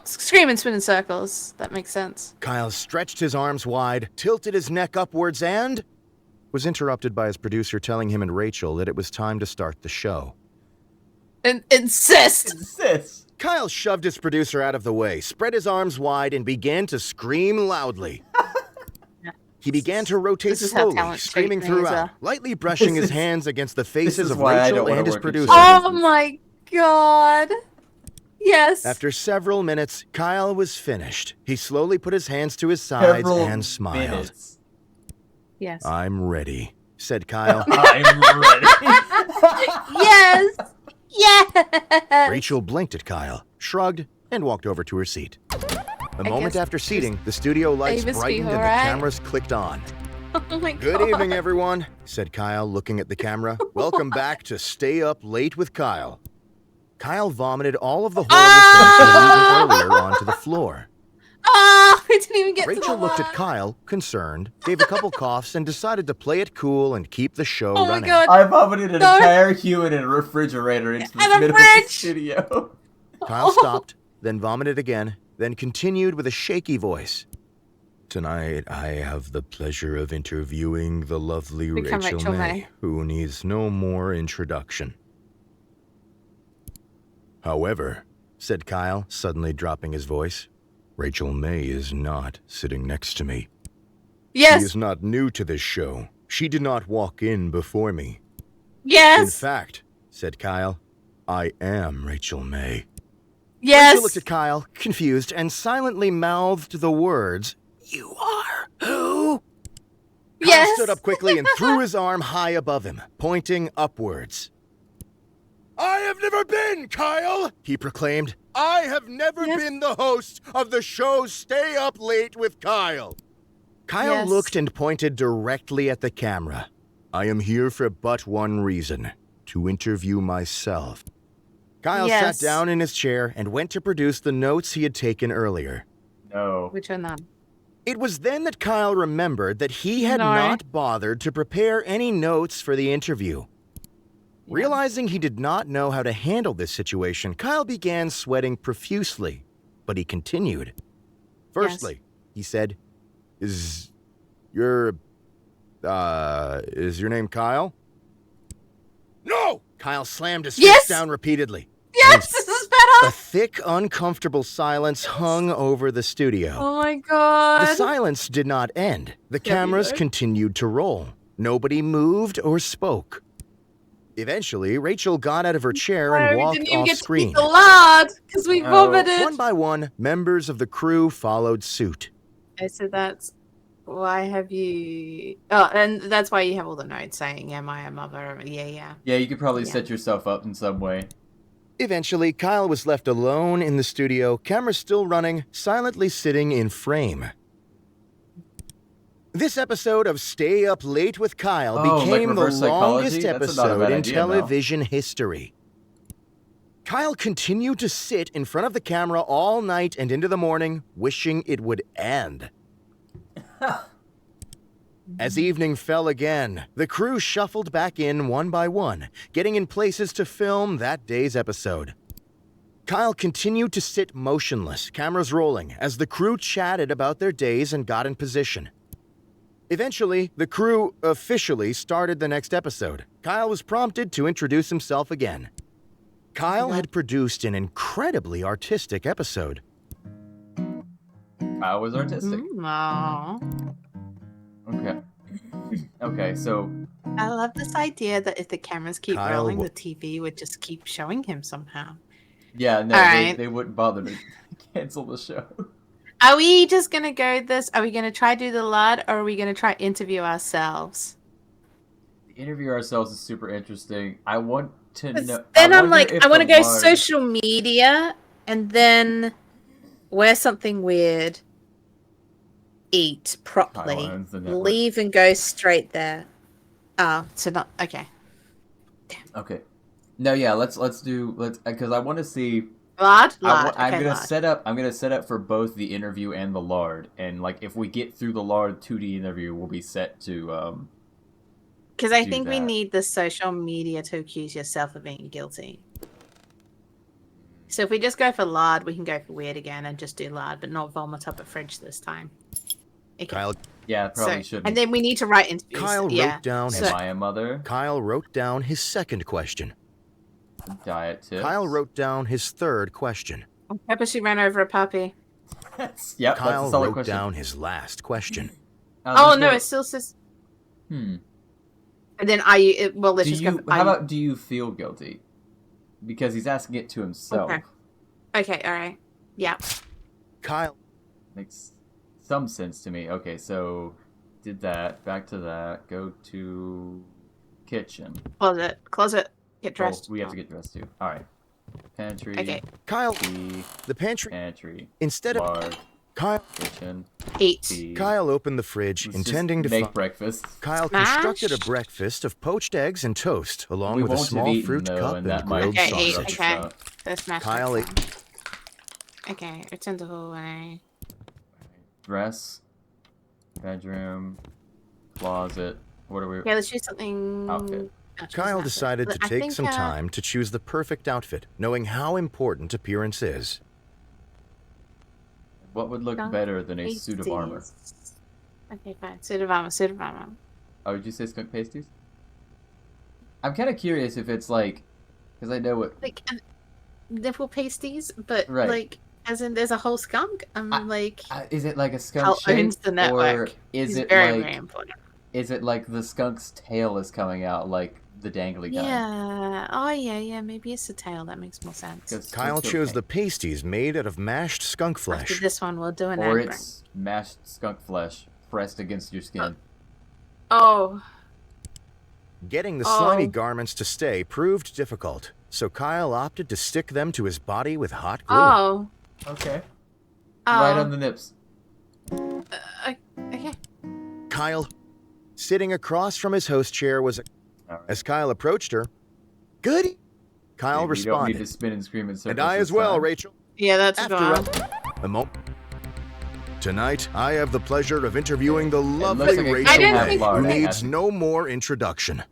Scream and spin in circles. That makes sense. Kyle stretched his arms wide, tilted his neck upwards, and was interrupted by his producer telling him and Rachel that it was time to start the show. Insist. Insist! Kyle shoved his producer out of the way, spread his arms wide, and began to scream loudly. He began to rotate This is how slowly, talent screaming shaped me as throughout, well. lightly brushing his This is- hands against the faces is of why I don't Rachel wanna and his work in producer. Oh my god. Yes. After several minutes, Kyle was finished. He slowly put his hands to his sides Several and smiled. minutes. Yes. I'm ready, said Kyle. I'm ready. Yes. Yes. Rachel blinked at Kyle, shrugged, and walked over to her seat. A moment guess after seating, the studio lights Avis brightened be and the alright. cameras clicked on. Oh my god. Good evening, everyone, said Kyle, looking at the camera. Welcome back to Stay Up Late with Kyle. Kyle vomited all of the horrible things he had eaten earlier onto the floor. Oh, I didn't even get to Rachel the looked at line. Kyle, concerned, gave a couple coughs, and decided to play it cool and keep the show Oh my running. god. I vomited an No. entire human in a refrigerator into the And a middle of the fridge. studio. Kyle stopped, then vomited again, then continued with a shaky voice. Tonight, I have the pleasure of interviewing the lovely Become Rachel Rachel May, May. who needs no more introduction. However, said Kyle, suddenly dropping his voice, Rachel May is not sitting next to me. She Yes. is not new to this show. She did not walk in before me. In Yes. fact, said Kyle, I am Rachel May. Yes. Rachel looked at Kyle, confused, and silently mouthed the words, You are who? Kyle Yes. stood up quickly and threw his arm high above him, pointing upwards. I have never been, Kyle, he proclaimed. I have never Yes. been the host of the show Stay Up Late with Kyle. Kyle Yes. looked and pointed directly at the camera. I am here for but one reason, to interview myself. Kyle Yes. sat down in his chair and went to produce the notes he had taken earlier. No. Which are none? It was then that Kyle remembered that he had No. not bothered to prepare any notes for the interview. Realizing he did not know how to handle this situation, Kyle began sweating profusely, but he continued. Firstly, he said, Is your name Kyle? No! Kyle slammed his Yes! fist down repeatedly. Yes. This is A better. thick, uncomfortable silence hung over the studio. Oh my god. The silence did not end. The Yeah, cameras neither. continued to roll. Nobody moved or spoke. Eventually, Rachel got out of her chair and we walked didn't even off get screen. to eat the lard because we No. vomited. One by one, members of the crew followed suit. Okay, so that's why have you? Oh, and that's why you have all the notes saying, "Am I a mother?" Yeah. Yeah, you could probably Yeah. set yourself up in some way. Eventually, Kyle was left alone in the studio, camera still running, silently sitting in frame. This episode of Stay Up Late with Kyle Oh, like became the reverse psychology? longest That's not a episode bad in idea, Mel. television history. Kyle continued to sit in front of the camera all night and into the morning, wishing it would end. As evening fell again, the crew shuffled back in one by one, getting in places to film that day's episode. Kyle continued to sit motionless, cameras rolling, as the crew chatted about their days and got in position. Eventually, the crew officially started the next episode. Kyle was prompted to introduce himself again. Kyle had produced an incredibly artistic episode. Kyle was artistic. Aw. Okay. Okay, so I love this idea that if the cameras keep Kyle rolling, wa- the TV would just keep showing him somehow. yeah, no, Alright. they wouldn't bother to cancel the show. Are we just gonna go this? Are we gonna try do the lard, or are we gonna try interview ourselves? The interview ourselves is super interesting. I want to 'Cause know. then I'm wonder like, if I want to the go lard- social media, and then wear something weird, eat properly, Kyle owns the network. leave and go straight there. Oh, so not okay. Okay. No, yeah, let's because I want to see Lard? I'm Okay, gonna lard. set up. I'm gonna set up for both the interview and the lard, and like if we get through the lard 2D interview, we'll be set to Because I do think we that. need the social media to accuse yourself of being guilty. So if we just go for lard, we can go for weird again and just do lard, but not vomit up a fridge this time. Okay. Kyle, Yeah, probably So, shouldn't. and then we need to write interviews. Kyle yeah. wrote down So, Am I a mother? Kyle wrote down his second question. Diet tips. Kyle wrote down his third question. on purpose she ran over a puppy. Yep, Kyle that's a solid wrote question. down his last question. Oh let's no, go- it still says. Hmm. And then are you? Well, let's Do just you? go. How about do you feel guilty? Because he's asking it to himself. Okay. Okay. All right. Yeah. Kyle, Makes some sense to me. Okay, so did that. Back to that. Go to kitchen. Closet. Closet. Get dressed. Oh, we have to get dressed too. All right. Pantry. Okay. Kyle, Tea, the pantry. pantry. Instead of Lard. Kyle, Kitchen. Eat. Tea. Kyle opened the fridge, Let's just intending to make breakfast. Kyle Smash. constructed a breakfast of poached eggs and toast, along We with a won't have small eaten, fruit though, cup and and that might grilled Okay, eight, sausage. okay. out. So smash. Kyle that ate. down. Okay. Return to hallway. Dress. Bedroom. Closet. What are we? Yeah, let's do something. Outfit. Oh, choose Kyle an outfit. decided to I take think, some time to choose the perfect outfit, knowing how important appearance is. What would look Skunk better than a suit of armor? pasties. Okay, fine. Suit of armor. Suit of armor. Oh, did you say skunk pasties? I'm kind of curious if it's like, because I know what. Like nipple pasties, but Right. like as in there's a whole skunk. Like Is it like a skunk Hal shape, owns the network. or is He's it very, like very important. is it like the skunk's tail is coming out like the dangly guy? Yeah. Oh yeah, yeah. Maybe it's the tail. That makes more sense. 'Cause Kyle skunks are chose the pink. pasties made out of mashed skunk After flesh. this one, we'll do an Or ad break. it's mashed skunk flesh pressed against your skin. Oh. Getting the slimy Oh. garments to stay proved difficult, so Kyle opted to stick them to his body with hot glue. Oh. Okay. Oh. Right on the nips. Okay. Kyle, sitting across from his host chair, was Alright. as Kyle approached her. Good. Kyle You don't need responded. to spin and scream in circles. And I this as well, time. Rachel. Yeah, that's a After good all, one. a moment. Tonight, I have the pleasure of interviewing the looks lovely like a Rachel I didn't May, think- who lard. needs no more introduction.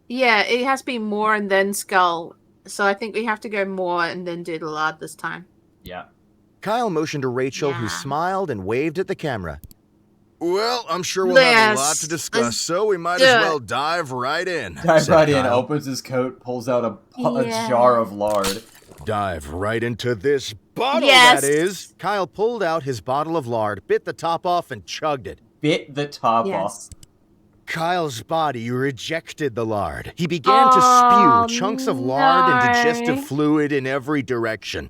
Yeah, it has to be more and then skull. So I think we have to go more and then do the lard this time. Yeah. Kyle motioned to Rachel, who Yeah. smiled and waved at the camera. Well, I'm sure we'll have a lot to Yes, discuss, let's so we might do as it. well dive right in. Dive said right in, Kyle. opens his coat, pulls out a Yeah. jar of lard. Dive right into this bottle, Yes. that is. Kyle pulled out his bottle of lard, bit the top off, and chugged it. Bit the top Yes. off. Kyle's body rejected the lard. He began to Oh, spew chunks of lard and no. digestive fluid in every direction.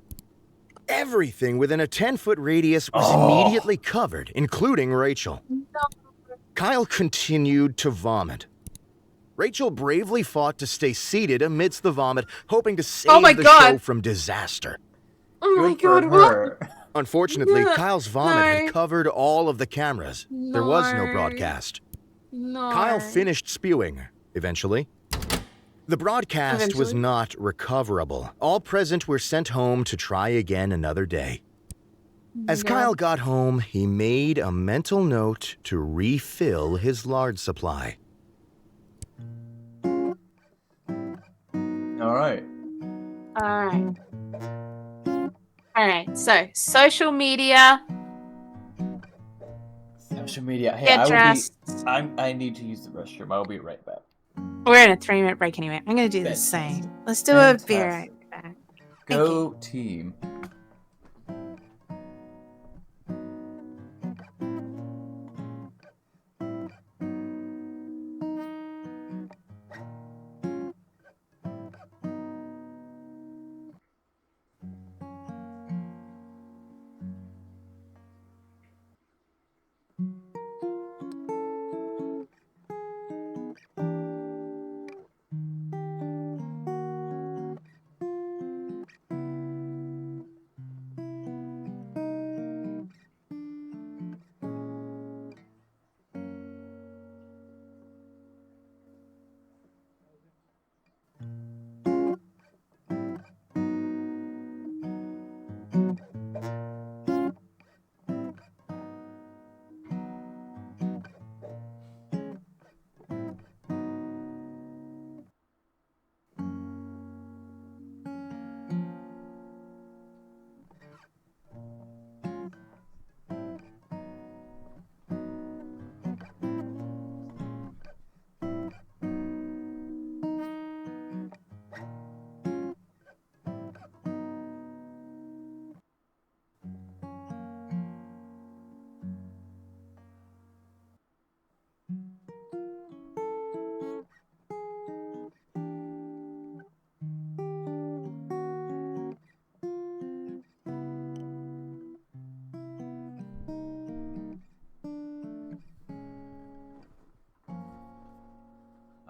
Everything within a 10-foot radius was Oh. immediately covered, including Rachel. Kyle continued to vomit. Rachel bravely fought to stay seated amidst the vomit, hoping to save my the God. show from disaster. Oh my Good for god, what? her. Unfortunately, No, Kyle's vomit no. had covered all of the cameras. There was no No. broadcast. No. Kyle finished spewing, eventually. The broadcast was Eventually? not recoverable. All present were sent home to try again another day. As No. Kyle got home, he made a mental note to refill his lard supply. All right. Alright. Alright, so social media, Social media. Hey, get I will dressed. I need to use the restroom. I'll be right back. We're in a 3-minute break anyway. I'm gonna do the Fantastic. same. Let's do a beer Fantastic. right back. Go team.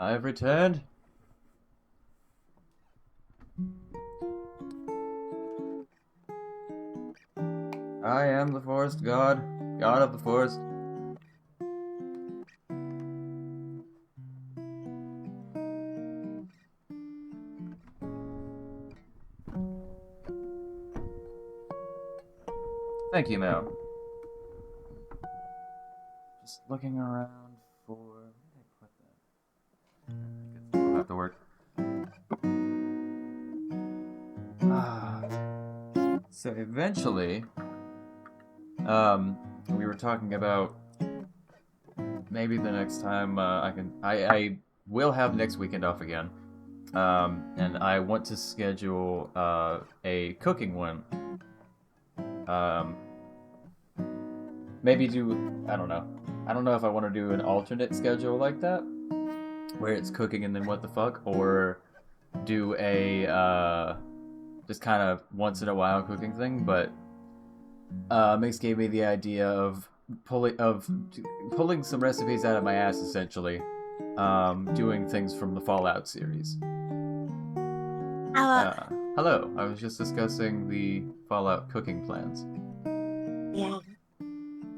I've returned. I am the forest god, god of the forest. Thank you, Mel. Just looking around for... Where did I put that? I guess I'll have to work. So eventually, we were talking about maybe the next time I will have next weekend off again, and I want to schedule a cooking one. Maybe do, I don't know if I want to do an alternate schedule like that, where it's cooking and then what the fuck, or do a just kind of once in a while cooking thing. But Mix gave me the idea of pulling some recipes out of my ass, essentially, doing things from the Fallout series. Hello. I was just discussing the Fallout cooking plans. Yeah.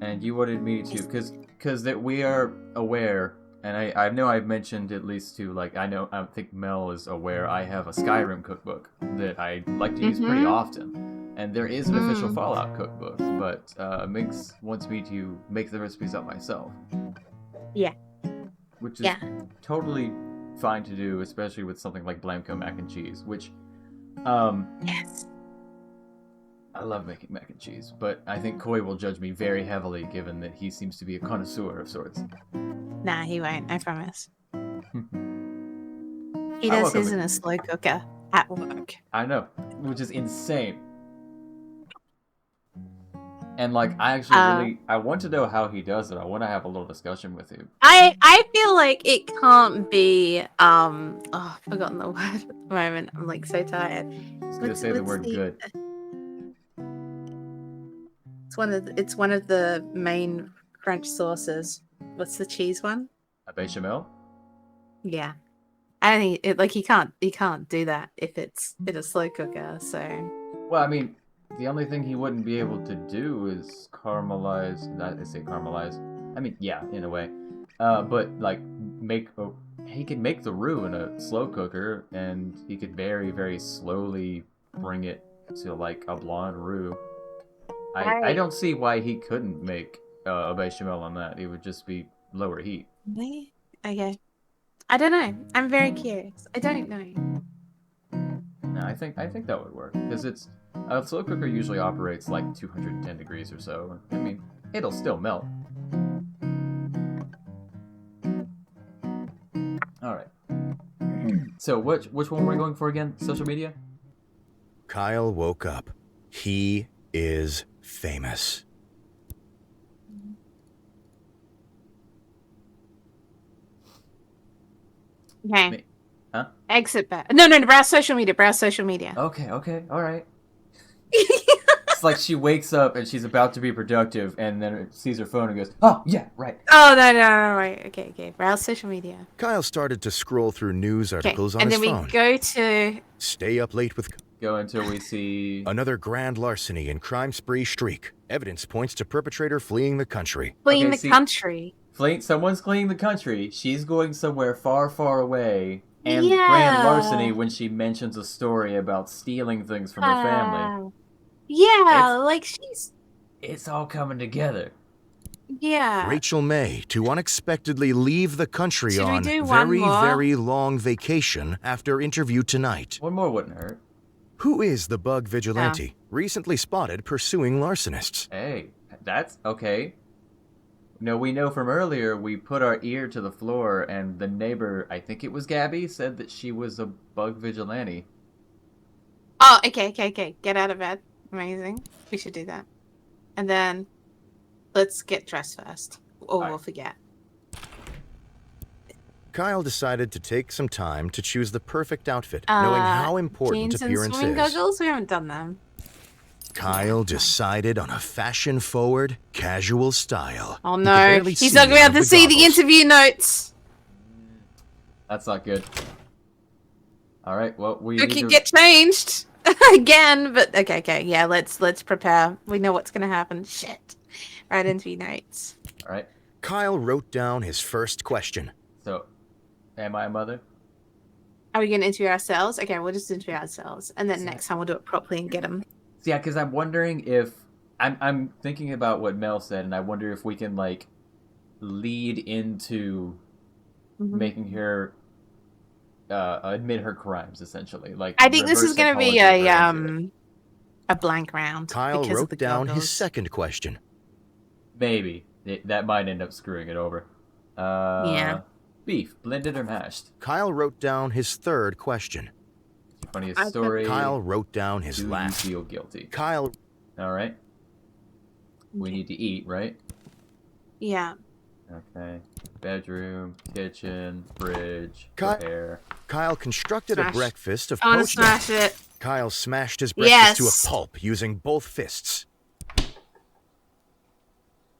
And you wanted me to, because that we are aware, and I know I've mentioned at least to, like, I think Mel is aware, I have a Skyrim cookbook that I like to use pretty often. And there is an official Fallout cookbook, but Minx wants me to make the recipes up myself. Yeah. Which is totally fine to do, especially with something like Blanco mac and cheese, which, Yes. I love making mac and cheese, but I think Koi will judge me very heavily given that he seems to be a connoisseur of sorts. Nah, he won't, I promise. He I does welcome his it. in a slow cooker at work. I know, which is insane. And like, I actually really, I want to know how he does it. I want to have a little discussion with you. I feel like it can't be oh, I've forgotten the word at the moment. I'm like so tired. I was gonna say the word good. It's one of the main French sauces. What's the cheese one? A bechamel? Yeah. I don't think it, like he can't do that if it's in a slow cooker, so Well, I mean, the only thing he wouldn't be able to do is caramelize. I say caramelize. I mean, yeah, in a way. But like he could make the roux in a slow cooker, and he could very, very slowly bring it to like a blonde roux. I don't see why he couldn't make a bechamel on that. It would just be lower heat. really? Okay. I don't know. I'm very curious. I don't know. No, I think that would work because it's a slow cooker usually operates like 210 degrees or so. I mean, it'll still melt. All right. So which one were we going for again? Social media? Kyle woke up. He is famous. Okay. Huh? Exit back. No, browse social media. Browse social media. Okay, all right. It's like she wakes up and she's about to be productive and then sees her phone and goes, oh, yeah, right. Oh, no, right. Okay. Browse social media. Kyle started to scroll through news Okay. articles on And his then phone. we go to... Stay up late with... Go until we see... Another grand larceny and crime spree streak. Evidence points to perpetrator fleeing the country. Fleeing Okay, the country. Someone's fleeing the country. She's going somewhere far, far away. And Yeah. grand larceny when she mentions a story about stealing things from her family. Yeah, like she's... It's all coming together. Yeah. Rachel May to unexpectedly leave the country Should we on do one very, more? very long vacation after interview tonight. One more wouldn't hurt. Who is the bug vigilante recently spotted pursuing larcenists? Hey, that's okay. No, we know from earlier, we put our ear to the floor and the neighbor, I think it was Gabby, said that she was a bug vigilante. Oh, okay. Get out of bed. Amazing. We should do that. And then let's get dressed first. Or we'll forget. Kyle decided to take some time to choose the perfect outfit, knowing how important jeans appearance and swimming is. goggles? We haven't done them. Kyle decided on a fashion-forward, casual style. Oh He could no, barely he's see not going to out have to the see the goggles. interview notes. That's not good. All right. Well, we We need can to... get changed again, but okay. Yeah, let's prepare. We know what's gonna happen. Shit. Right into your notes. All right. Kyle wrote down his first question. So, am I a mother? Are we gonna interview ourselves? Okay, we'll just interview ourselves, and then So- next time we'll do it properly and get them. Yeah, because I'm wondering if I'm thinking about what Mel said, and I wonder if we can like lead into making her admit her crimes, essentially. Like I think this is reverse gonna be psychology her into it. a blank round. Kyle because of the wrote down his goggles. second question. Maybe that might end up screwing it over. Yeah. Beef, blended or mashed? Kyle wrote down his third question. Funniest I put- story. Kyle wrote down his Do last. you feel guilty? Kyle All right. We Okay. need to eat, right? Yeah. Okay. Bedroom, kitchen, fridge, Cut. prepare. Kyle constructed Smash. a breakfast of I want to poached smash it. Kyle smashed his breakfast to Yes. a pulp using both fists.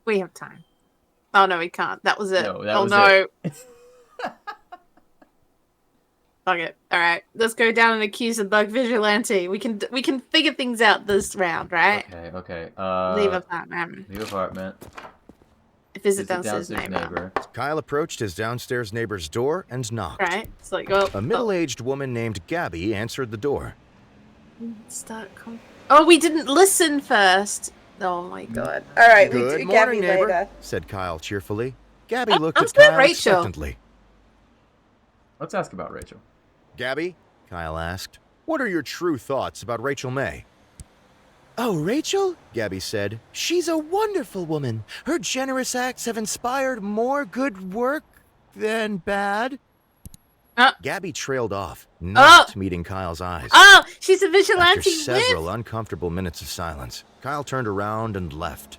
We have time. Oh no, we can't. That was it. No, that oh was no. it. Fuck it. All right, let's go down and accuse a bug vigilante. We can figure things out this round, right? Okay. Leave apartment. Leave apartment. Visit downstairs neighbor. neighbor. Kyle approached his downstairs neighbor's door and knocked. Right. It's like, well, A middle-aged woman named Gabby answered the door. Oh, we didn't listen first. Oh my god. All right, Good we do morning, Gabby neighbor, later. said Kyle cheerfully. Gabby looked I'm at still Kyle Rachel. expectantly. Let's ask about Rachel. Gabby, Kyle asked, what are your true thoughts about Rachel May? Oh, Rachel? Gabby said. She's a wonderful woman. Her generous acts have inspired more good work than bad. Gabby trailed off, not meeting Kyle's eyes. Oh, she's a vigilante. After several uncomfortable minutes of silence, Kyle turned around and left.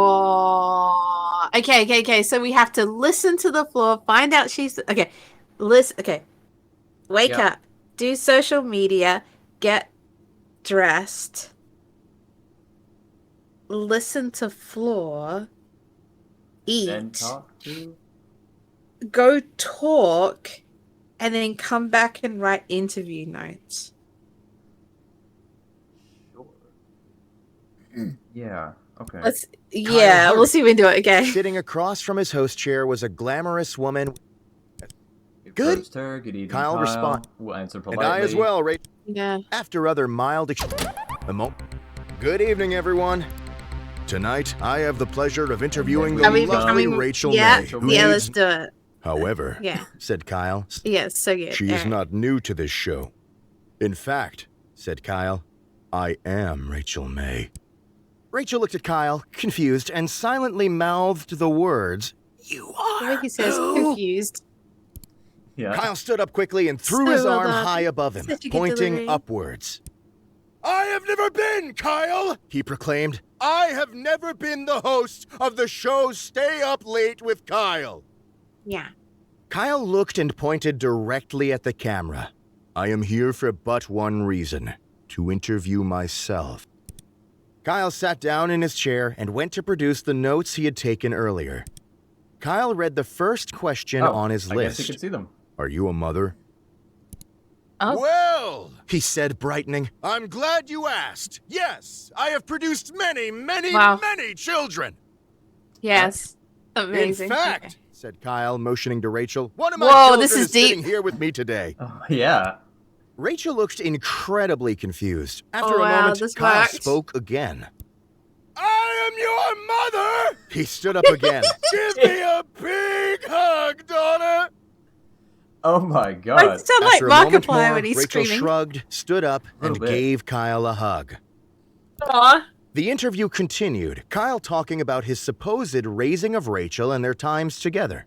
Whoa. Okay. So we have to listen to the floor, find out she's okay. Listen. Okay. Wake Yeah. up. Do social media. Get dressed. Listen to floor. Eat. Then talk to. Go talk, and then come back and write interview notes. Sure. Yeah. Okay. Let's. Yeah, we'll see if we can do it. Okay. Sitting across from his host chair was a glamorous woman. Good. First her, good evening, Kyle respond- We'll answer And politely. I as well, Rachel. Yeah. After other mild Good evening, everyone. Tonight, I have the pleasure of interviewing the Are we lovely becoming? Rachel Yeah. May. who Yeah. needs- Let's do it. However, Yeah. said Kyle, Yeah. So good. she is Alright. not new to this show. In fact, said Kyle, I am Rachel May. Rachel looked at Kyle, confused, and silently mouthed the words, You The way are he says who?" confused. Yeah. Kyle stood up quickly and threw So his well arm done. high above him, Such a good pointing delivery. upwards. I have never been, Kyle, he proclaimed. I have never been the host of the show Stay Up Late with Kyle. Yeah. Kyle looked and pointed directly at the camera. I am here for but one reason, to interview myself. Kyle sat down in his chair and went to produce the notes he had taken earlier. Kyle read the first question on his I guess you list. can see them. Are you a mother? Oh. Well, he said, brightening. I'm glad you asked. Yes, I have produced many, Wow. many children. Yes. Amazing. In fact, Okay. said Kyle, motioning to Rachel, one of my Whoa, children this is deep. sitting here with me today. Oh, yeah. Rachel looked incredibly confused. After Oh, a wow, moment, this Kyle worked. spoke again. I am your mother! He stood up again. Give me a big hug, daughter! Oh my I god. sound like After a moment Markiplier more, when he's Rachel screaming. shrugged, stood up, and Little bit. gave Kyle a hug. Aw. The interview continued, Kyle talking about his supposed raising of Rachel and their times together.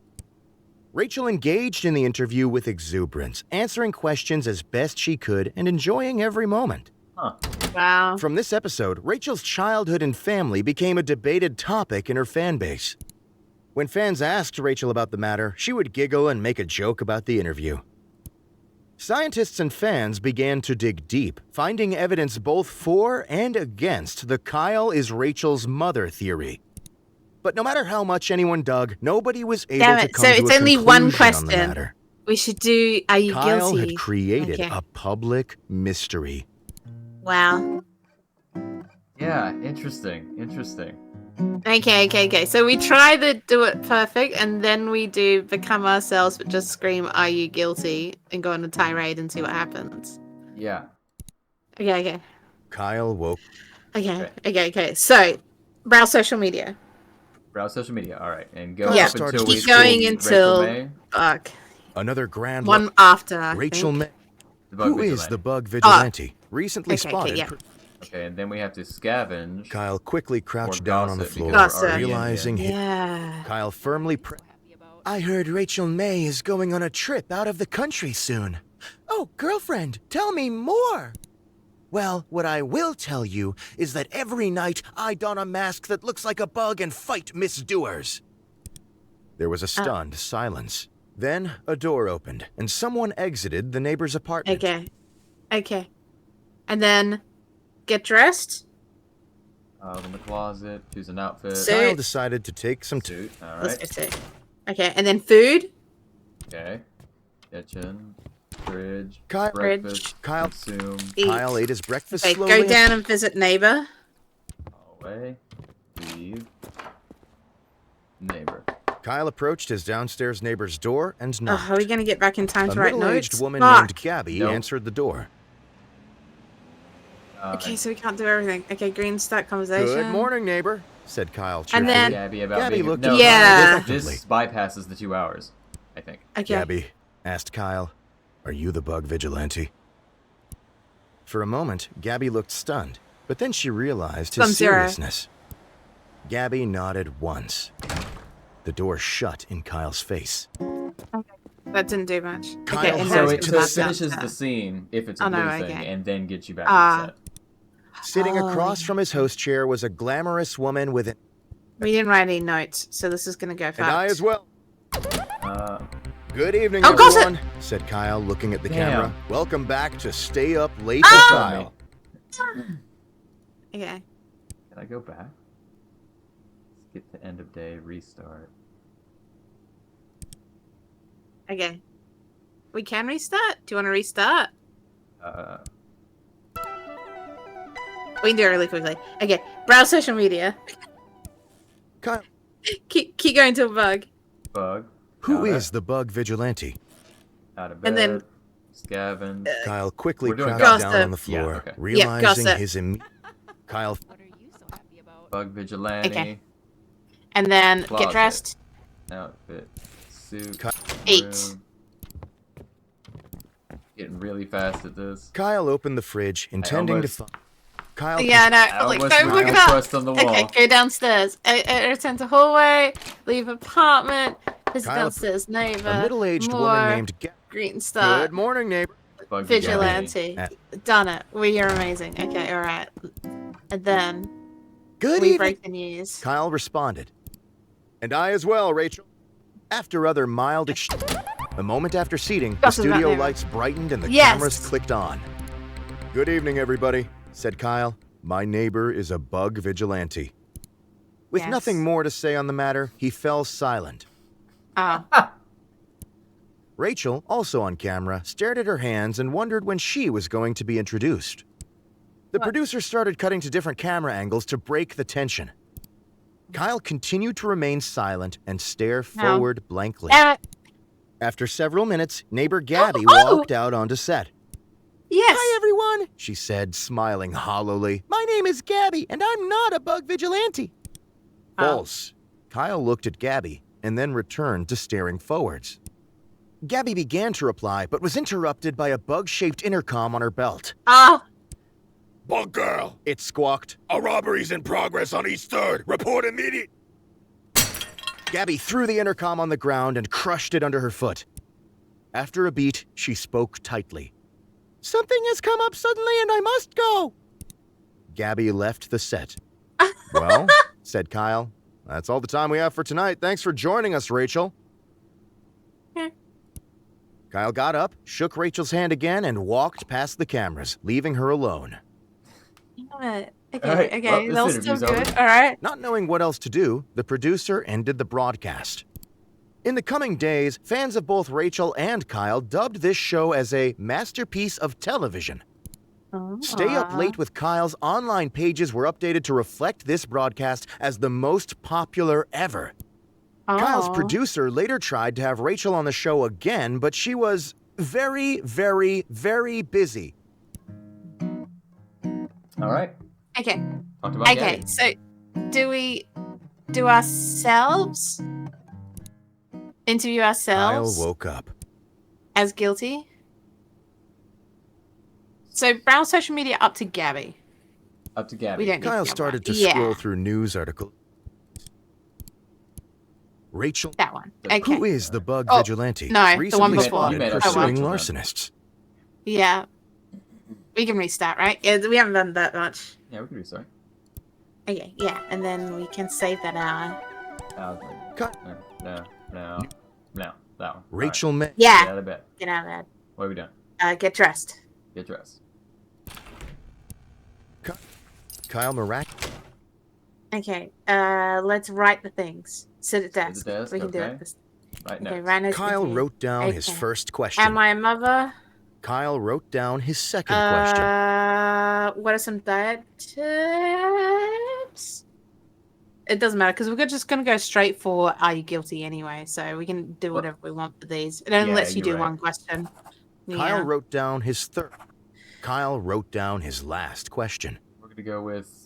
Rachel engaged in the interview with exuberance, answering questions as best she could and enjoying every moment. Huh. Wow. From this episode, Rachel's childhood and family became a debated topic in her fan base. When fans asked Rachel about the matter, she would giggle and make a joke about the interview. Scientists and fans began to dig deep, finding evidence both for and against the Kyle is Rachel's mother theory. But no matter how much anyone dug, nobody was able Damn to it. come So to it's a only one conclusion on the question. matter. We should do Are You Kyle Guilty? had created Okay. a public mystery. Wow. Yeah, interesting. Okay. So we try to do it perfect, and then we do become ourselves, but just scream, "Are you guilty?" and go on a tirade and see what happens. Yeah. Okay. Kyle woke. Okay. So, browse social media. Browse social media. All right, and go Yeah. up until we Keep going see until Rachel May, fuck. Another grand One look. after. I Rachel think. May. the bug Who is vigilante. the bug vigilante? Recently Okay, spotted. yeah. Okay, and then we have to scavenge. Kyle quickly or crouched down on the gossip, floor, because we're already in realizing here. Yeah. Kyle firmly I heard Rachel May is going on a trip out of the country soon. Oh, girlfriend, tell me more. Well, what I will tell you is that every night I don a mask that looks like a bug and fight misdoers. There was a stunned silence. Then a door opened and someone exited the neighbor's apartment. Okay. And then get dressed. In the closet, choose an outfit. So- Kyle decided to take some Suit. All Let's right. go to. Okay, and then food. Okay. Kitchen, fridge, Kyle- breakfast, Kyle- consume, Eat. Kyle ate his breakfast Okay, slowly. go down and visit neighbor. away, leave, neighbor. Kyle approached his downstairs neighbor's door and Oh, knocked. are we gonna get back in time A to write middle-aged notes? woman Fuck. named Gabby Nope. answered the door. Okay, so we can't do everything. Okay, green start conversation. Good morning, neighbor, said Kyle And cheerfully. then- Gabby about Gabby being looked no, at Yeah. This bypasses the 2 hours, I think. Okay. Gabby asked Kyle, "Are you the bug vigilante?" For a moment, Gabby looked stunned, but then she realized his Sub-Zero. seriousness. Gabby nodded once. The door shut in Kyle's face. That didn't do much. Kyle Okay, and So now So it's it gonna just back finishes down. the scene if it's a Oh, no, blue thing, okay. and then gets you back Ah. to the set. Sitting Oh, across yeah. from his host chair was a glamorous woman with an... We didn't write any notes, so this is gonna go fast. And I as well. Uh, Good evening, Oh, gossip! everyone, said Kyle, looking at the Damn. camera. Welcome back to Stay Up Late Oh! with Kyle. Okay. Can I go back? Skip to end of day, restart. Okay. We can restart? Do you want to restart? We can do it really quickly. Okay. Browse social media. Kyle, Keep going to a bug. Bug. who Got it. is the bug vigilante? Out of bed. And then- Scavenge. Kyle quickly We're doing crouched down gossip. on the floor, Yeah, okay. realizing gossip. his Kyle Bug vigilante. Okay. And then Closet. get dressed. Outfit. Suit. Cut. Eat. room. Getting really fast at this. Kyle opened the fridge, intending almost- to Kyle Yeah, no. I Like, almost don't look ran it up. crust on the wall. Okay, go downstairs. Return to hallway. Leave apartment. Visit Kyle- downstairs neighbor. a middle-aged more, woman named Green Star. Good morning, neighbor. Bug Vigilante. Uh, Done it. We are amazing. Okay, alright. And then Good we evening. break the news. Kyle responded. And I as well, Rachel. After other mild a moment after seating, the Gossip about studio neighbor. lights brightened and the Yes. cameras clicked on. Good evening, everybody, said Kyle. My neighbor is a bug vigilante. With Yes. nothing more to say on the matter, he fell silent. Oh. Rachel, also on camera, stared at her hands and wondered when she was going to be introduced. The producer started cutting to different camera angles to break the tension. Kyle continued to remain silent and stare No. forward blankly. Damn it. After several minutes, neighbor Gabby Oh! walked out onto set. Yes. Hi, everyone, she said, smiling hollowly. My name is Gabby, and I'm not a bug vigilante. Oh. False. Kyle looked at Gabby and then returned to staring forwards. Gabby began to reply, but was interrupted by a bug-shaped intercom on her belt. Oh. Bug girl, it squawked. A robbery's in progress on East 3rd. Report immediate. Gabby threw the intercom on the ground and crushed it under her foot. After a beat, she spoke tightly. Something has come up suddenly and I must go. Gabby left the set. Well, said Kyle, that's all the time we have for tonight. Thanks for joining us, Rachel. Yeah. Kyle got up, shook Rachel's hand again, and walked past the cameras, leaving her alone. You know what? Okay, All right, okay, well, this that was still interview's good. over. All right. Not knowing what else to do, the producer ended the broadcast. In the coming days, fans of both Rachel and Kyle dubbed this show as a masterpiece of television. Stay Up Late with Kyle's online pages were updated to reflect this broadcast as the most popular ever. Kyle's Aw. producer later tried to have Rachel on the show again, but she was very, very, very busy. All right. Okay. Talked about Okay. Gabby. So, do we do ourselves interview Kyle ourselves woke up. as guilty? So, browse social media up to Gabby. Up to Gabby. We don't need Kyle the other started to one. Yeah, scroll through news articles. Rachel, that one. The- Okay. who is the bug Oh, vigilante, no, the one recently before. spotted You made up pursuing Rachel then. larcenists. Yeah. We can restart, right? Yeah, we haven't done that much. Yeah, we can restart. Okay, yeah, and then we can save that hour. Cut. No, that one. Rachel May. All right. Get Yeah, out of bed. get out of bed. What are we doing? Get dressed. Get dressed. Kyle Marak. Okay, let's write the things. Sit at desk. desk, We can do okay. it. This. Right Okay, now. right next Kyle to you. wrote down his Okay. first question. Am I a mother? Kyle wrote down his second question. What are some diet tips? It doesn't matter because we're just gonna go straight for "Are you guilty?" anyway, so we can do whatever we want for these. It only Yeah, lets you you're do right. one question. Kyle Yeah. wrote down his third. Kyle wrote down his last question. We're gonna go with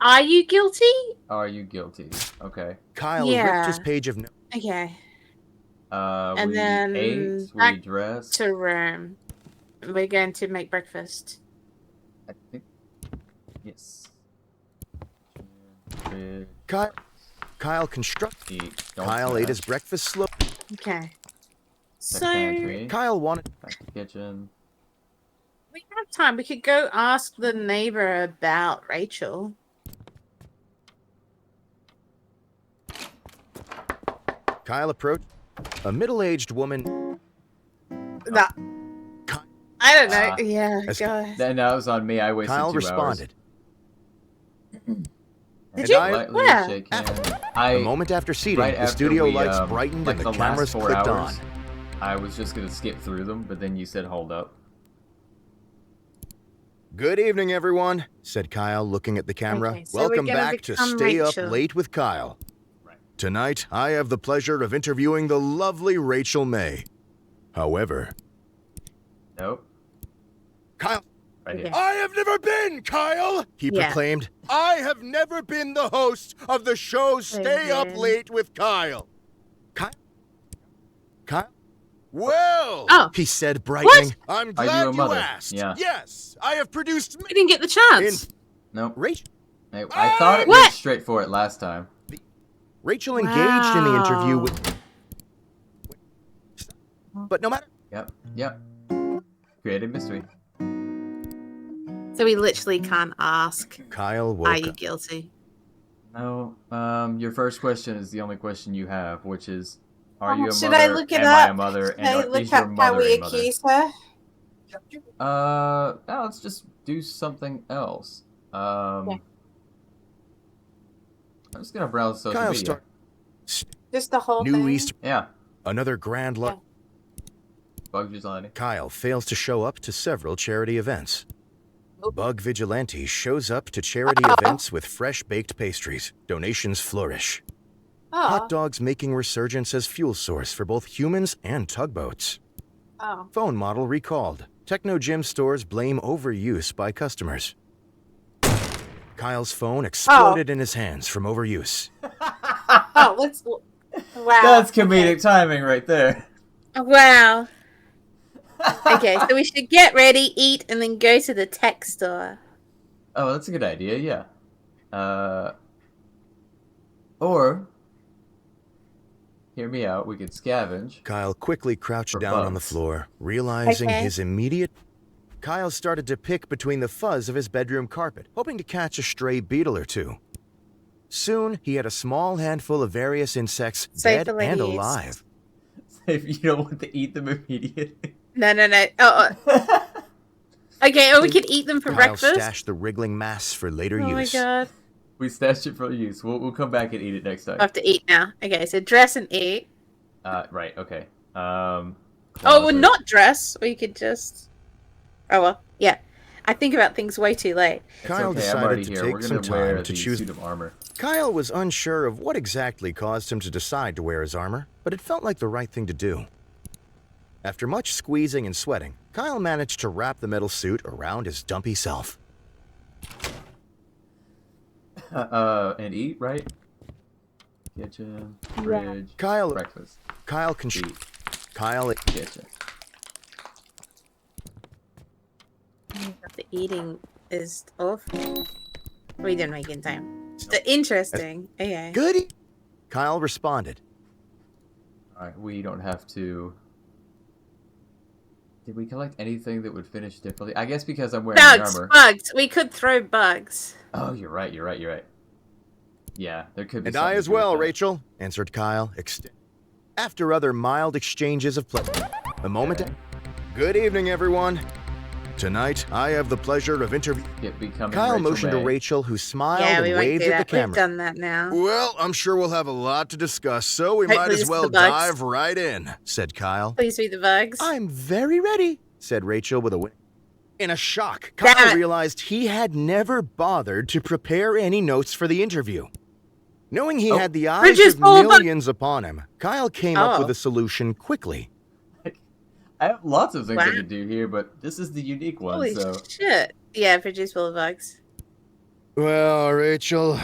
Are you guilty? "Are you guilty?" Okay. Kyle Yeah. ripped his page of notes. Okay. And We then ate. We back dressed. To room. We're going to make breakfast. I think. Yes. Kyle constructed. Eat. Don't Kyle ate smash. his breakfast slow. Okay. Check So pantry. Kyle wanted. Back to kitchen. we have time. We could go ask the neighbor about Rachel. Kyle approached a middle-aged woman. No. I don't know. Ah. Yeah. As- Go. Then that was on me. I wasted Kyle 2 responded. Did And you? I- Lightly Where? shake hand. A moment after seating, right the after studio we, lights brightened like and the last cameras 4 clicked hours, on. I was just gonna skip through them, but then you said hold up. Good evening, everyone, said Kyle, looking at the camera. Okay, so we're Welcome gonna back to become Stay Rachel. Up Late with Kyle. Right. Tonight, I have the pleasure of interviewing the lovely Rachel May. However, Nope. Kyle, Right here. Okay. I have never been Kyle, he Yeah. proclaimed. I have never been the host of the show Stay Up Mhm. Late with Kyle. Kyle? Well, Oh. he said, brightening. I'm Are you glad a you mother? asked. Yeah. Yes, I have produced We didn't get the chance. Nope. Rachel. I thought it What? went straight for it last time. Rachel engaged in the interview Wow. with. But no matter. Yep. Creative mystery. So we literally can't ask, Kyle are woke you up. guilty? No. Your first question is the only question you have, which is, are you a Should mother? I look it Am I a up? mother? Should And I is look your up how mother we a mother? accuse her? No, let's just do something else. I'm just gonna browse social Kyle media. Just the whole New thing? East. Yeah. Another grand. Yeah. Bug vigilante. Kyle fails to show up to several charity events. Bug Vigilante shows up to charity events with fresh baked pastries. Donations flourish. Hot Oh. dogs making resurgence as fuel source for both humans and tugboats. Oh. Phone model recalled. Techno Gym stores blame overuse by customers. Kyle's phone exploded in his hands from overuse. Oh, let's. Wow. That's comedic timing right there. Wow. Okay, so we should get ready, eat, and then go to the tech store. Oh, that's a good idea. Yeah. Or, hear me out. We could scavenge. Kyle quickly crouched For down on the bugs. floor, realizing Okay. his immediate... Kyle started to pick between the fuzz of his bedroom carpet, hoping to catch a stray beetle or two. Soon, he had a small handful of various insects, Save dead the and ladies. alive. If you don't want to eat them immediately. No. Okay, or we could eat them for Kyle breakfast. stashed the wriggling mass for later Oh my use. god. We stashed it for use. We'll come back and eat it next time. I have to eat now. Okay, so dress and eat. Right. Okay. Oh, well, closet. not dress. We could just. Oh well, yeah. I think about things way too late. It's Kyle okay, I'm decided already to here. take We're some gonna wear time to the choose. suit of armor. Kyle was unsure of what exactly caused him to decide to wear his armor, but it felt like the right thing to do. After much squeezing and sweating, Kyle managed to wrap the metal suit around his dumpy self. And eat, right? Kitchen, fridge, breakfast. Kyle Kitchen. The eating is off. We didn't make it in time. Just interesting. Okay. Good. Kyle responded. Alright, we don't have to... Did we collect anything that would finish differently? I guess because I'm wearing the Bugs, armor. bugs. We could throw bugs. Oh, you're right. Yeah, there could be And something I to as do with well, that. Rachel, answered Kyle. After other mild exchanges of pleasure, a moment. Good evening, everyone. Tonight, I have the pleasure of interviewing. Kyle motioned to Rachel, who smiled Yeah, we and won't waved do at the that. camera. We've done that now. Well, I'm sure we'll have a lot to discuss, so we might Hopefully as it's well the bugs. dive right in, said Kyle. Please be the bugs. I'm very ready, said Rachel with a wink. In a shock, Damn Kyle it. realized he had never bothered to prepare any notes for the interview. Knowing he had the eyes Bridges of full of millions upon him, Kyle came up with Oh. a solution quickly. I have lots of things I Wow. could do here, but this is the unique one, Holy so... shit. Yeah, produce full of bugs. Well, Rachel,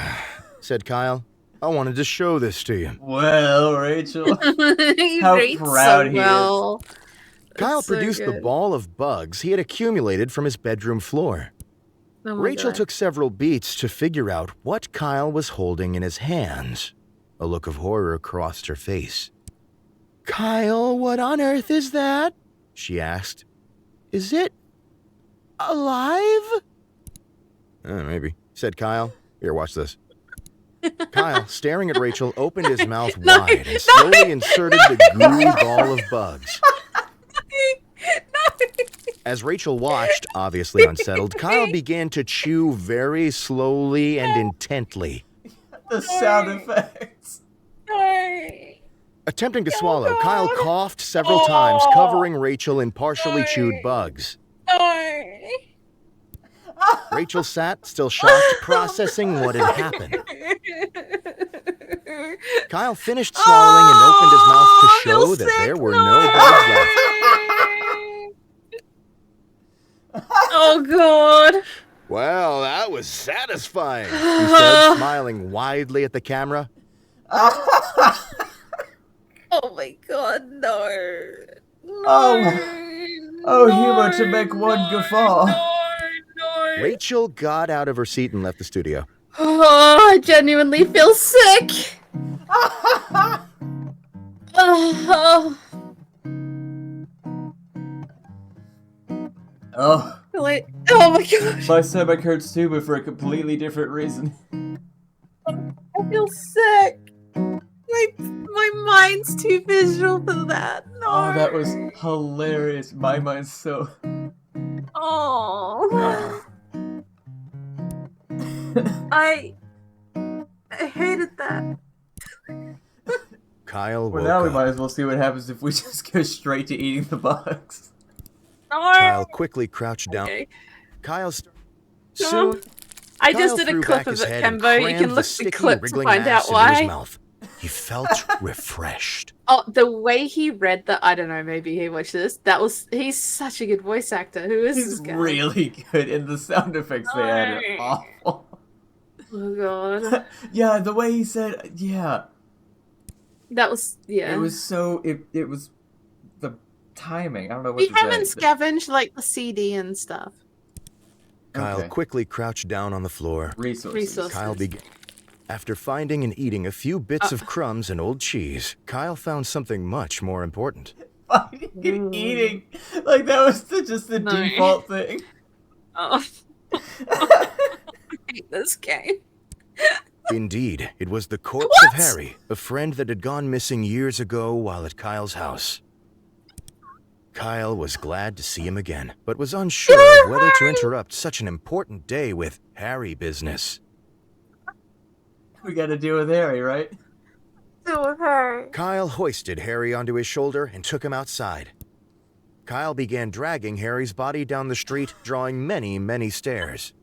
said Kyle, I wanted to show this to you. Well, Rachel... He How reads proud so he is. well. Kyle That's so produced the good. ball of bugs he had accumulated from his bedroom floor. Oh my Rachel God. took several beats to figure out what Kyle was holding in his hands. A look of horror crossed her face. Kyle, what on earth is that? She asked. Is it alive? Maybe, said Kyle. Here, watch this. Kyle, staring at Rachel, opened his mouth wide and slowly inserted the gooey ball of bugs. As Rachel watched, obviously unsettled, Kyle began to chew very slowly and intently. The sound effects. Attempting to swallow, Kyle coughed several times, covering Rachel in partially chewed bugs. Rachel sat, still shocked, processing what had happened. Kyle finished swallowing and opened his mouth to show that there were no bugs left. Oh god. Well, that was satisfying, he said, smiling widely at the camera. Oh my god, no. Humor to make one guffaw. Rachel got out of her seat and left the studio. Oh, I genuinely feel sick. Oh, Oh, wait. Oh my god. my stomach hurts too, but for a completely different reason. I feel sick. My mind's too visual for that. No. Oh, that was hilarious. My mind's so... Oh. I hated that. Kyle Well, woke now we up. might as well see what happens if we just go straight to eating the bugs. Kyle quickly crouched down. Okay. Kyle soon. I Kyle just did a threw clip back of his it, head and Kembo. You crammed can the look at the sticky, clip to wriggling find mass out into his why. mouth. He felt refreshed. Oh, the way he read the, I don't know, maybe he watched this. He's such a good voice actor. Who is this He's guy? really good, and the sound effects they had are awful. Oh god. Yeah, the way he said, yeah. That was, yeah. It was so, it was the timing. I don't know what We to say. haven't scavenged like the CD and stuff. Kyle Okay. quickly crouched down on the floor. Resources. Kyle began. After finding and eating a few bits of crumbs and old cheese, Kyle found something much more important. Finding and eating. Like, that was just the No. default thing. Oh. I hate this game. Indeed, it was the corpse of Harry, a friend that had gone missing years ago while at Kyle's house. Kyle was glad to see him again, but was unsure of whether to interrupt such an important day with Harry business. We gotta deal with Harry, right? Still with her. Kyle hoisted Harry onto his shoulder and took him outside. Kyle began dragging Harry's body down the street, drawing many, many stares.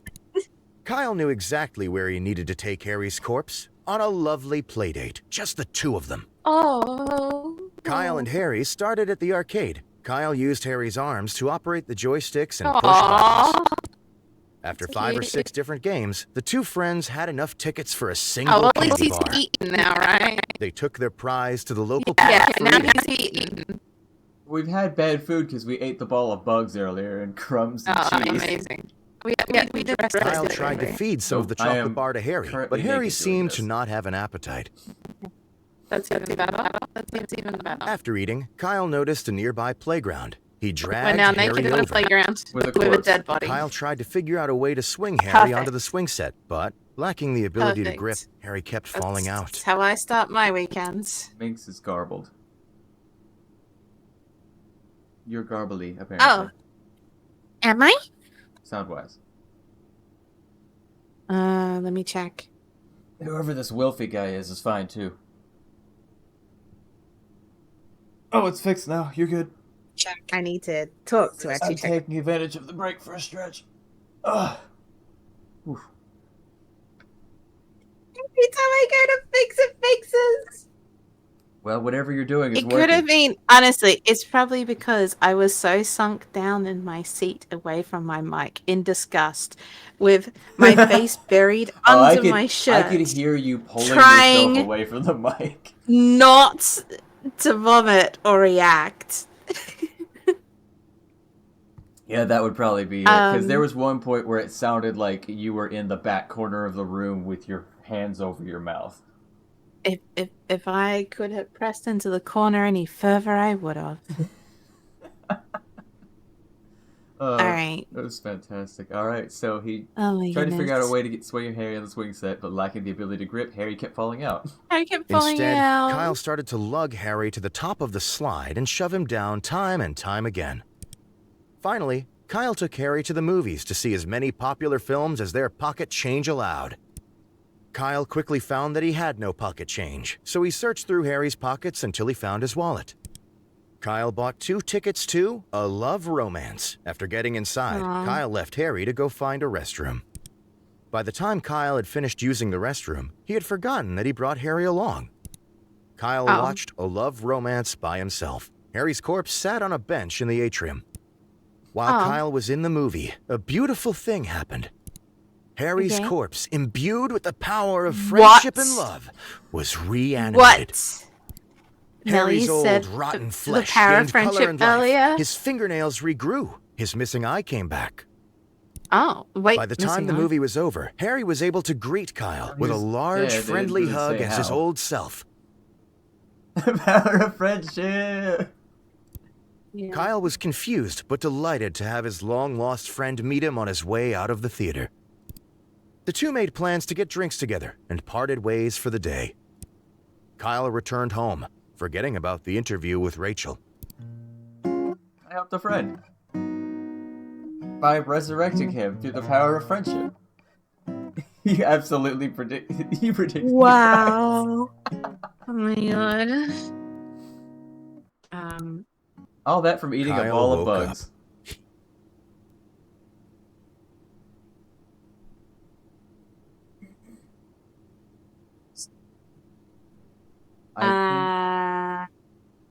Kyle knew exactly where he needed to take Harry's corpse, on a lovely playdate, just the two of them. Oh. Kyle and Harry started at the arcade. Kyle used Harry's arms to operate the joysticks and push buttons. After 5 or 6 different games, the two friends had enough tickets for a single Oh, well, at least candy he's bar. eating now, right? They took their prize to the local Yeah, park for now eating. he's eating. We've had bad food because we ate the ball of bugs earlier and crumbs and Oh, cheese. amazing. We did rest Kyle it tried to earlier. feed some of the I am chocolate bar to Harry, currently but Harry naked doing seemed this. to not have an appetite. That's even better. That's even better. After eating, Kyle noticed a nearby playground. He We're dragged now Harry naked in a over. playground With a with a corpse. dead body. Kyle tried to figure out a way to swing Harry onto Perfect. the swing set, but lacking the ability to Perfect. grip, Harry kept falling That's out. how I start my weekends. Minx is garbled. You're garbly, apparently. Oh. Am I? Sound-wise. Let me check. Whoever this Wilfie guy is fine, too. Oh, it's fixed now. You're good. Check. I need to talk to actually I'm check. taking advantage of the break for a stretch. Ugh. Oof. Every time I go to fix it fixes. Well, whatever you're doing is It working. could have been, honestly, it's probably because I was so sunk down in my seat away from my mic in disgust with my face buried Oh, under my shirt. I could hear you pulling trying- yourself away from the mic. Not to vomit or react. Yeah, that would probably be it. Because there was one point where it sounded like you were in the back corner of the room with your hands over your mouth. If I could have pressed into the corner any further, I would have. All right. That was fantastic. All right, so he Oh my tried to figure out a goodness. way to get swinging Harry on the swing set, but lacking the ability to grip, Harry kept falling out. I kept falling Instead, out. Kyle started to lug Harry to the top of the slide and shove him down time and time again. Finally, Kyle took Harry to the movies to see as many popular films as their pocket change allowed. Kyle quickly found that he had no pocket change, so he searched through Harry's pockets until he found his wallet. Kyle bought 2 tickets to A Love Romance. After getting inside, Aw. Kyle left Harry to go find a restroom. By the time Kyle had finished using the restroom, he had forgotten that he brought Harry along. Kyle Oh. watched A Love Romance by himself. Harry's corpse sat on a bench in the atrium. While Oh. Kyle was in the movie, a beautiful thing happened. Harry's Okay. corpse, imbued with the power of friendship and love, was reanimated. What? Harry's Nelly old, said rotten the flesh power of gained color friendship and life. earlier. His fingernails regrew. His missing eye came back. Oh, wait. By the time missing the eye? movie was over, Harry was able to greet Kyle with a He's large, dead. It friendly didn't hug say as his how. old self. Power of friendship! Yeah. Kyle was confused but delighted to have his long-lost friend meet him on his way out of the theater. The two made plans to get drinks together and parted ways for the day. Kyle returned home, forgetting about the interview with Rachel. I helped a friend. By resurrecting him through the power of friendship. You absolutely predicted. You predicted. Wow. Oh my god. All that from eating a Kyle ball of woke up. bugs.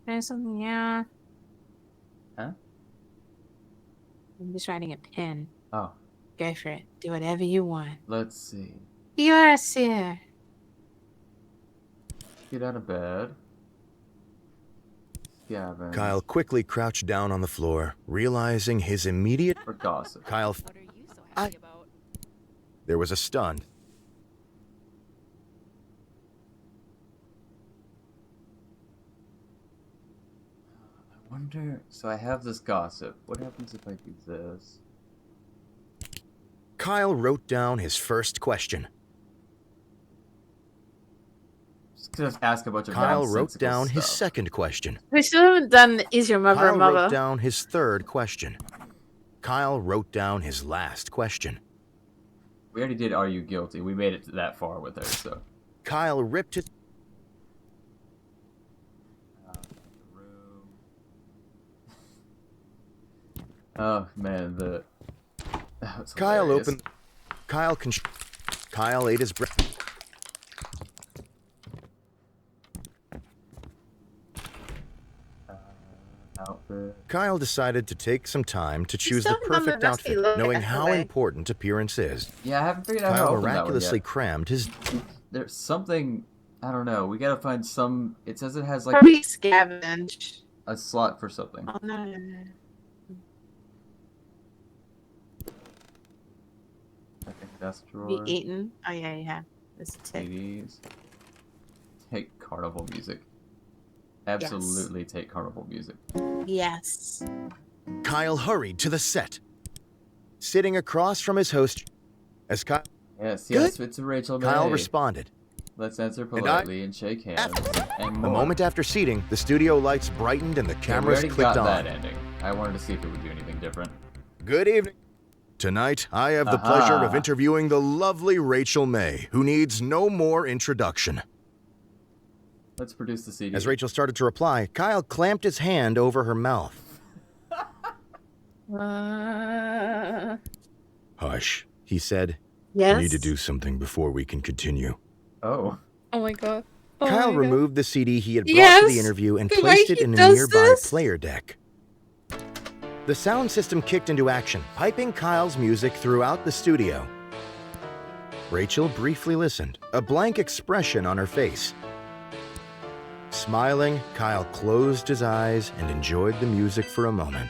There's something, yeah. Huh? I'm just writing a pen. Oh, Go for it. Do whatever you want. let's see. You're a seer. Get out of bed. Gavin. Kyle quickly crouched down on the floor, realizing his immediate... For gossip. Kyle... What are you so happy about? There was a stun. I wonder. So I have this gossip. What happens if I do this? Kyle wrote down his first question. Just ask a bunch of Kyle wrote nonsensical down his stuff. second question. We still haven't done Is Your Mother a Kyle wrote Mother? down his third question. Kyle wrote down his last question. We already did Are You Guilty? We made it that far with her, so. Kyle ripped his... Oh man, that was Kyle hilarious. opened... Kyle ate his breakfast. Outfit. Kyle decided to take some time to choose the still haven't perfect done the rusty outfit, look, knowing by the how way. important appearance is. Yeah, I haven't figured out how to Kyle open that one miraculously yet. crammed his... There's something, I don't know. We gotta find some. It says it has like Probably scavenge. a slot for something. Oh no. I think that's Be drawer. eaten. Oh yeah, yeah. This is tick. CDs. Take carnival music. Absolutely take carnival music. Yes. Kyle hurried to the set. Sitting across from his host, as Kyle Yes, it's Rachel May. Kyle responded. Let's answer politely and shake hands. And A more. moment after seating, the studio lights brightened and the Yeah, we cameras already clicked got on. that ending. I wanted to see if it would do anything different. Good evening. Tonight, I have the pleasure of Aha. interviewing the lovely Rachel May, who needs no more introduction. Let's produce the CD. As Rachel started to reply, Kyle clamped his hand over her mouth. Hush, he said. Yes. I need to do something before we can continue. Oh. Oh my god. Oh Kyle my God. removed the CD he had brought to Yes, the interview and the way placed it he in a does nearby this. player deck. The sound system kicked into action, piping Kyle's music throughout the studio. Rachel briefly listened, a blank expression on her face. Smiling, Kyle closed his eyes and enjoyed the music for a moment.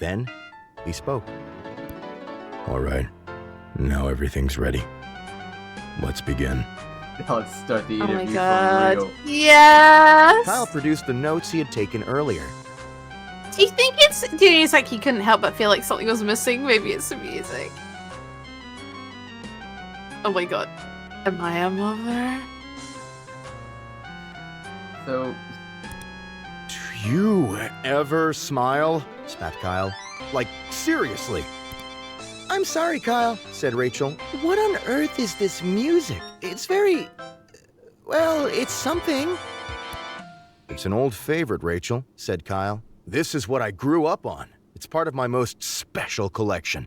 Then, he spoke. All right, now everything's ready. Let's begin. Now let's start the Oh interview my for god. real. Yes. Kyle produced the notes he had taken earlier. Do you think it's? Do you think it's like he couldn't help but feel like something was missing? Maybe it's the music. Oh my god. Am I a mother? So, Do you ever smile? Spat Kyle. Like, seriously. I'm sorry, Kyle, said Rachel. What on earth is this music? It's very... well, it's something. It's an old favorite, Rachel, said Kyle. This is what I grew up on. It's part of my most special collection.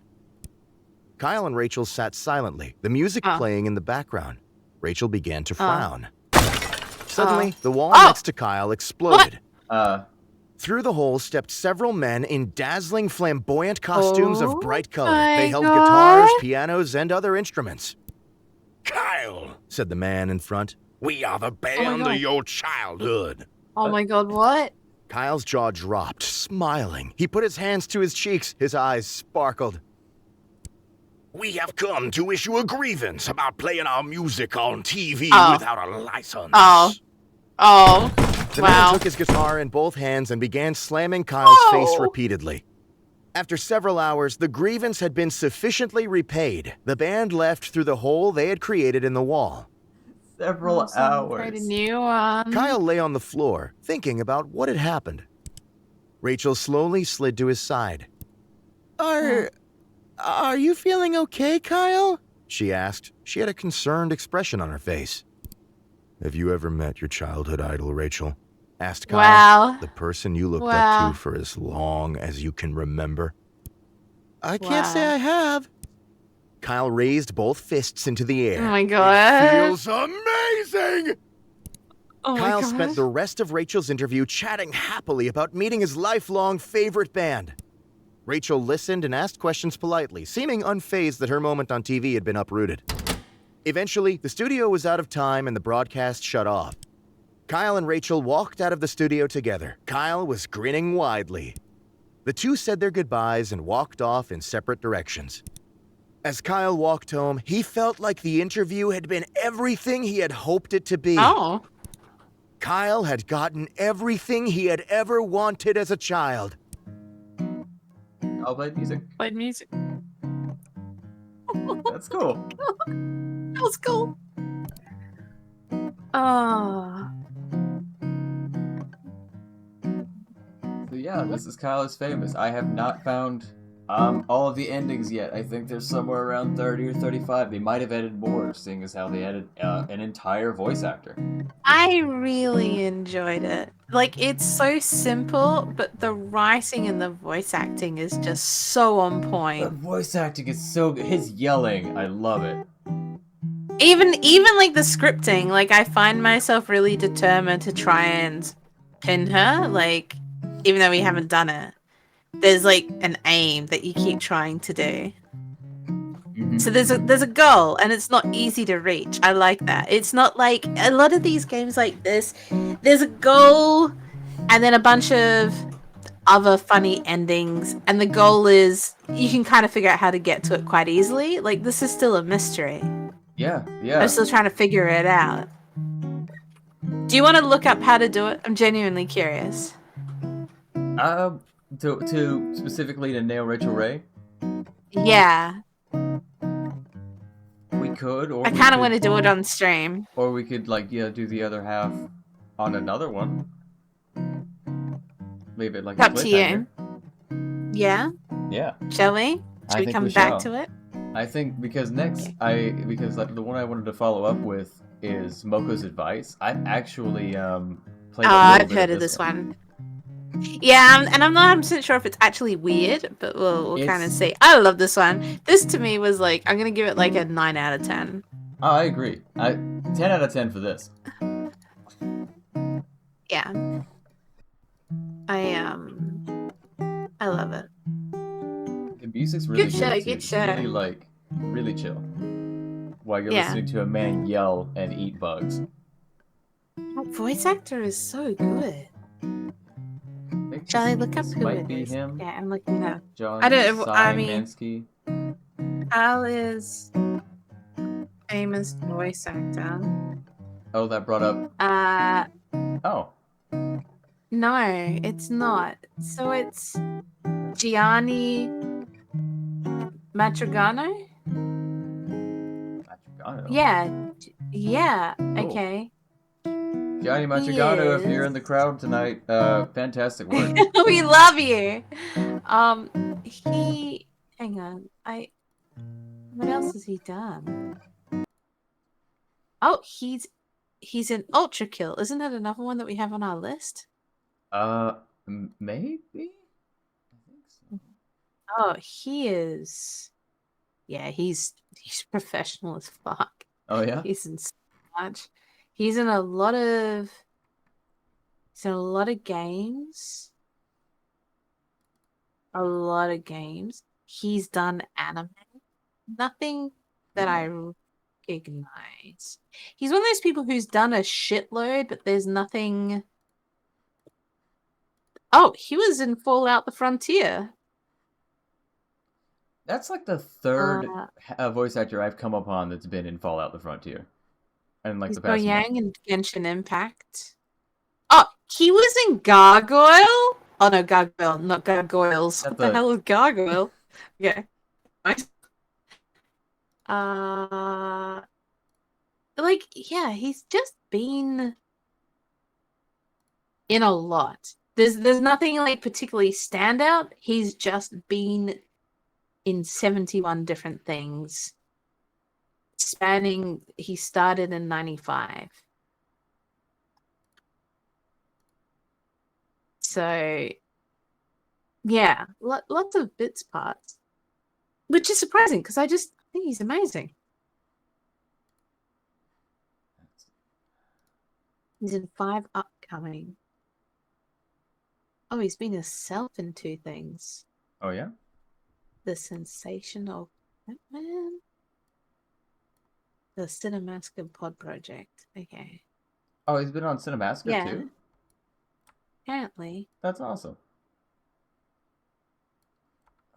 Kyle and Rachel sat silently, the music playing in the background. Rachel began to frown. Suddenly, the wall next to Kyle exploded. Through the hole stepped several men in dazzling, flamboyant costumes of bright color. They held guitars, pianos, and other instruments. Kyle, said the man in front, we are the band of your childhood. Oh my god, what? Kyle's jaw dropped, smiling. He put his hands to his cheeks. His eyes sparkled. We have come to issue a grievance about playing our music on TV without a license. The man took his guitar in both hands and began slamming Kyle's face repeatedly. After several hours, the grievance had been sufficiently repaid. The band left through the hole they had created in the wall. several Create a hours. new one. Kyle lay on the floor, thinking about what had happened. Rachel slowly slid to his side. Are you feeling okay, Kyle? She asked. She had a concerned expression on her face. Have you ever met your childhood idol, Rachel? Asked Kyle. Wow. The person you looked up to for as long as you can remember. I can't say I have. Kyle raised both fists into the air. Oh my god. It feels amazing! Oh my Kyle god. spent the rest of Rachel's interview chatting happily about meeting his lifelong favorite band. Rachel listened and asked questions politely, seeming unfazed that her moment on TV had been uprooted. Eventually, the studio was out of time and the broadcast shut off. Kyle and Rachel walked out of the studio together. Kyle was grinning widely. The two said their goodbyes and walked off in separate directions. As Kyle walked home, he felt like the interview had been everything he had hoped it to be. Oh. Kyle had gotten everything he had ever wanted as a child. I'll play music. Played music. That's cool. That was cool. Oh. So yeah, this is Kyle is Famous. I have not found all of the endings yet. I think there's somewhere around 30 or 35. They might have added more, seeing as how they added an entire voice actor. I really enjoyed it. Like, it's so simple, but the writing and the voice acting is just so on The point. voice acting is so good. His yelling, I love it. Even like the scripting, like I find myself really determined to try and pin her, like even though we haven't done it. There's like an aim that you keep trying to do. Mhm. So there's a goal and it's not easy to reach. I like that. It's not like a lot of these games like this, there's a goal and then a bunch of other funny endings, and the goal is you can kind of figure out how to get to it quite easily. Like, this is still a mystery. Yeah, I'm yeah. still trying to figure it out. Do you want to look up how to do it? I'm genuinely curious. To specifically to nail Rachel Ray, Yeah, we could, or I we kind of could- want to do it on stream. or we could like do the other half on another one. Leave it like a Up to you. cliffhanger. Yeah, Yeah, shall we? I Should we think come we back shall. to it? I think because next Okay. because like the one I wanted to follow up with is Moko's Advice. I've actually played a little I've bit heard of this one. Yeah, and I'm not 100% sure if it's actually weird, but we'll kind of It's- see. I love this one. This to me was like, I'm going to give it like a 9 out of 10. Oh, I agree. 10 out of 10 for this. Yeah. I love it. The music's really Good show, good, too. good show. Really like really chill. While you're Yeah. listening to a man yell and eat bugs. That voice actor is so good. I think Shall I this- look up this who might it be is? him. Yeah, I'm looking it up. John I don't- I mean- Simansky. Al is famous voice actor. Oh, that brought up. Oh, No, it's not. So it's Gianni Matrigano? Matrigano. Yeah. Cool. okay. Gianni Matrigano, if you're in the crowd tonight, fantastic work. We love you. Hang on. What else has he done? Oh, he's in Ultra Kill. Isn't that another one that we have on our list? Maybe. I think so. Oh, he is. Yeah, he's professional as fuck. Oh yeah. He's in so much. He's in a lot of. He's in a lot of games. A lot of games. He's done anime. Nothing that I recognize. He's one of those people who's done a shitload, but there's nothing. Oh, he was in Fallout: The Frontier. That's like the third Uh, voice actor I've come upon that's been in Fallout: The Frontier, and like He's the past month. Yang in Genshin Impact. Oh, he was in Gargoyle. Oh no, Gargoyle, not Gargoyles. Not What the the- hell is Gargoyle? Yeah. Nice. Like, yeah, he's just been in a lot. There's nothing like particularly standout. He's just been in 71 different things. He started in 95. So, yeah, lots of bits parts. Which is surprising because I think he's amazing. He's in 5 upcoming. Oh, he's been himself in 2 things. Oh yeah. The Sensational Batman. The Cinemasker Pod Project. Okay. Oh, he's been on Cinemasker Yeah. too. Apparently. That's awesome.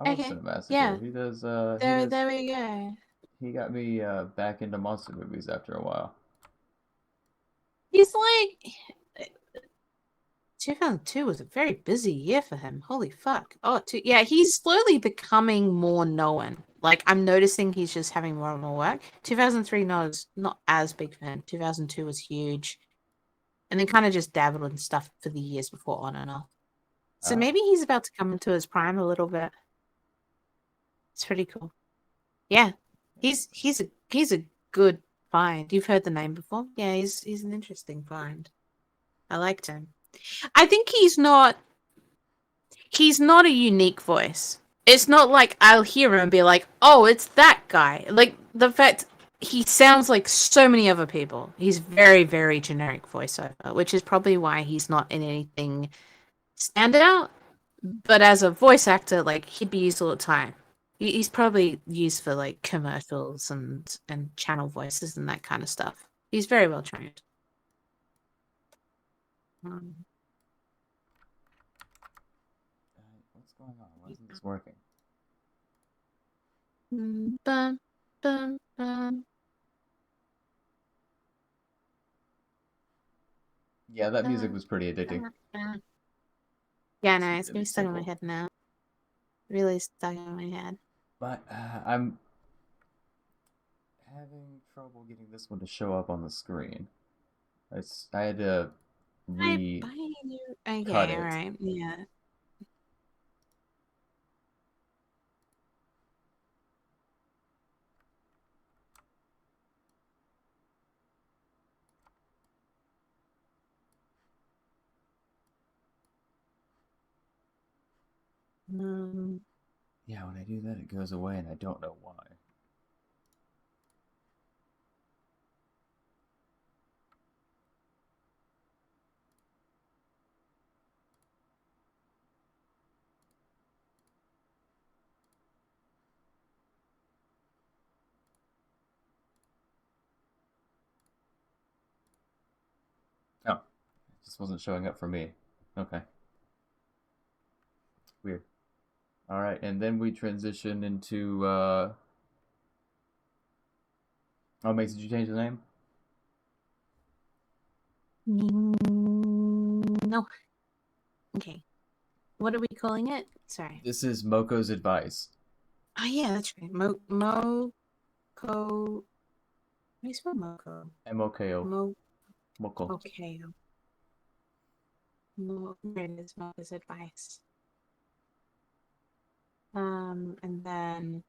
I love Okay, Cinemasker. yeah. He does. There we go. He got me back into monster movies after a while. He's like 2002 was a very busy year for him. Holy fuck. Oh, yeah, he's slowly becoming more known. Like, I'm noticing he's just having more and more work. 2003, not as big fan. 2002 was huge. And then kind of just dabbled in stuff for the years before on and off. So maybe he's about to come into his prime a little bit. It's pretty cool. Yeah. He's a good find. You've heard the name before? Yeah, he's an interesting find. I liked him. I think he's not a unique voice. It's not like I'll hear him and be like, oh, it's that guy. Like, the fact he sounds like so many other people. He's very, very generic voiceover, which is probably why he's not in anything standout. But as a voice actor, like, he'd be used all the time. He's probably used for, like, commercials and channel voices and that kind of stuff. He's very well trained. What's going on? Why isn't this working? Bum, bum, bum. Yeah, that music was pretty addicting. Yeah, no, it's Really gonna be stuck in my simple. head now. Really stuck in my head. But I'm having trouble getting this one to show up on the screen. I had to Okay, cut it. alright, yeah. Yeah, when I do that, it goes away, and I don't know why. Oh, it just wasn't showing up for me. Okay. Weird. All right, and then we transition into. Oh, Mace, did you change the name? No. Okay. What are we calling it? Sorry. This is Moko's advice. Oh yeah, that's right. Moko. How do you spell Moko? Moko. Moko. Okay. There it is. Moko's advice. And then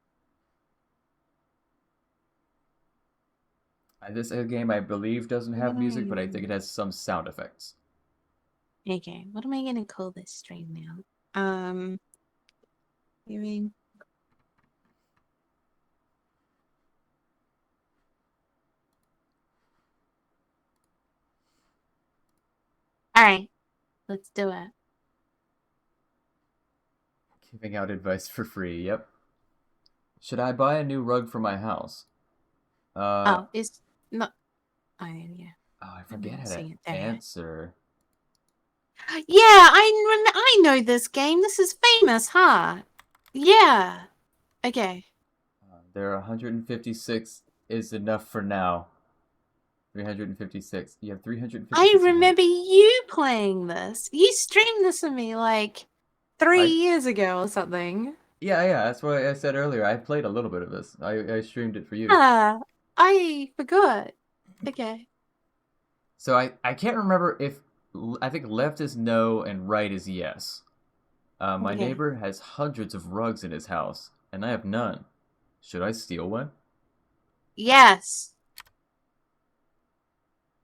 This game, I believe, doesn't have music, but I think it has some sound effects. okay, what am I gonna call this stream now? Hearing. All right, let's do it. Giving out advice for free. Yep. Should I buy a new rug for my house? It's not. Yeah. Oh, I forget how to answer. Yeah, I know this game. This is famous, huh? Yeah. Okay. There are 156 is enough for now. 356. You have 356. I remember you playing this. You streamed this to me like 3 years ago or something. Yeah. That's what I said earlier. I played a little bit of this. I streamed it for you. I forgot. Okay. So I can't remember if I think left is no and right is yes. My neighbor has hundreds of rugs in his house, and I have none. Should I steal one? Yes.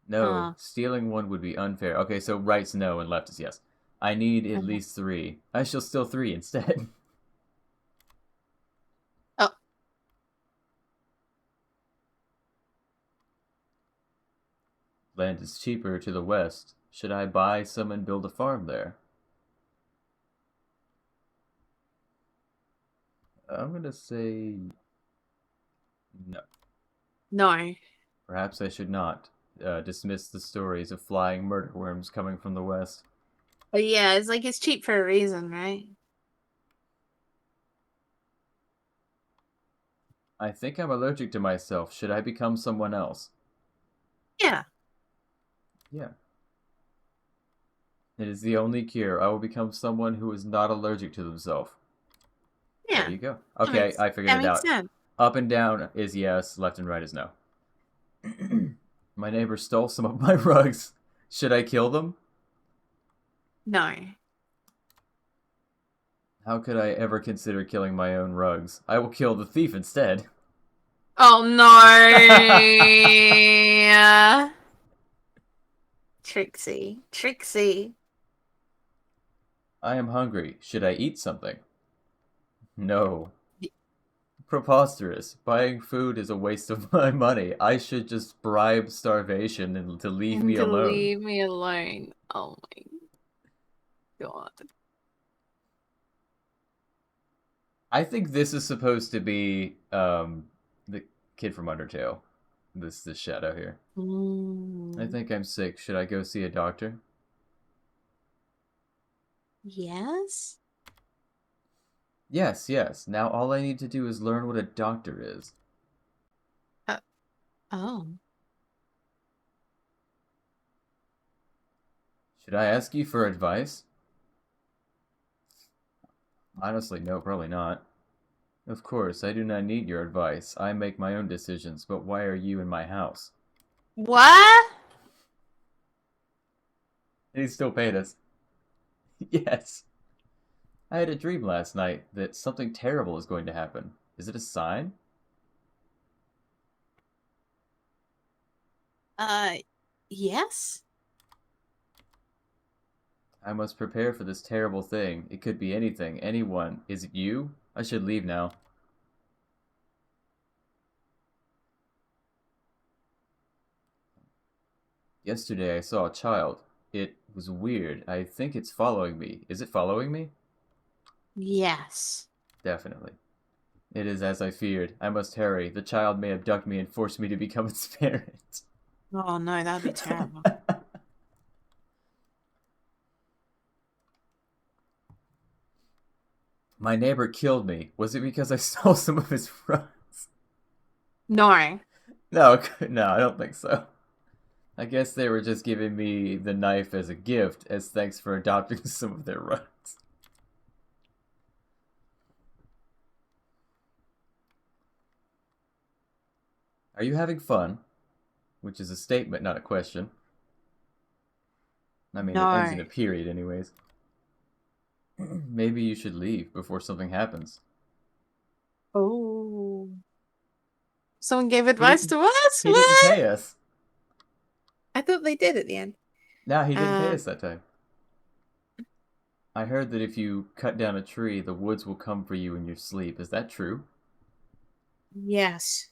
No, stealing one would be unfair. Okay, so right's no and left is yes. I need at least 3. I shall steal 3 instead. Oh. Land is cheaper to the west. Should I buy some and build a farm there? I'm gonna say no. No. Perhaps I should not dismiss the stories of flying murder worms coming from the west. But yeah, it's like it's cheap for a reason, right? I think I'm allergic to myself. Should I become someone else? Yeah. Yeah. It is the only cure. I will become someone who is not allergic to themselves. Yeah. There you go. That Okay, makes- I figured that it makes out. sense. Up and down is yes, left and right is no. My neighbor stole some of my rugs. Should I kill them? No. How could I ever consider killing my own rugs? I will kill the thief instead. Oh no. Trixie. Trixie. I am hungry. Should I eat something? No. Preposterous. Buying food is a waste of my money. I should just bribe starvation and to leave me To alone. leave me alone. Oh my god. I think this is supposed to be the kid from Undertale. This shadow here. I think I'm sick. Should I go see a doctor? Yes? Yes, yes. Now all I need to do is learn what a doctor is. Oh. Should I ask you for advice? Honestly, no, probably not. Of course, I do not need your advice. I make my own decisions, but why are you in my house? What? And he still paid us. Yes. I had a dream last night that something terrible is going to happen. Is it a sign? Yes? I must prepare for this terrible thing. It could be anything, anyone. Is it you? I should leave now. Yesterday I saw a child. It was weird. I think it's following me. Is it following me? Yes. Definitely. It is as I feared. I must hurry. The child may abduct me and force me to become its parent. Oh no, that'd be terrible. My neighbor killed me. Was it because I stole some of his rugs? No. No, no, I don't think so. I guess they were just giving me the knife as a gift, as thanks for adopting some of their rugs. Are you having fun? Which is a statement, not a question. I mean, it ends in a No. period anyways. Maybe you should leave before something happens. Oh. Someone gave advice to us? He didn't What? pay us. I thought they did at the end. No, he didn't pay us that time. I heard that if you cut down a tree, the woods will come for you in your sleep. Is that true? Yes.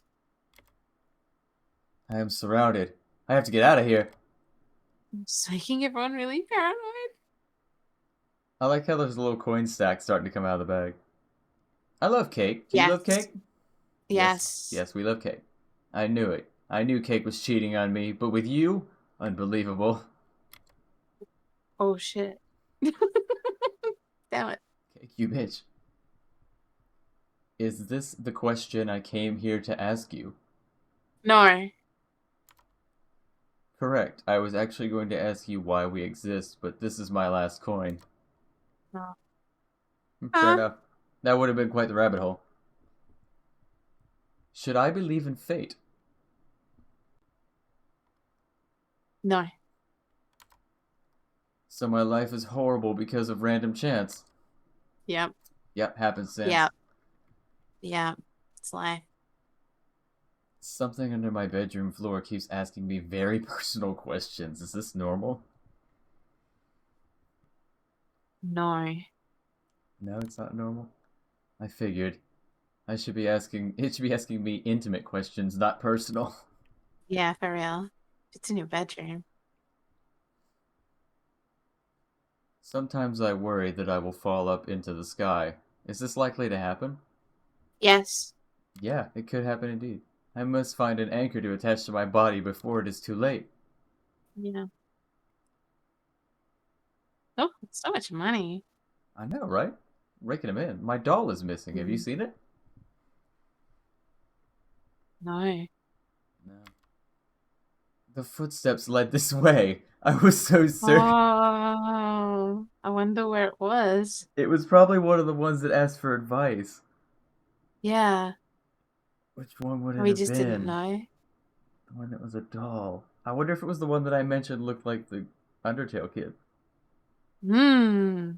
I am surrounded. I have to get out of here. It's making everyone really paranoid. I like how there's a little coin stack starting to come out of the bag. I love cake. Do you love Yes. cake? Yes. Yes, we love cake. I knew it. I knew cake was cheating on me, but with you, unbelievable. Oh shit. Damn it. Cake, you bitch. Is this the question I came here to ask you? No. Correct. I was actually going to ask you why we exist, but this is my last coin. No. Fair enough. That would have been quite the rabbit hole. Should I believe in fate? No. So my life is horrible because of random chance. Yep. Yep, happenstance. Yep. Yeah. It's life. Something under my bedroom floor keeps asking me very personal questions. Is this normal? No. No, it's not normal. I figured. It should be asking me intimate questions, not personal. Yeah, for real. It's in your bedroom. Sometimes I worry that I will fall up into the sky. Is this likely to happen? Yes. Yeah, it could happen indeed. I must find an anchor to attach to my body before it is too late. Yeah. Oh, so much money. I know, right? Raking them in. My doll is missing. Have you seen it? No. No. The footsteps led this way. I was so certain. Oh, I wonder where it was. It was probably one of the ones that asked for advice. Yeah. Which one would it We have just been? didn't know. The one that was a doll. I wonder if it was the one that I mentioned looked like the Undertale kid. Hmm.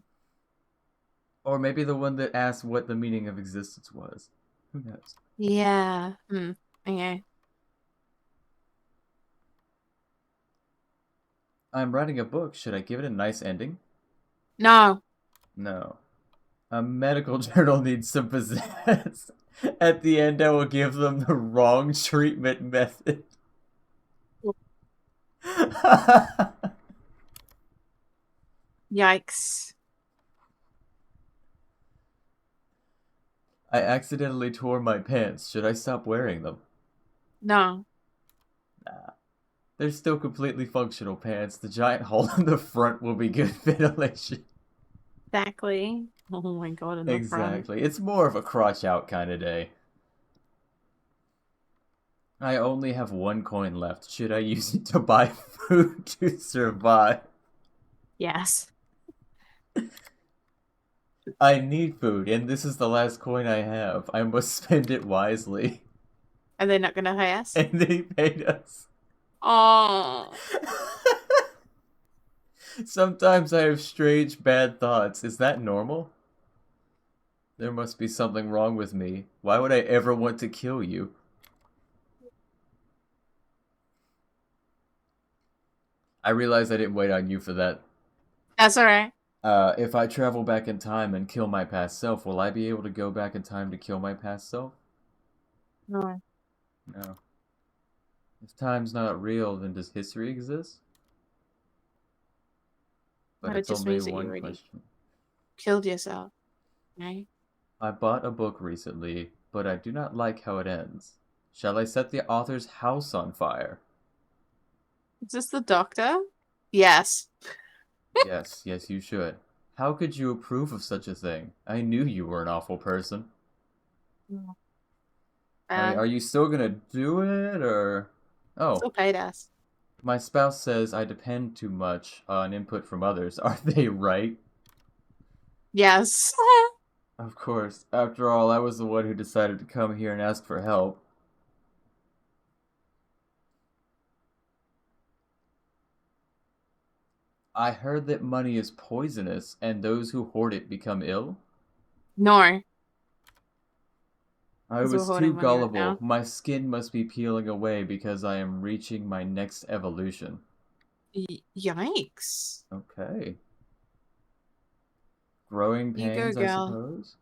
Or maybe the one that asked what the meaning of existence was. Who knows? Yeah. Okay. I'm writing a book. Should I give it a nice ending? No. No. A medical journal needs some pizzazz. At the end, I will give them the wrong treatment method. Yikes. I accidentally tore my pants. Should I stop wearing them? No. Nah. They're still completely functional pants. The giant hole in the front will be good ventilation. Exactly. Oh my god, in the front. Exactly. It's more of a crotch out kind of day. I only have 1 coin left. Should I use it to buy food to survive? Yes. I need food, and this is the last coin I have. I must spend it wisely. Are they not gonna pay us? And they paid us. Oh. Sometimes I have strange bad thoughts. Is that normal? There must be something wrong with me. Why would I ever want to kill you? I realize I didn't wait on you for that. That's alright. If I travel back in time and kill my past self, will I be able to go back in time to kill my past self? No. No. If time's not real, then does history exist? But No, it it's just only means that you one already question. killed yourself. Okay. I bought a book recently, but I do not like how it ends. Shall I set the author's house on fire? Is this the doctor? Yes. Yes, yes, you should. How could you approve of such a thing? I knew you were an awful person. I mean, are you still gonna do it, or... Oh, Still paid us. my spouse says I depend too much on input from others. Are they right? Yes. Of course. After all, I was the one who decided to come here and ask for help. I heard that money is poisonous, and those who hoard it become ill. No. I 'Cause we're was hoarding too money right gullible. now. My skin must be peeling away because I am reaching my next evolution. Yikes. Okay. Growing You go, pains, I girl. suppose?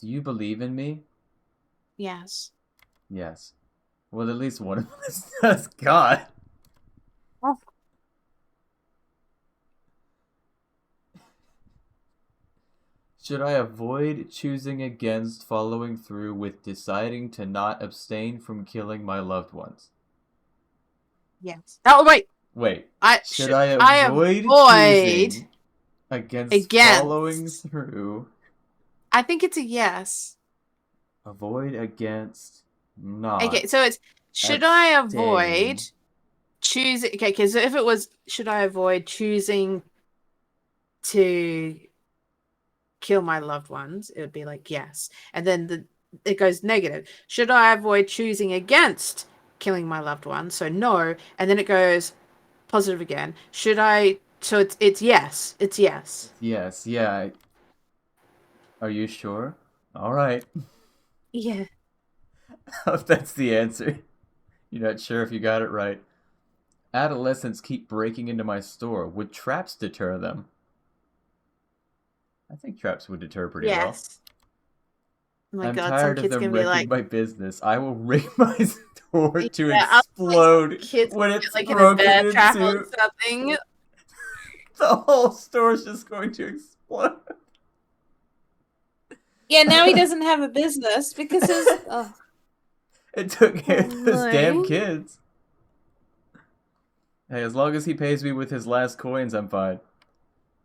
Do you believe in me? Yes. Yes. Well, at least one of us does. God. Oh. Should I avoid choosing against following through with deciding to not abstain from killing my loved ones? Yes. Oh, wait. Wait. I Should I avoid choosing against following through? I think it's a yes. Avoid against not. Okay, so it's should I avoid choosing? Okay, because if it was should I avoid choosing to kill my loved ones, it would be like yes, and then it goes negative. Should I avoid choosing against killing my loved ones? So no, and then it goes positive again. Should I? So it's yes. It's yes. Yes, yeah. Are you sure? All right. Yeah. If that's the answer. You're not sure if you got it right. Adolescents keep breaking into my store. Would traps deter them? I think traps would deter pretty well. Yes. Oh my I'm God, tired some of kid's them gonna be wrecking like, my business. I will rig my store to yeah, I'm like, explode kids when get, it's like in a broken bear trap or into. something. The whole store's just going to explode. Yeah, now he doesn't have a business because his. Oh. It took care of those damn my. kids. Hey, as long as he pays me with his last coins, I'm fine.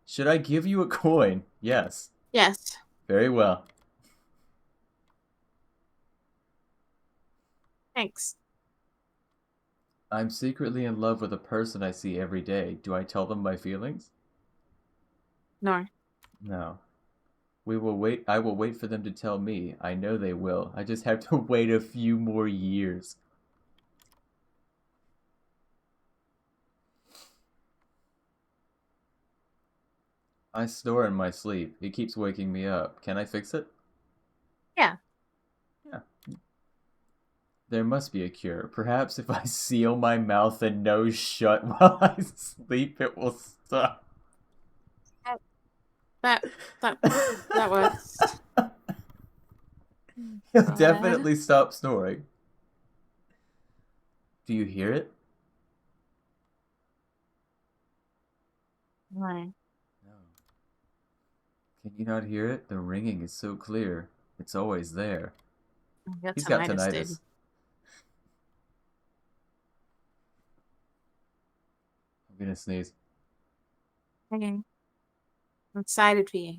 Should I give you a coin? Yes. Yes. Very well. Thanks. I'm secretly in love with a person I see every day. Do I tell them my feelings? No. No. We will wait. I will wait for them to tell me. I know they will. I just have to wait a few more years. I snore in my sleep. It keeps waking me up. Can I fix it? Yeah. Yeah. There must be a cure. Perhaps if I seal my mouth and nose shut while I sleep, it will stop. That works. He'll God. definitely stop snoring. Do you hear it? No. No. Can you not hear it? The ringing is so clear. It's always there. He's got tinnitus. Dude. I'm gonna sneeze. Okay. I'm excited for you.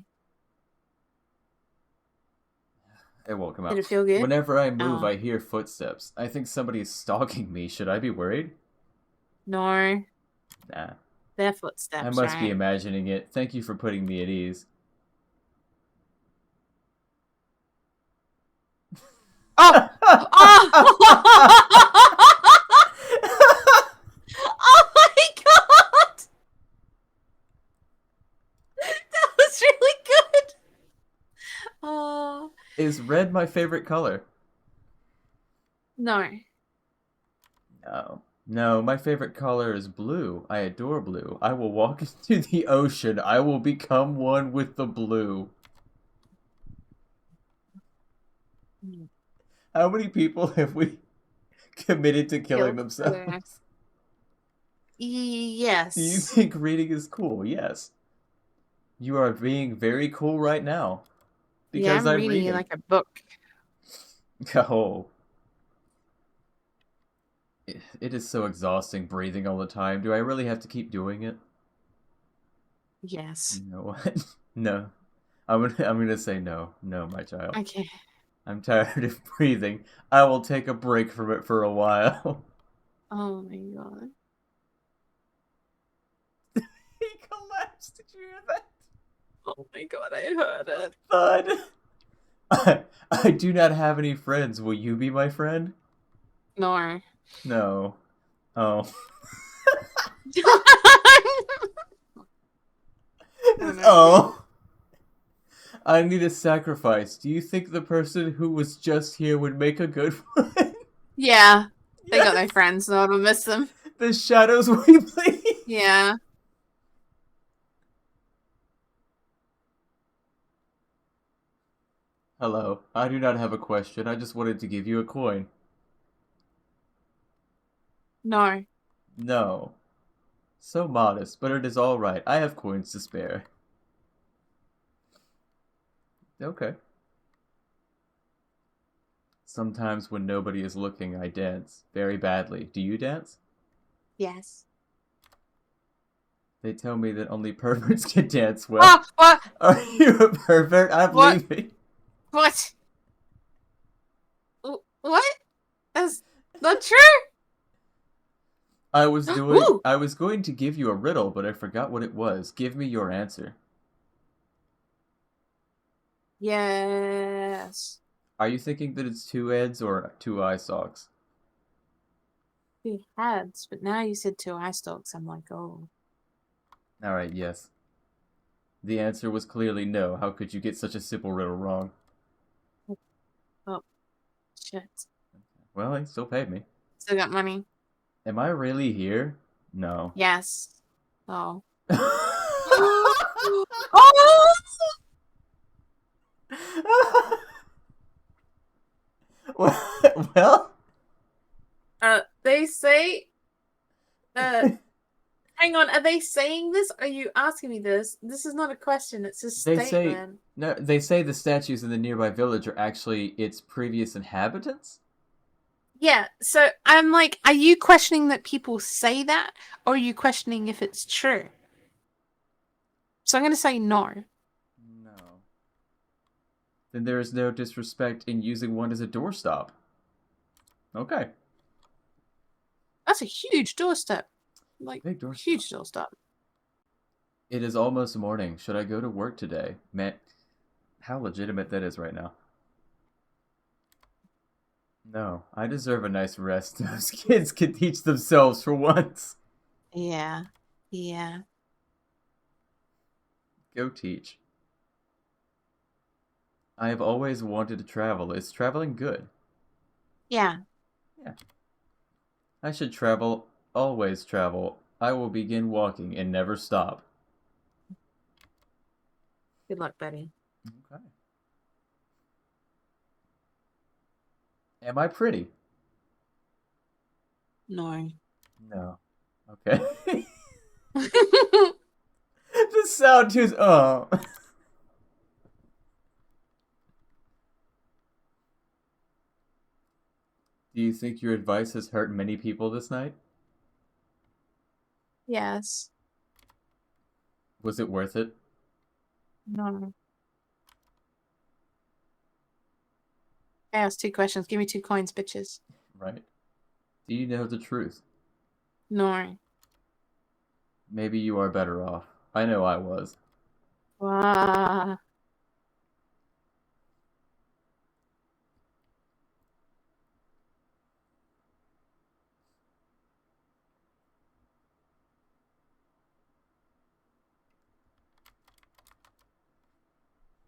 It won't come out. Did it feel good? Whenever I move, Oh. I hear footsteps. I think somebody is stalking me. Should I be worried? No. Nah. Their footsteps, I must be right? imagining it. Thank you for putting me at ease. Oh! Oh my god! That was really good! Oh. Is red my favorite color? No. No. No, my favorite color is blue. I adore blue. I will walk into the ocean. I will become one with the blue. How many people have we committed to killing Killed. themselves? Yes. Do you think reading is cool? Yes. You are being very cool right now. Because I'm I'm reading reading. you like a book. Oh. It is so exhausting breathing all the time. Do I really have to keep doing it? Yes. You know what? No. I'm gonna say no. No, my child. Okay. I'm tired of breathing. I will take a break from it for a while. Oh my god. He collapsed. Did you hear that? Oh my god, I heard it. Thud. I do not have any friends. Will you be my friend? No. No. Oh. Oh. I need a sacrifice. Do you think the person who was just here would make a good one? Yeah. They got no friends, so I'll miss them. The shadows we bleed. Yeah. Hello. I do not have a question. I just wanted to give you a coin. No. No. So modest, but it is all right. I have coins to spare. Okay. Sometimes when nobody is looking, I dance. Very badly. Do you dance? Yes. They tell me that only perverts can dance well. Oh, what? Are you a pervert? I'm What? leaving. What? What? That's not true. I was Ooh. going to give you a riddle, but I forgot what it was. Give me your answer. Yes. Are you thinking that it's 2 heads or 2 eye stalks? 2 heads, but now you said 2 eye stalks. I'm like, oh. Alright, yes. The answer was clearly no. How could you get such a simple riddle wrong? Oh. Shit. Well, he still paid me. Still got money. Am I really here? No. Yes. Oh. Oh! Well? They say... hang on, are they saying this? Are you asking me this? This is not a question, it's a statement. They say the statues in the nearby village are actually its previous inhabitants? Yeah, so I'm like, are you questioning that people say that? Or are you questioning if it's true? So I'm going to say no. No. Then there is no disrespect in using one as a doorstop. Okay. That's a huge doorstep. Like, Big doorstep. huge doorstep. It is almost morning. Should I go to work today? how legitimate that is right now. No, I deserve a nice rest. Those kids can teach themselves for once. Yeah. Yeah. Go teach. I have always wanted to travel. Is traveling good? Yeah. Yeah. I should travel, always travel. I will begin walking and never stop. Good luck, buddy. Okay. Am I pretty? No. No. Okay. The sound too. Oh. Do you think your advice has hurt many people this night? Yes. Was it worth it? No. I asked 2 questions. Give me 2 coins, bitches. Right. Do you know the truth? No. Maybe you are better off. I know I was. Wow.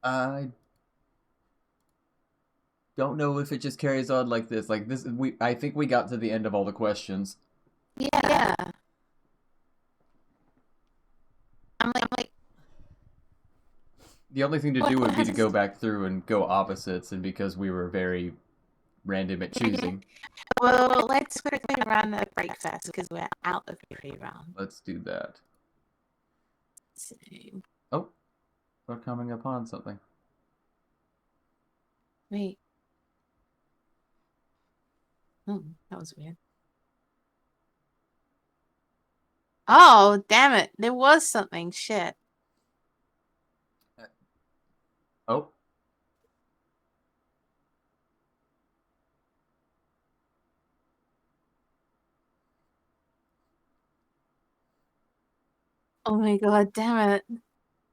I don't know if it just carries on like this. Like this, I think we got to the end of all the questions. Yeah. I'm like, The only thing to do would be to go back through and go opposites, and because we were very random at choosing. well, let's quickly run the break first because we're out of pre-round. Let's do that. So, Oh, we're coming upon something. wait. Oh, that was weird. Oh, damn it. There was something. Shit. Oh. Oh my god, damn it.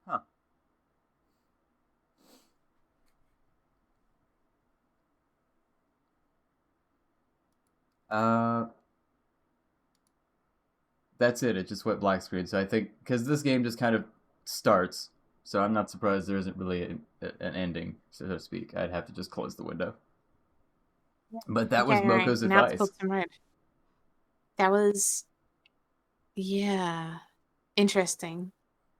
Huh. That's it. It just went black screen. So I think because this game just kind of starts, so I'm not surprised there isn't really an ending, so to speak. I'd have to just close the window. But that was Okay, alright, Moko's now it's advice. called some red. That was, yeah, interesting.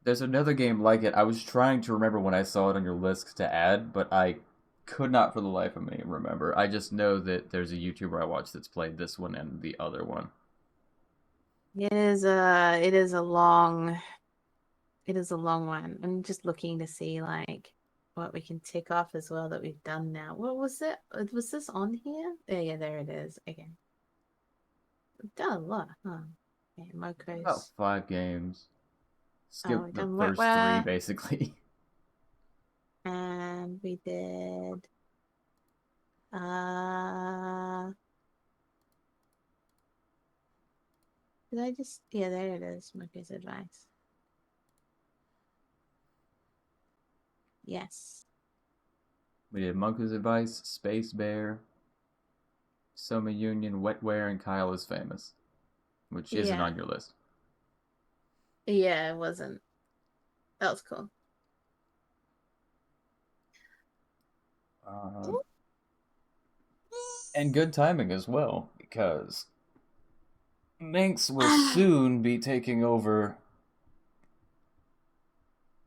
There's another game like it. I was trying to remember when I saw it on your list to add, but I could not for the life of me remember. I just know that there's a YouTuber I watch that's played this one and the other one. It is a long one. I'm just looking to see like what we can tick off as well that we've done now. What was it? Was this on here? Yeah, there it is. Okay. We've done a lot, huh? Okay, About Moko's. 5 games. Skip we've the done first Wetware. 3 basically. And we did did I just, yeah, there it is, Moko's advice. Yes. We did Moko's advice, Space Bear, Soma Union, Wetware, and Kyle is Famous, which isn't Yeah. on your list. Yeah, it wasn't. That was cool. And good timing as well, because Minx will soon be taking over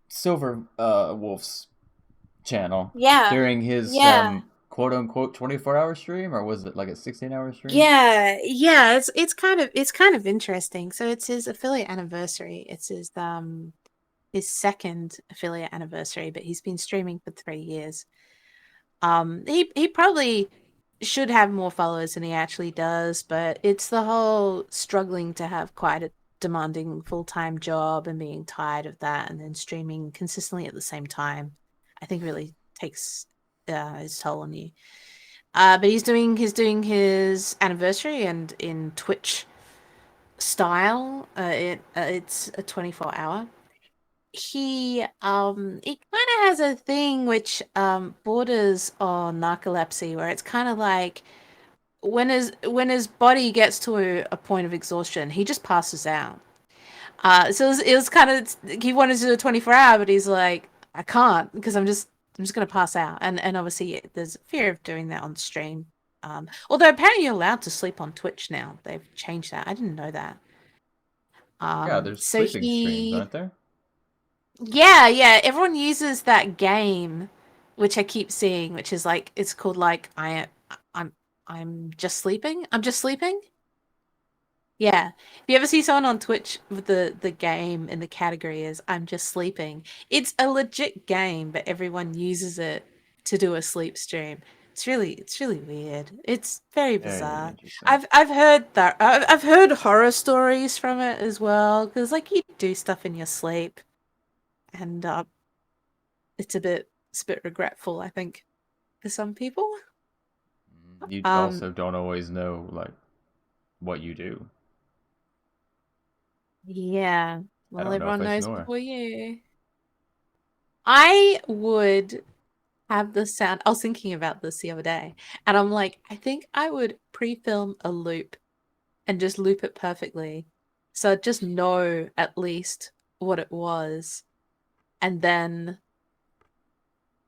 Silver Wolf's channel. Yeah. During his Yeah. quote unquote 24-hour stream, or was it like a 16-hour stream? Yeah, it's kind of interesting. So it's his affiliate anniversary. It's his second affiliate anniversary, but he's been streaming for 3 years. He probably should have more followers than he actually does, but it's the whole struggling to have quite a demanding full-time job and being tired of that and then streaming consistently at the same time. I think really takes its toll on you. But he's doing his anniversary and in Twitch style. It's a 24-hour. he kind of has a thing which borders on narcolepsy, where it's kind of like when his body gets to a point of exhaustion, he just passes out. So it was kind of, he wanted to do a 24-hour, but he's like, I can't because I'm just gonna pass out. And obviously there's fear of doing that on stream. Although apparently you're allowed to sleep on Twitch now. They've changed that. I didn't know that. Yeah, there's So sleeping streams, aren't there? yeah, everyone uses that game, which I keep seeing, which is like, it's called like I'm just sleeping. I'm just sleeping. Yeah. If you ever see someone on Twitch with the game and the category is I'm just sleeping, it's a legit game, but everyone uses it to do a sleep stream. It's really weird. It's very Very bizarre. interesting. I've heard that I've heard horror stories from it as well, because like you do stuff in your sleep, and it's a bit regretful, I think, for some people. You Um, also don't always know like what you do. yeah. I Well, don't know if everyone I knows snore. before you. I would have the sound. I was thinking about this the other day, and I'm like, I think I would pre-film a loop and just loop it perfectly, so I'd just know at least what it was, and then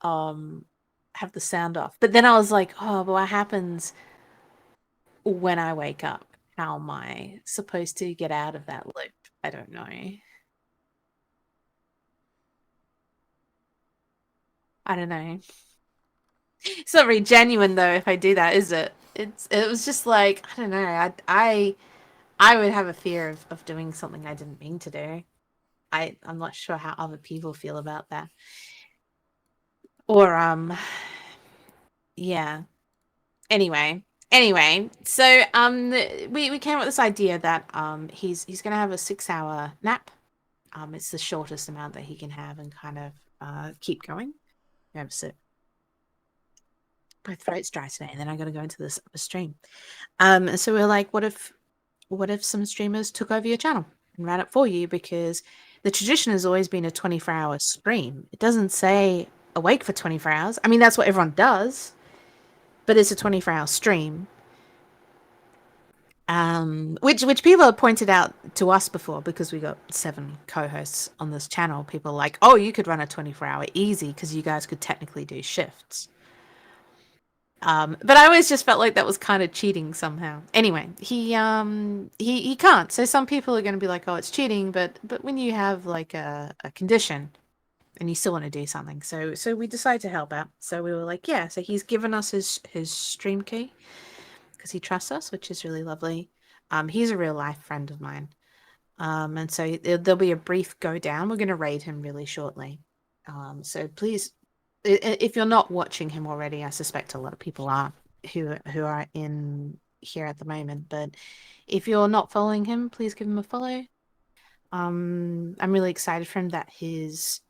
have the sound off. But then I was like, oh, but what happens when I wake up? How am I supposed to get out of that loop? I don't know. I don't know. It's not very genuine though if I do that, is it? It was just like, I don't know. I would have a fear of doing something I didn't mean to do. I'm not sure how other people feel about that. Or yeah. Anyway, so we came up with this idea that he's gonna have a 6-hour nap. It's the shortest amount that he can have and kind of keep going. Have a sip. My throat's dry today, and then I gotta go into this stream. So we're like, what if some streamers took over your channel and ran it for you? Because the tradition has always been a 24-hour stream. It doesn't say awake for 24 hours. I mean, that's what everyone does, but it's a 24-hour stream. Which people have pointed out to us before, because we got 7 co-hosts on this channel. People are like, oh, you could run a 24-hour easy because you guys could technically do shifts. But I always just felt like that was kind of cheating somehow. Anyway, he can't. So some people are going to be like, oh, it's cheating, but when you have like a condition and you still want to do something, so we decided to help out. So we were like, yeah. So he's given us his stream key because he trusts us, which is really lovely. He's a real life friend of mine. And so there'll be a brief go down. We're going to raid him really shortly. So please, if you're not watching him already, I suspect a lot of people are who are in here at the moment. But if you're not following him, please give him a follow. I'm really excited for him that his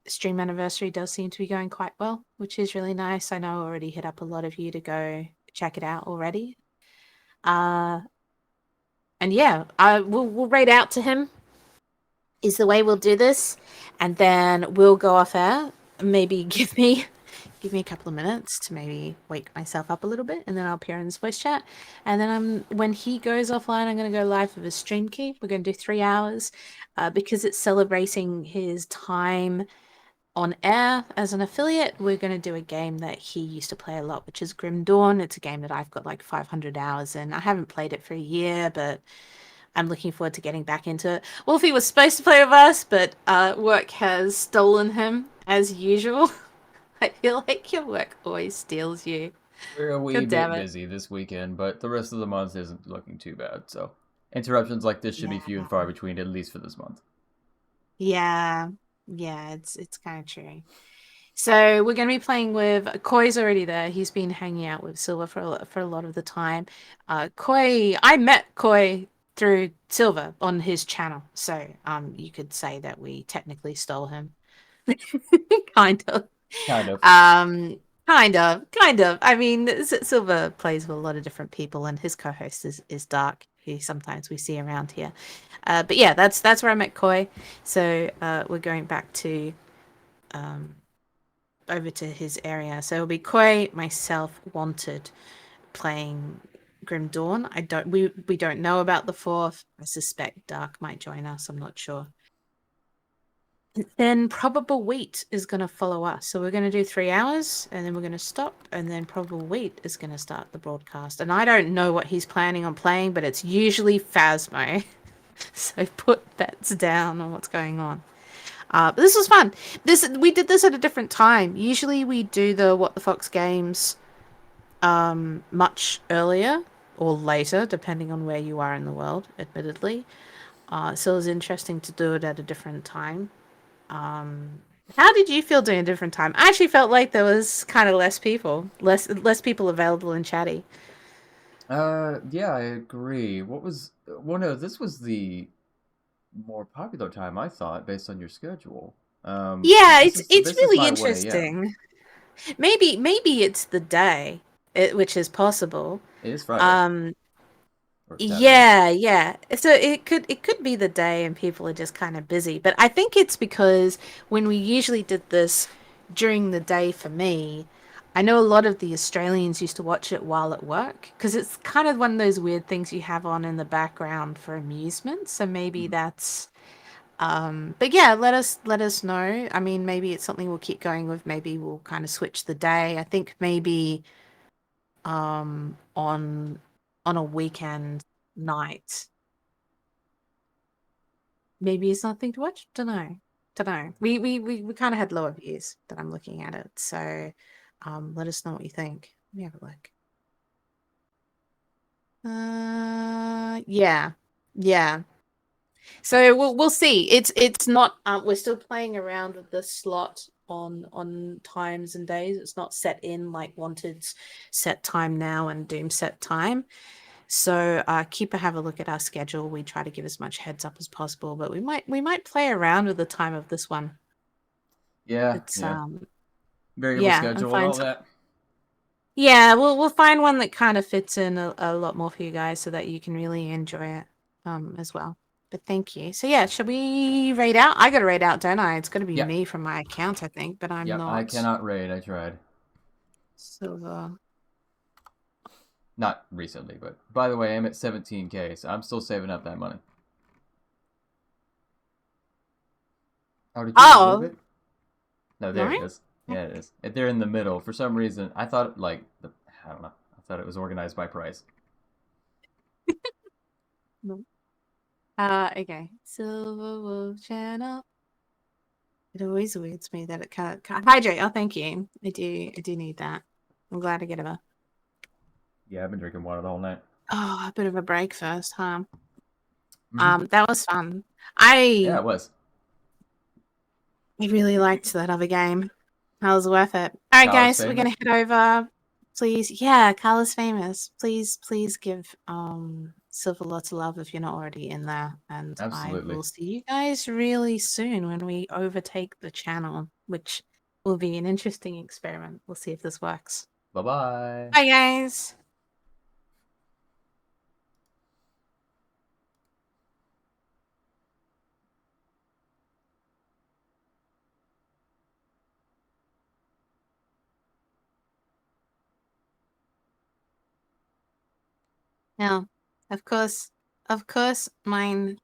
stream anniversary does seem to be going quite well, which is really nice. I know I already hit up a lot of you to go check it out already. And yeah, we'll raid out to him. Is the way we'll do this, and then we'll go off air. Maybe give me a couple of minutes to maybe wake myself up a little bit, and then I'll appear in this voice chat. And then when he goes offline, I'm going to go live with a stream key. We're going to do 3 hours because it's celebrating his time on air as an affiliate. We're going to do a game that he used to play a lot, which is Grim Dawn. It's a game that I've got like 500 hours in. I haven't played it for a year, but I'm looking forward to getting back into it. Wolfie was supposed to play with us, but work has stolen him as usual. I feel like your work always steals you. We're a wee God damn bit it. busy this weekend, but the rest of the month isn't looking too bad. So interruptions like this should be few and far between, at least for this month. Yeah, it's kind of true. So we're going to be playing with Koi's already there. He's been hanging out with Silver for a lot of the time. Koi, I met Koi through Silver on his channel, so you could say that we technically stole him. Kind of. Kind of. Kind of. I mean, Silver plays with a lot of different people, and his co-host is Dark. who sometimes we see around here. But yeah, that's where I met Koi. So we're going back to over to his area. So it'll be Koi, myself, Wanted, playing Grim Dawn. We don't know about the fourth. I suspect Dark might join us. I'm not sure. Then Probable Wheat is going to follow us. So we're going to do 3 hours and then we're going to stop. And then Probable Wheat is going to start the broadcast. And I don't know what he's planning on playing, but it's usually Phasmo. So put bets down on what's going on. But this was fun. We did this at a different time. Usually we do the What the Fox games much earlier or later, depending on where you are in the world, admittedly. So it was interesting to do it at a different time. How did you feel doing a different time? I actually felt like there was kind of less people available and chatty. Yeah, I agree. Well, no, this was the more popular time, I thought, based on your schedule. Yeah, it's This is really my 1 a.m. interesting. Maybe it's the day, which is possible. It is Friday or Saturday. Yeah. So it could be the day and people are just kind of busy. But I think it's because when we usually did this during the day for me, I know a lot of the Australians used to watch it while at work because it's kind of one of those weird things you have on in the background for amusement. So maybe Mhm. that's but yeah, let us know. I mean, maybe it's something we'll keep going with. Maybe we'll kind of switch the day. I think maybe on a weekend night. Maybe it's nothing to watch. Don't know. We kind of had lower views that I'm looking at it. So let us know what you think. Let me have a look. Yeah. Yeah. So we'll see. It's not we're still playing around with the slot on times and days. It's not set in like Wanted's set time now and Doom set time. So keep a have a look at our schedule. We try to give as much heads up as possible, but we might play around with the time of this one. Yeah, It's yeah. Variable yeah, and schedule and find all that. yeah, we'll find one that kind of fits in a lot more for you guys so that you can really enjoy it as well. But thank you. So yeah, should we raid out? I gotta raid out, don't I? It's gotta be Yep, me from my account, I think, but I'm yep. I not. cannot raid. I tried. So Not recently, but by the way, I'm at 17K, so I'm still saving up that money. Oh, did you remove oh it? No, there no. it is. Yeah, it is. They're in the middle. For some reason, I thought I don't know. I thought it was organized by price. No. Okay. Silver Wolf channel. It always weirds me that it can't hydrate. Oh, thank you. I do need that. I'm glad I get a Yeah, I've been drinking water the whole night. a bit of a break first, huh? Hmm. That was fun. Yeah, I it was. I really liked that other game. That was worth it. All right, College guys, we're gonna famous. head over. Please, yeah, Carla's famous. Please give Silver lots of love if you're not already in there. And I Absolutely. will see you guys really soon when we overtake the channel, which will be an interesting experiment. We'll see if this works. Bye bye. Bye, guys. Now, of course, mine